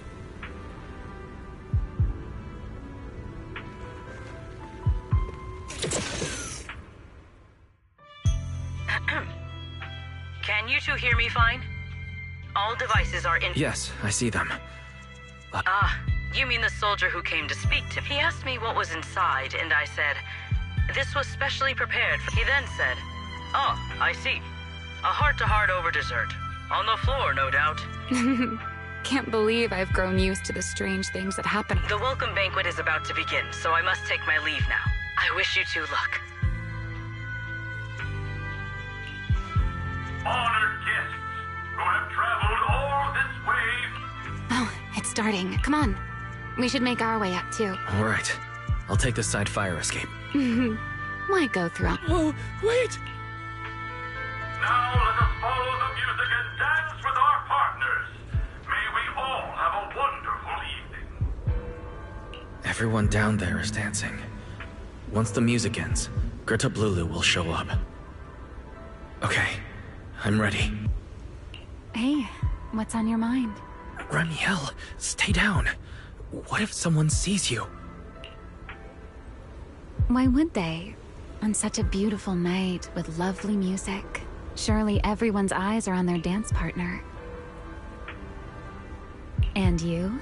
Can you two hear me fine? All devices are in... Yes, I see them. You mean the soldier who came to speak to me? He asked me what was inside, and I said, this was specially prepared for... He then said, oh, I see. A heart-to-heart over dessert. On the floor, no doubt. Can't believe I've grown used to the strange things that happen. The welcome banquet is about to begin, so I must take my leave now. I wish you two luck. Honored guests who have traveled all this way. Oh, it's starting. Come on. We should make our way up, too. All right. I'll take the side fire escape. Why go through... Oh, wait! Now let us follow the music and dance with our partners. May we all have a wonderful evening. Everyone down there is dancing. Once the music ends, Greta Blulu will show up. Okay, I'm ready. Hey, what's on your mind? Ramiel, stay down. What if someone sees you? Why would they? On such a beautiful night with lovely music. Surely everyone's eyes are on their dance partner. And you?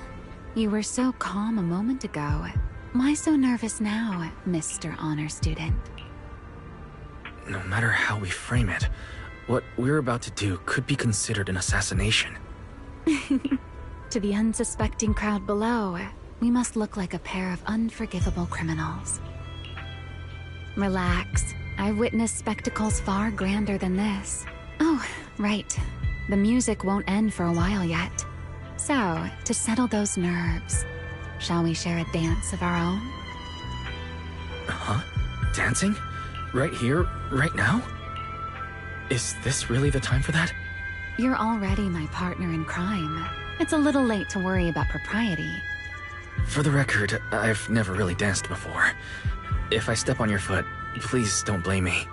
You were so calm a moment ago. Why so nervous now, Mr. Honor Student? No matter how we frame it, what we're about to do could be considered an assassination. To the unsuspecting crowd below, we must look like a pair of unforgivable criminals. Relax. I've witnessed spectacles far grander than this. Oh, right. The music won't end for a while yet. So, to settle those nerves, shall we share a dance of our own? Huh? Dancing? Right here, right now? Is this really the time for that? You're already my partner in crime. It's a little late to worry about propriety. For the record, I've never really danced before. If I step on your foot, please don't blame me.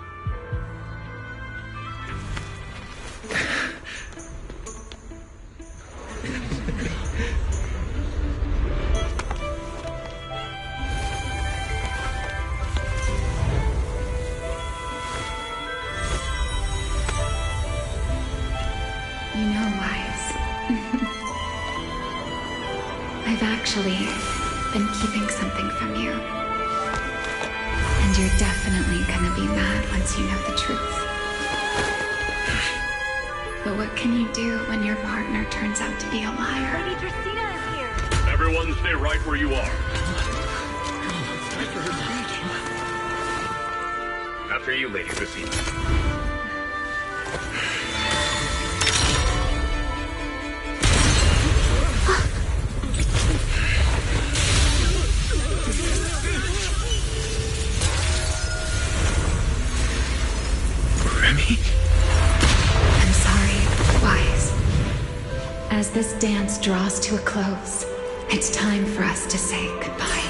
I've actually been keeping something from you. And you're definitely gonna be mad once you know the truth. But what can you do when your partner turns out to be a liar? Lady Dracena is here! Everyone stay right where you are. After you, Lady Dracena. I'm sorry, Wise. As this dance draws to a close, it's time for us to say goodbye.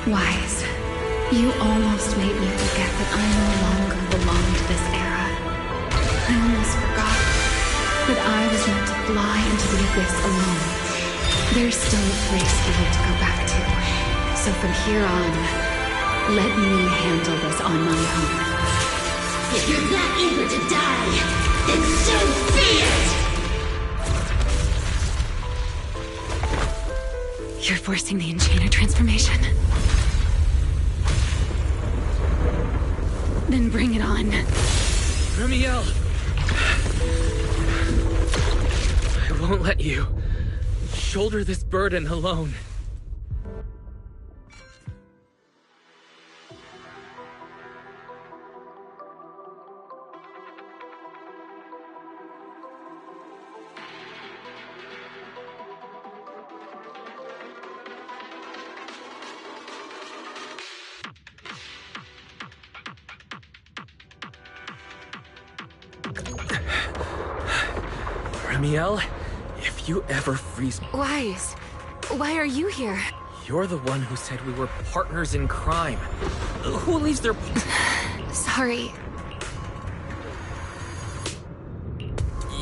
Wise, you almost made me forget that I no longer belong to this era. I almost forgot that I was meant to fly into the abyss alone. There's still a place for you to go back to. So from here on, let me handle this on my own. If you're not eager to die, then so be it! You're forcing the Enchanter transformation. Then bring it on. Ramiel! I won't let you shoulder this burden alone. Ramiel, if you ever freeze... Wise, why are you here? You're the one who said we were partners in crime. Who leaves their... Sorry.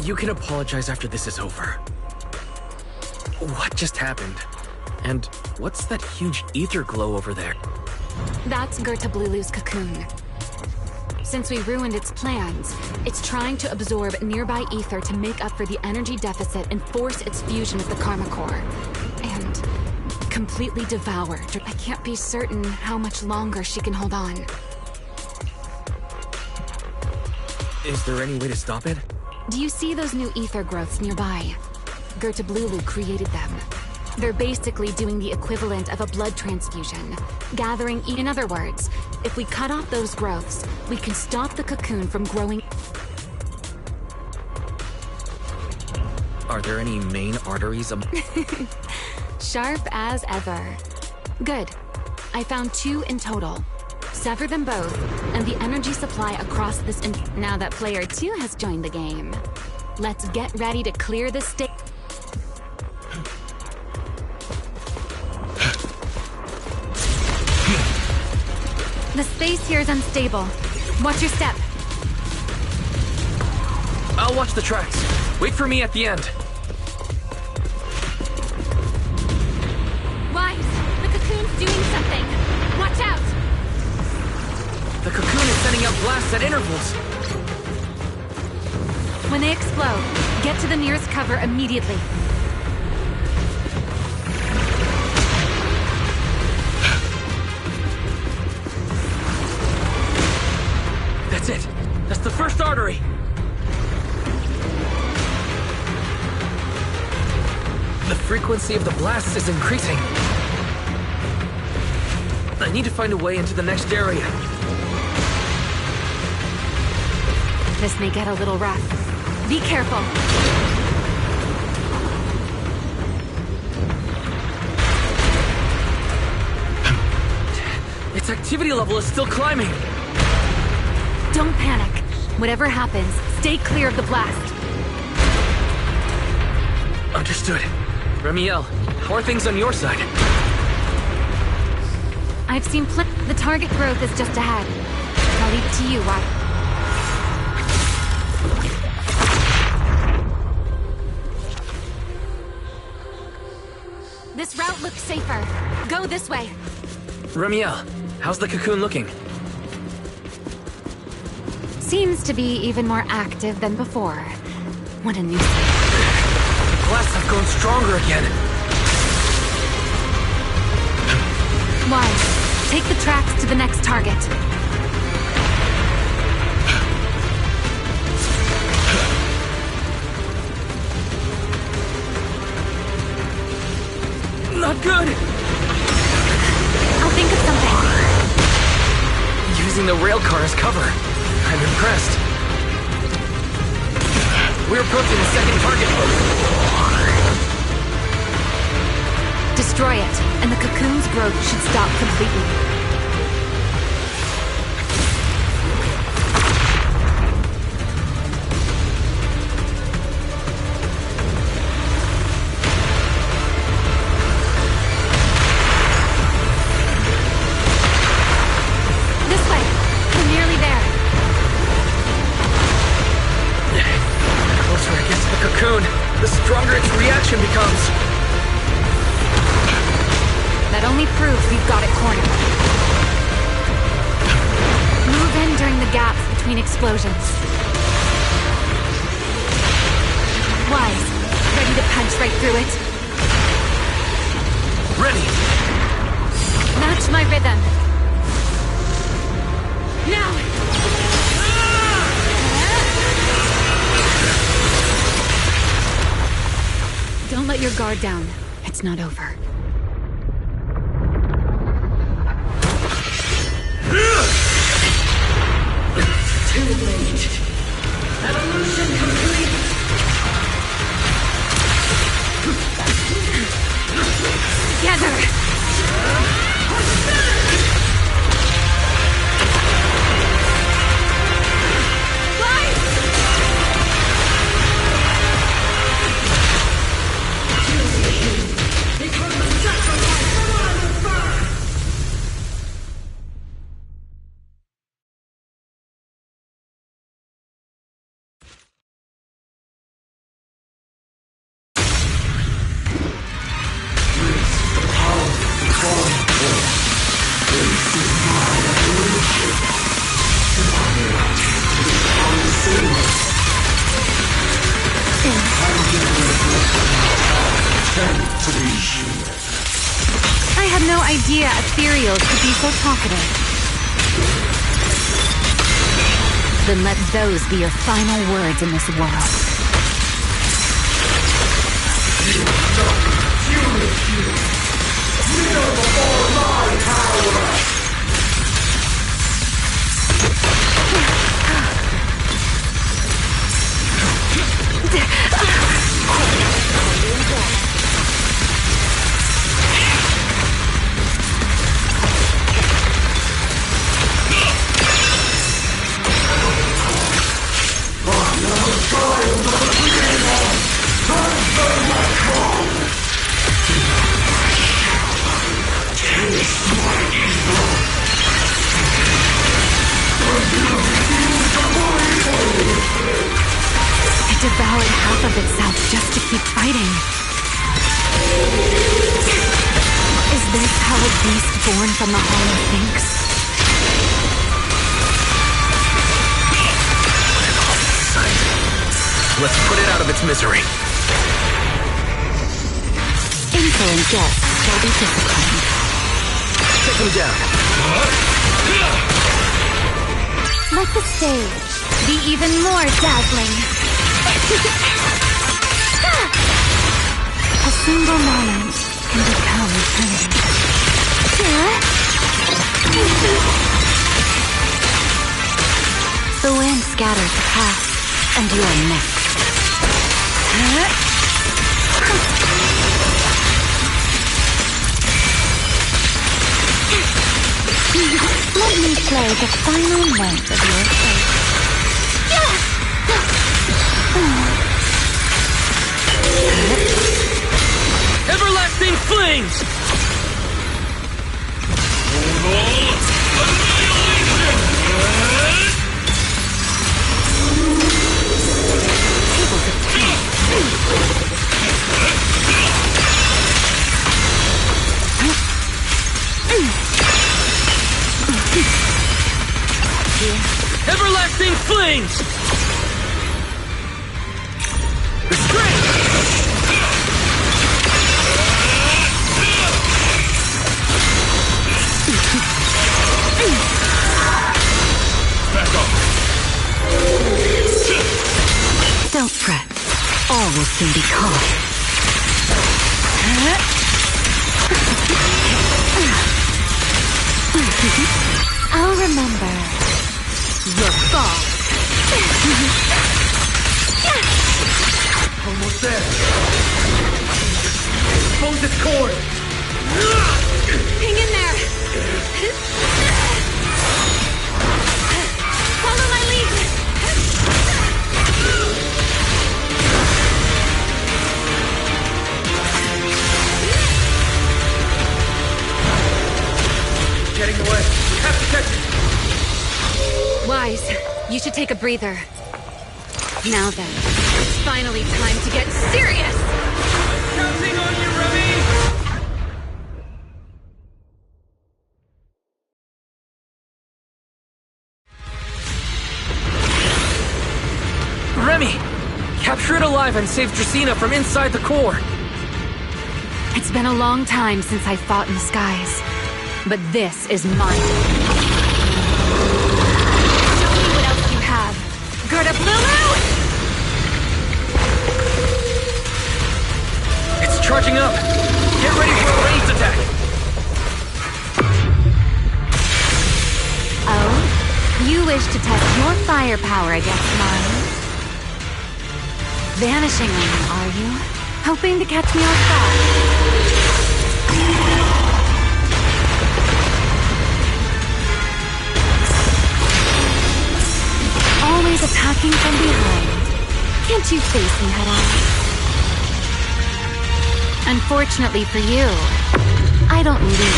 You can apologize after this is over. What just happened? And what's that huge ether glow over there? That's Gertablulu's cocoon. Since we ruined its plans, it's trying to absorb nearby ether to make up for the energy deficit and force its fusion with the Karma Core. And completely devour. I can't be certain how much longer she can hold on. Is there any way to stop it? Do you see those new ether growths nearby? Gertablulu created them. They're basically doing the equivalent of a blood transfusion, gathering in other words, if we cut off those growths, we can stop the cocoon from growing. Are there any main arteries? Sharp as ever. Good. I found 2 in total. Sever them both, and the energy supply across this now that player 2 has joined the game. Let's get ready to clear the stage. The space here is unstable. Watch your step. I'll watch the tracks. Wait for me at the end. Wise, the cocoon's doing something. Watch out! The cocoon is sending out blasts at intervals. When they explode, get to the nearest cover immediately. That's it. That's the first artery. The frequency of the blasts is increasing. I need to find a way into the next area. This may get a little rough. Be careful. Its activity level is still climbing. Don't panic. Whatever happens, stay clear of the blast. Understood. Ramiel, how are things on your side? I've seen the target growth is just ahead. I'll leave it to you, Wyatt. This route looks safer. Go this way. Ramiel, how's the cocoon looking? Seems to be even more active than before. What a nuisance. The blasts have grown stronger again. Wise, take the tracks to the next target. Not good! I'll think of something. Using the railcar as cover. I'm impressed. We're approaching the second target. Destroy it, and the cocoon's growth should stop completely. This way. We're nearly there. The closer it gets to the cocoon, the stronger its reaction becomes. That only proves we've got it cornered. Move in during the gaps between explosions. Wise, ready to punch right through it? Ready! Match my rhythm. Now! Don't let your guard down. It's not over. Too late. Evolution complete. Together! I had no idea ethereals could be so talkative. Then let those be your final words in this world. Kneel before my power! It devoured half of itself just to keep fighting. Is this how a beast born from the hollow thinks? Let's put it out of its misery. Insolent guests shall be disciplined. Take him down. Let the stage be even more dazzling. A single moment can become eternity. The wind scatters the past, and you are next. Let me play the final note of your fate. Everlasting flames! Everlasting flames! will soon be caught. I'll remember your fall. Almost there. Expose its cord. Hang in there. Follow my lead. Getting away. We have to catch it. Wise, you should take a breather. Now then, it's finally time to get serious! Counting on you, Remy! Remy! Capture it alive and save Dracaena from inside the core! It's been a long time since I fought in the skies, but this is mine. Show me what else you have. Gird up, Lulu! It's charging up! Get ready for a ranged attack! Oh? You wish to test your firepower against mine? Vanishing on me, are you? Hoping to catch me off guard? Always attacking from behind. Can't you face me head on? Unfortunately for you, I don't lead.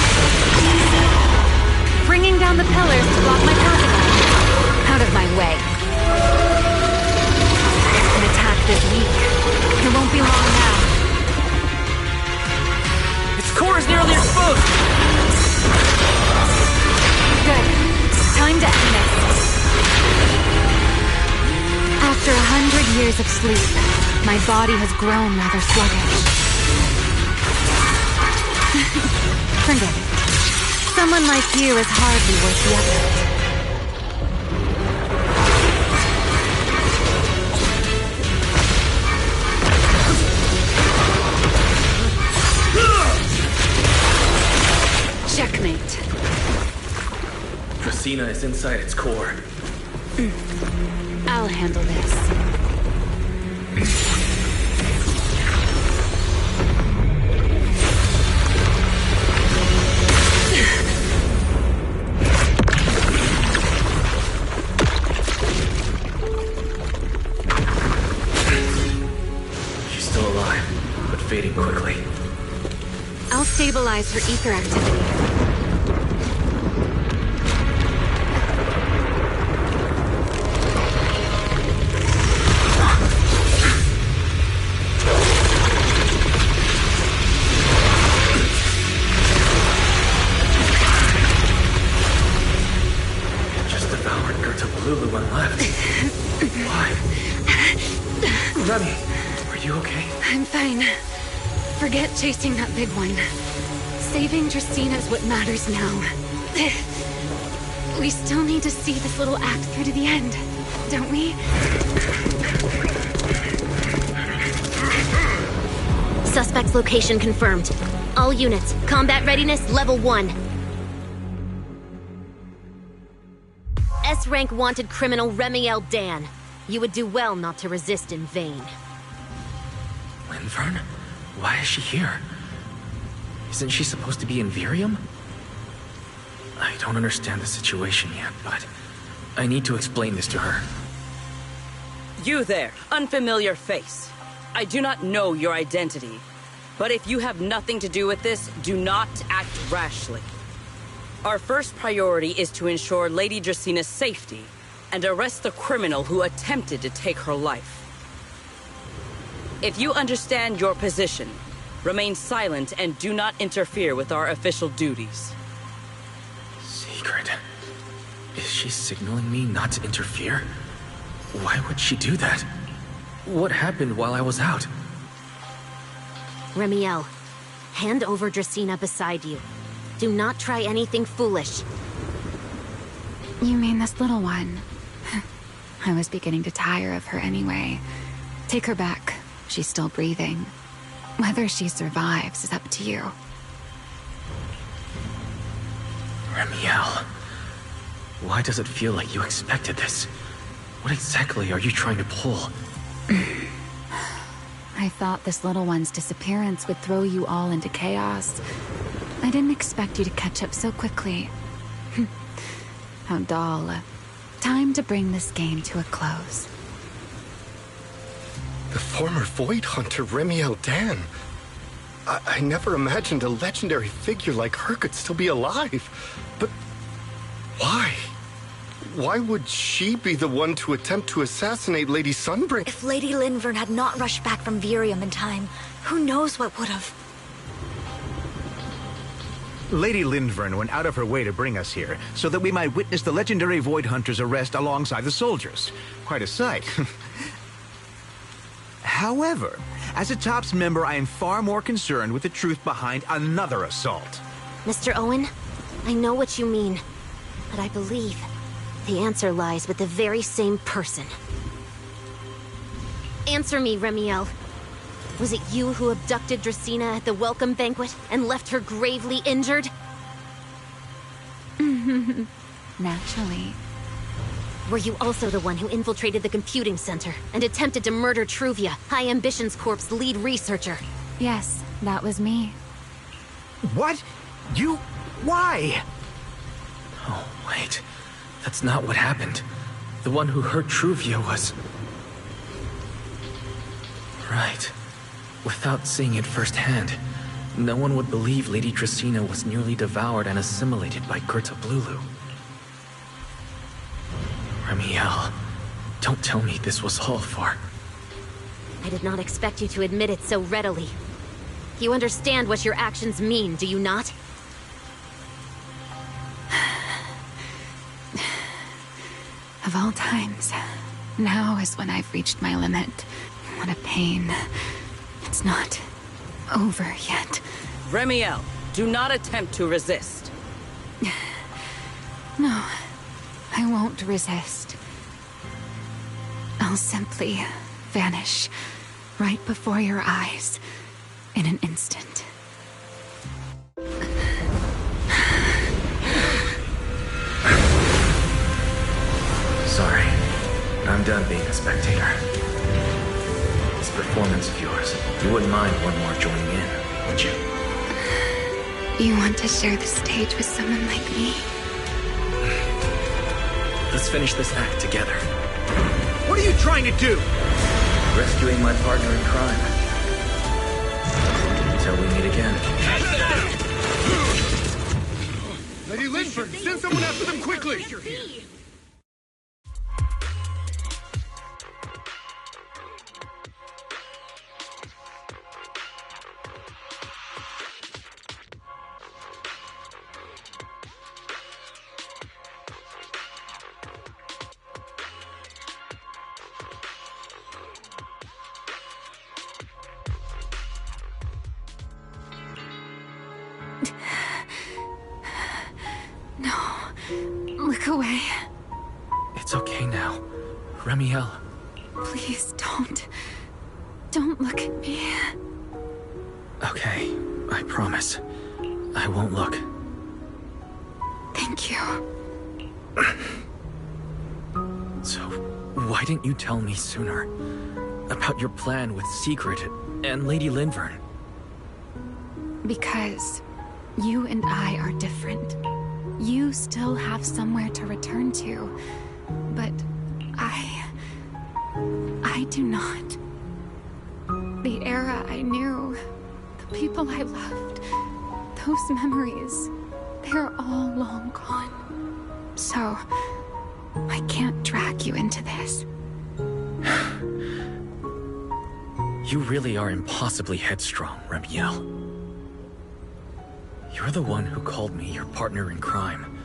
Bringing down the pillars to block my path again. Out of my way. An attack this weak. It won't be long now. Its core is nearly exposed! Good. Time to end this. After 100 years of sleep, my body has grown rather sluggish. Forget it. Someone like you is hardly worth the effort. Checkmate. Dracaena is inside its core. I'll handle this. She's still alive, but fading quickly. I'll stabilize her ether activity. Just devoured Gertululu and left. Why? Remy, are you okay? I'm fine. Forget chasing that big one. Saving Dracaena is what matters now. We still need to see this little act through to the end, don't we? Suspect's location confirmed. All units, combat readiness level 1. S-rank wanted criminal Remiel Dan. You would do well not to resist in vain. Linvern? Why is she here? Isn't she supposed to be in Virium? I don't understand the situation yet, but I need to explain this to her. You there, unfamiliar face. I do not know your identity, but if you have nothing to do with this, do not act rashly. Our first priority is to ensure Lady Draceena's safety and arrest the criminal who attempted to take her life. If you understand your position, remain silent and do not interfere with our official duties. Secret? Is she signaling me not to interfere? Why would she do that? What happened while I was out? Remiel, hand over Dracaena beside you. Do not try anything foolish. You mean this little one? I was beginning to tire of her anyway. Take her back. she's still breathing. Whether she survives is up to you. Remiel, why does it feel like you expected this? What exactly are you trying to pull? I thought this little one's disappearance would throw you all into chaos. I didn't expect you to catch up so quickly. How dull. Time to bring this game to a close. The former Void Hunter Remiel Dan. I never imagined a legendary figure like her could still be alive. But why? Why would she be the one to attempt to assassinate Lady Sunbringer? If Lady Linvern had not rushed back from Virium in time, who knows what would have? Lady Linvern went out of her way to bring us here, so that we might witness the legendary Void Hunter's arrest alongside the soldiers. Quite a sight. However, as a TOPS member, I am far more concerned with the truth behind another assault. Mr. Owen, I know what you mean, but I believe the answer lies with the very same person. Answer me, Remiel. Was it you who abducted Dracena at the welcome banquet and left her gravely injured? Naturally. Were you also the one who infiltrated the computing center and attempted to murder Truvia, High Ambitions Corp's lead researcher? Yes, that was me. What? You... why? Oh, wait. That's not what happened. The one who hurt Truvia was... Right. Without seeing it firsthand, no one would believe Lady Dracena was nearly devoured and assimilated by Gerta Blulu. Remiel, don't tell me this was all for... I did not expect you to admit it so readily. You understand what your actions mean, do you not? Of all times, now is when I've reached my limit. What a pain. It's not over yet. Remiel, do not attempt to resist. No, I won't resist. I'll simply vanish right before your eyes in an instant. Sorry, I'm done being a spectator. This performance of yours, you wouldn't mind one more joining in, would you? You want to share the stage with someone like me? Let's finish this act together. What are you trying to do? Rescuing my partner in crime. Until we meet again. Lady Linford, send someone after them quickly! Look away. It's okay now. Remiel. Please don't. Don't look at me. Okay, I promise. I won't look. Thank you. So, why didn't you tell me sooner? About your plan with Secret and Lady Linvern? Because you and I are different. You still have somewhere to return to, but I do not. The era I knew, the people I loved, those memories, they're all long gone. So, I can't drag you into this. You really are impossibly headstrong, Remiel. You're the one who called me your partner in crime.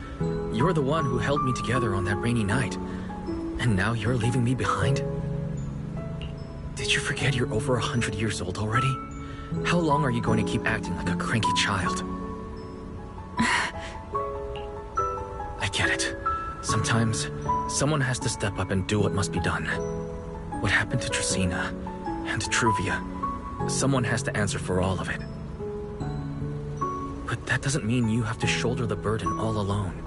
You're the one who held me together on that rainy night. And now you're leaving me behind? Did you forget you're over 100 years old already? How long are you going to keep acting like a cranky child? I get it. Sometimes, someone has to step up and do what must be done. What happened to Dracena? And Truvia. Someone has to answer for all of it. But that doesn't mean you have to shoulder the burden all alone.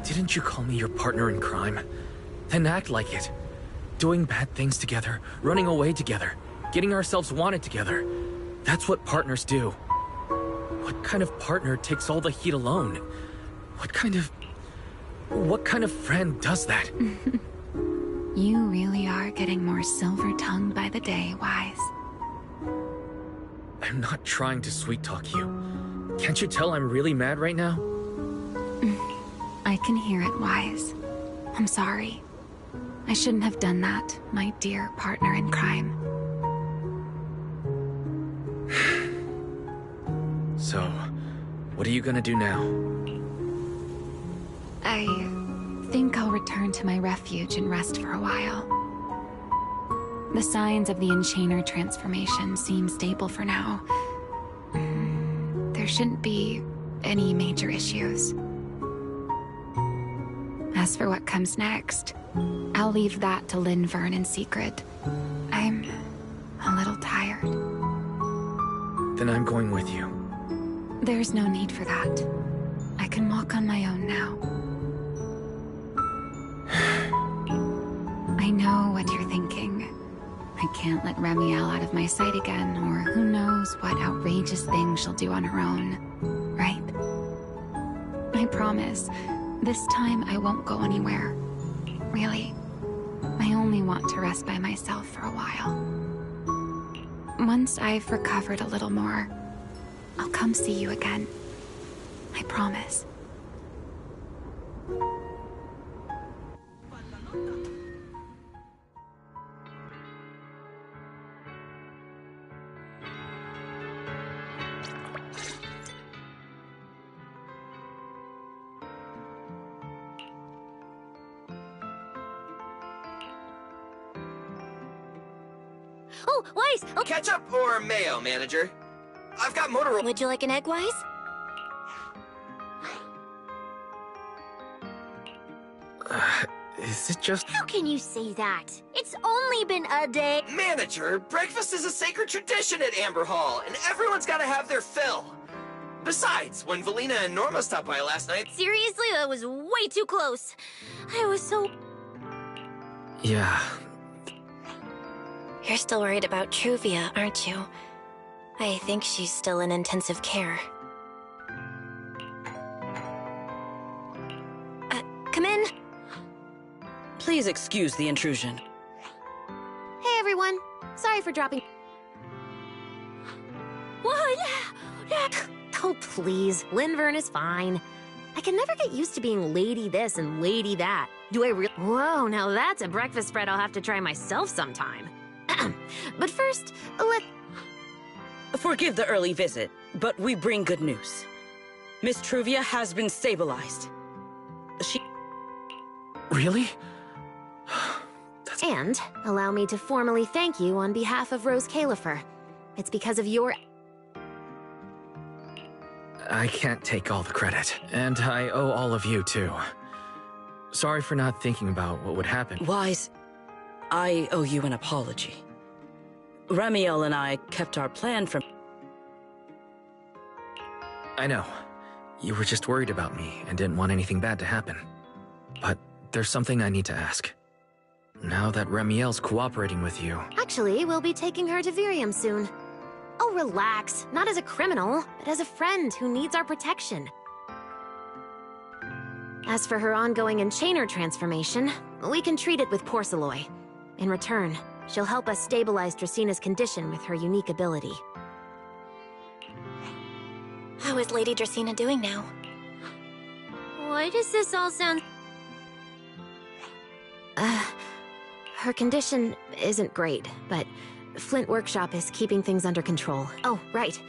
Didn't you call me your partner in crime? Then act like it. Doing bad things together, running away together, getting ourselves wanted together. That's what partners do. What kind of partner takes all the heat alone? What kind of friend does that? You really are getting more silver-tongued by the day, Wise. I'm not trying to sweet-talk you. Can't you tell I'm really mad right now? I can hear it, Wise. I'm sorry. I shouldn't have done that, my dear partner in crime. So, what are you gonna do now? I think I'll return to my refuge and rest for a while. The signs of the Enchainer transformation seem stable for now. There shouldn't be any major issues. As for what comes next, I'll leave that to Linvern in secret. I'm a little tired. Then I'm going with you. There's no need for that. I can walk on my own now. I know what you're thinking. I can't let Remiel out of my sight again, or who knows what outrageous thing she'll do on her own, right? I promise, this time I won't go anywhere. Really, I only want to rest by myself for a while. Once I've recovered a little more, I'll come see you again. I promise. Oh, Wise! Oh. Ketchup or mayo, manager? I've got Motorola. Would you like an egg, Wise? Is it just... How can you say that? It's only been a day. Manager, breakfast is a sacred tradition at Amber Hall, and everyone's gotta have their fill. Besides, when Valina and Norma stopped by last night... Seriously, that was way too close. I was so... Yeah. You're still worried about Truvia, aren't you? I think she's still in intensive care. Come in. Please excuse the intrusion. Hey, everyone. Sorry for dropping... What? Oh, please. Linvern is fine. I can never get used to being lady this and lady that. Do I really... Whoa, now that's a breakfast spread I'll have to try myself sometime. But first, Forgive the early visit, but we bring good news. Miss Truvia has been stabilized. She... Really? And allow me to formally thank you on behalf of Rose Califer. It's because of your... I can't take all the credit, and I owe all of you, too. Sorry for not thinking about what would happen. Wise, I owe you an apology. Remiel and I kept our plan from... I know. You were just worried about me and didn't want anything bad to happen. But there's something I need to ask. Now that Remiel's cooperating with you... Actually, we'll be taking her to Virium soon. Oh, relax. Not as a criminal, but as a friend who needs our protection. As for her ongoing Enchainer transformation, we can treat it with Porceloy. In return, she'll help us stabilize Dracina's condition with her unique ability. How is Lady Dracina doing now? Why does this all sound... Her condition isn't great, but Flint Workshop is keeping things under control. Oh, right.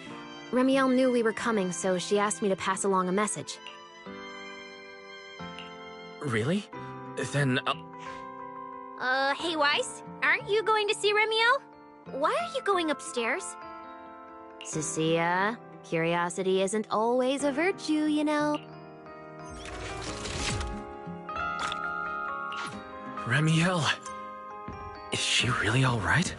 Remiel knew we were coming, so she asked me to pass along a message. Really? Then Hey, Weiss? Aren't you going to see Remiel? Why are you going upstairs? Cecilia, curiosity isn't always a virtue, you know. Remiel. Is she really all right?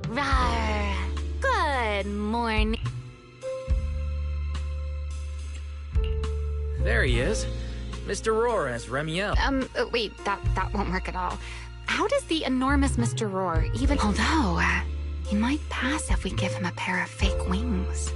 Rawr. Good morning. There he is. Mr. Roar as Remiel. Wait, that won't work at all. How does the enormous Mr. Roar even... Although, he might pass if we give him a pair of fake wings.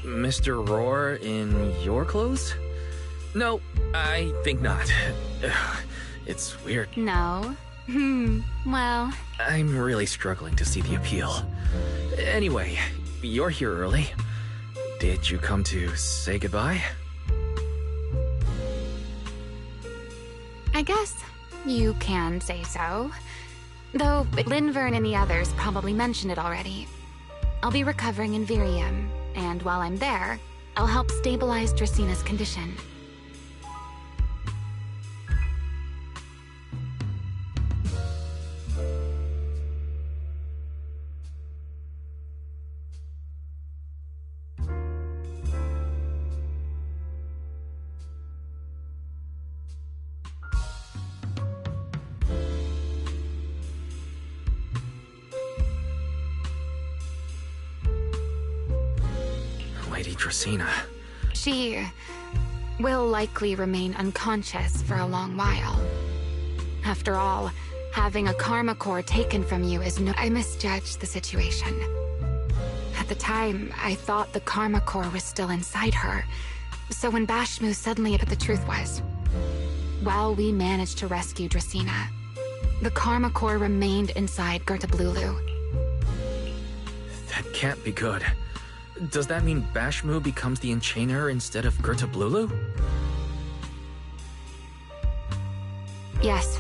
Mr. Roar in your clothes? No, I think not. It's weird. No? Well... I'm really struggling to see the appeal. Anyway, you're here early. Did you come to say goodbye? I guess you can say so. Though Linvern and the others probably mentioned it already. I'll be recovering in Virium, and while I'm there, I'll help stabilize Dracina's condition. Lady Dracina. She will likely remain unconscious for a long while. After all, having a karma core taken from you is no... I misjudged the situation. At the time, I thought the karma core was still inside her. So when Bashmu suddenly... But the truth was, while we managed to rescue Dracina, the karma core remained inside Gertablulu. That can't be good. Does that mean Bashmu becomes the Enchainer instead of Gertablulu? Yes,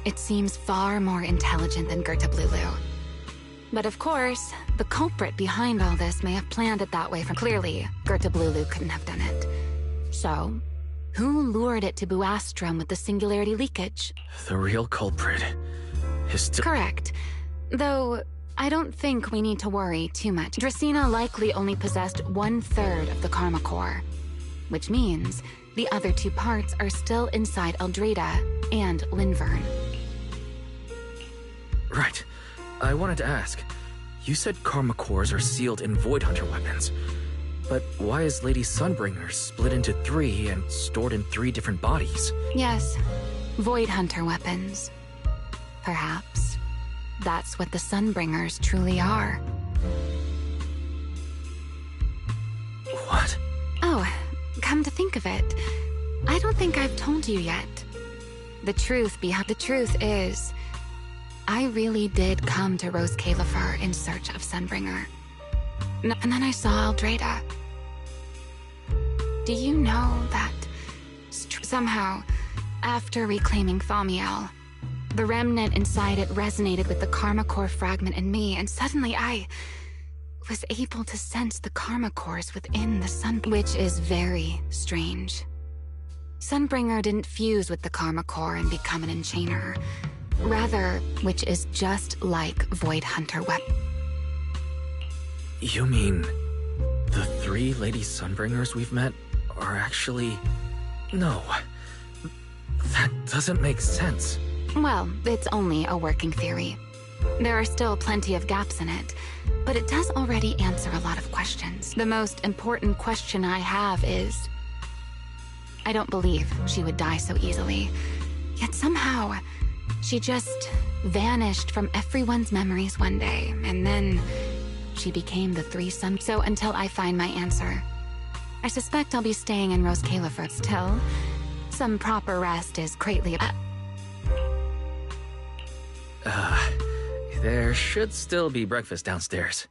it seems far more intelligent than Gertablulu. But of course, the culprit behind all this may have planned it that way from... Clearly, Gertablulu couldn't have done it. So, who lured it to Buastrum with the singularity leakage? The real culprit is still... Correct. Though, I don't think we need to worry too much. Dracina likely only possessed 1/3 of the karma core, which means the other 2 parts are still inside Eldreda and Linvern. Right. I wanted to ask. You said Karma cores are sealed in Void Hunter weapons. But why is Lady Sunbringer's split into 3 and stored in 3 different bodies? Yes, Void Hunter weapons. Perhaps that's what the Sunbringers truly are. What? Oh, come to think of it, I don't think I've told you yet. The truth is, I really did come to Rose Califer in search of Sunbringer. And then I saw Eldrada. Do you know that somehow, after reclaiming Thaumiel, the remnant inside it resonated with the Karma Core fragment in me, and suddenly I was able to sense the Karma Cores within the Sun, which is very strange. Sunbringer didn't fuse with the Karma Core and become an enchainer. Rather, which is just like Void Hunter weapon. You mean the 3 Lady Sunbringers we've met are actually... No. That doesn't make sense. Well, it's only a working theory. There are still plenty of gaps in it, but it does already answer a lot of questions. The most important question I have is... I don't believe she would die so easily. Yet somehow, she just vanished from everyone's memories one day, and then she became the 3 Sun. So until I find my answer, I suspect I'll be staying in Rose Califer. Still, some proper rest is greatly... There should still be breakfast downstairs.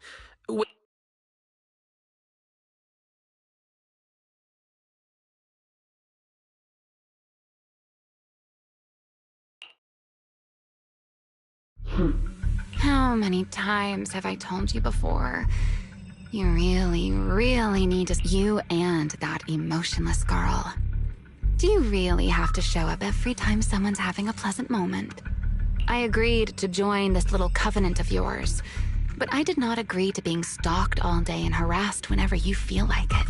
How many times have I told you before? You really, really need to... You and that emotionless girl. Do you really have to show up every time someone's having a pleasant moment? I agreed to join this little covenant of yours, but I did not agree to being stalked all day and harassed whenever you feel like it.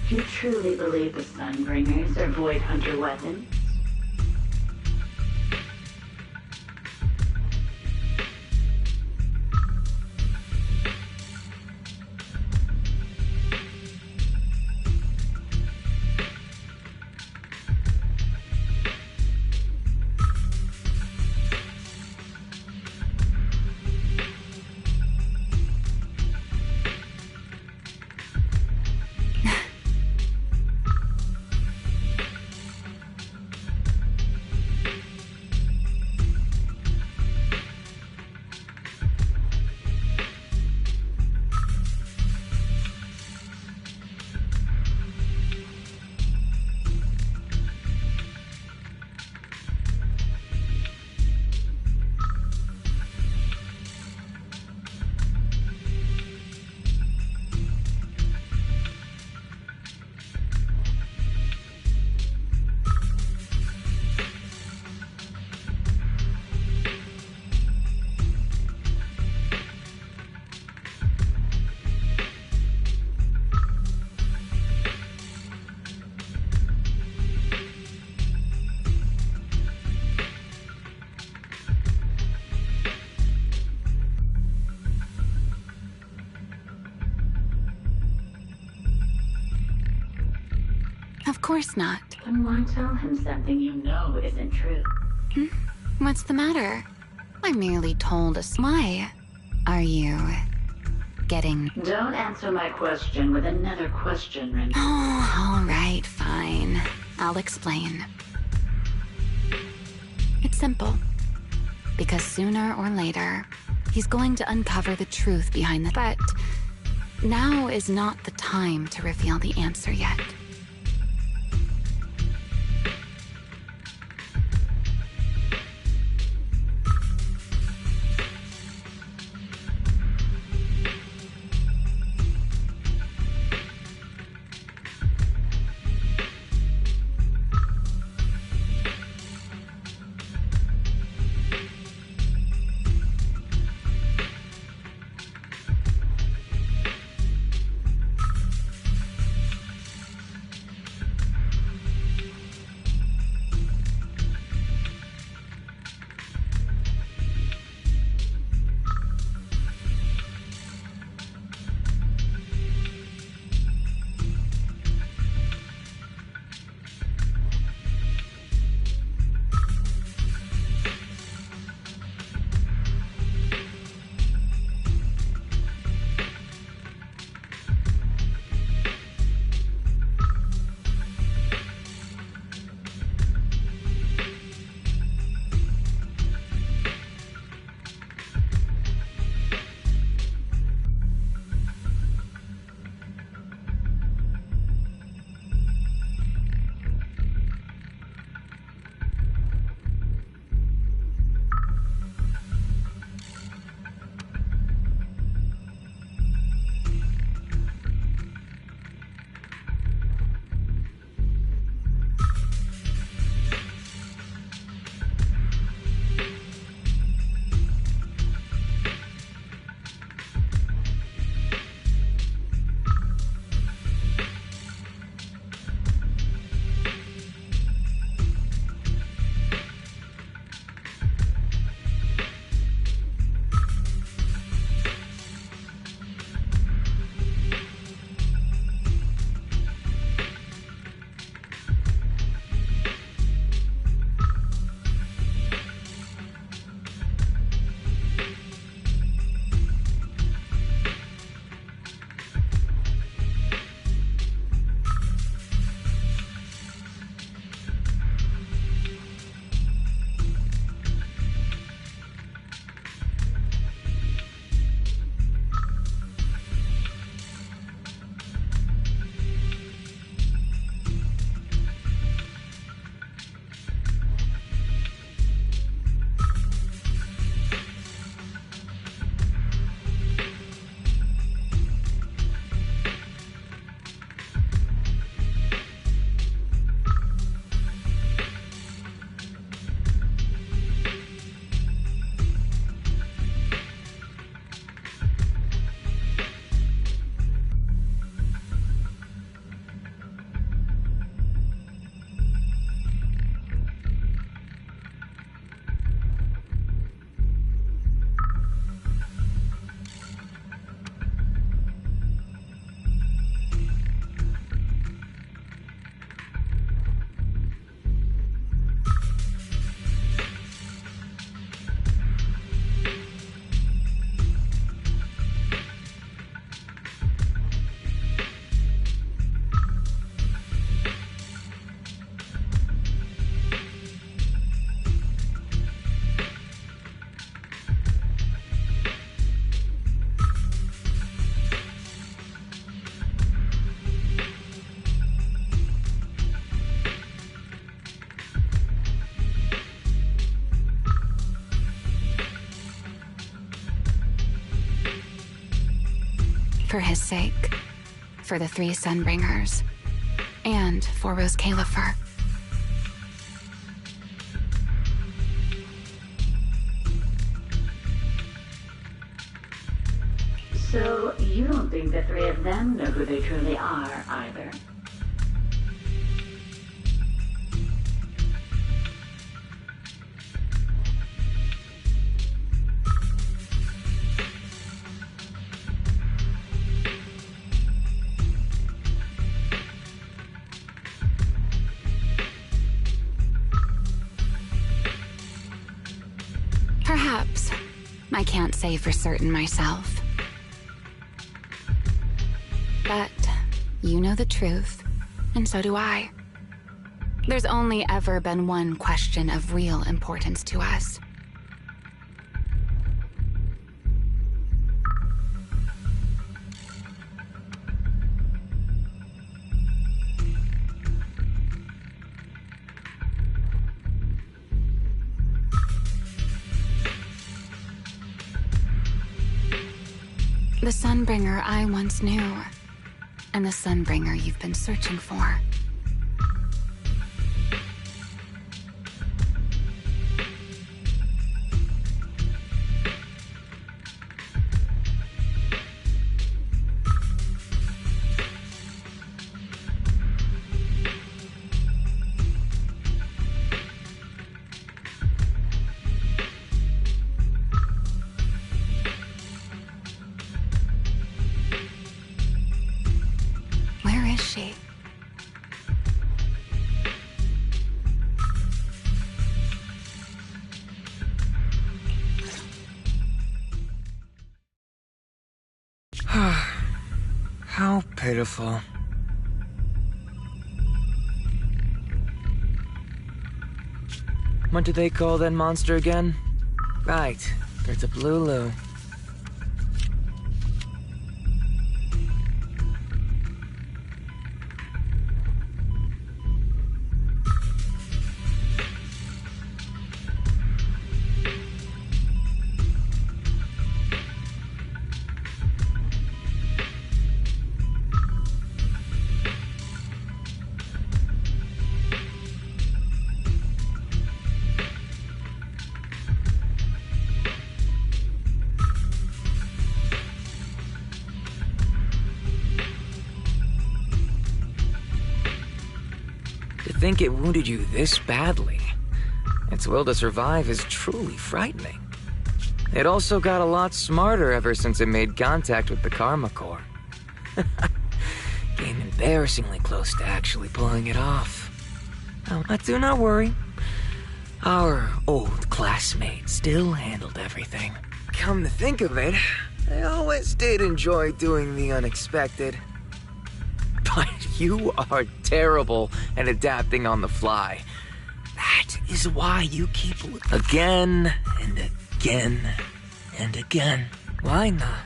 Do you truly believe the Sunbringers are Void Hunter weapons? course not. Then why tell him something you know isn't true? What's the matter? I merely told us. Why are you getting... Don't answer my question with another question, Remy. Oh, all right, fine. I'll explain. It's simple. Because sooner or later, he's going to uncover the truth behind the... But now is not the time to reveal the answer yet. For his sake, for the 3 Sunbringers, and for Rose Califer. So, you don't think the 3 of them know who they truly are, either? Perhaps. I can't say for certain myself. But you know the truth, and so do I. There's only ever been one question of real importance to us. The Sunbringer I once knew, and the Sunbringer you've been searching for. Where is she? How pitiful. What do they call that monster again? Right, there's a Lulu. To think it wounded you this badly. Its will to survive is truly frightening. It also got a lot smarter ever since it made contact with the Karma Core. Came embarrassingly close to actually pulling it off. Oh, but do not worry. Our old classmate still handled everything. Come to think of it, I always did enjoy doing the unexpected. But you are terrible at adapting on the fly. That is why you keep again and again and again. Why not?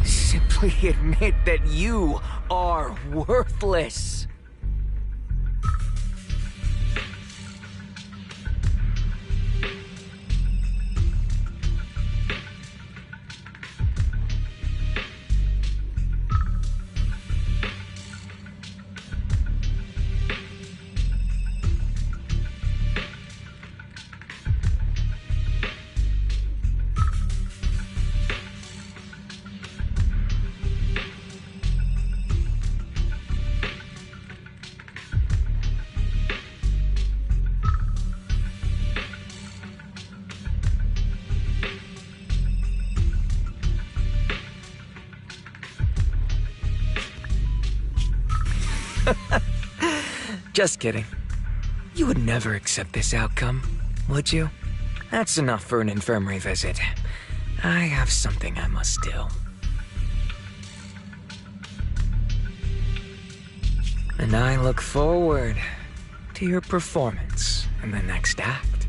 Simply admit that you are worthless. Just kidding. You would never accept this outcome, would you? That's enough for an infirmary visit. I have something I must do. And I look forward to your performance in the next act.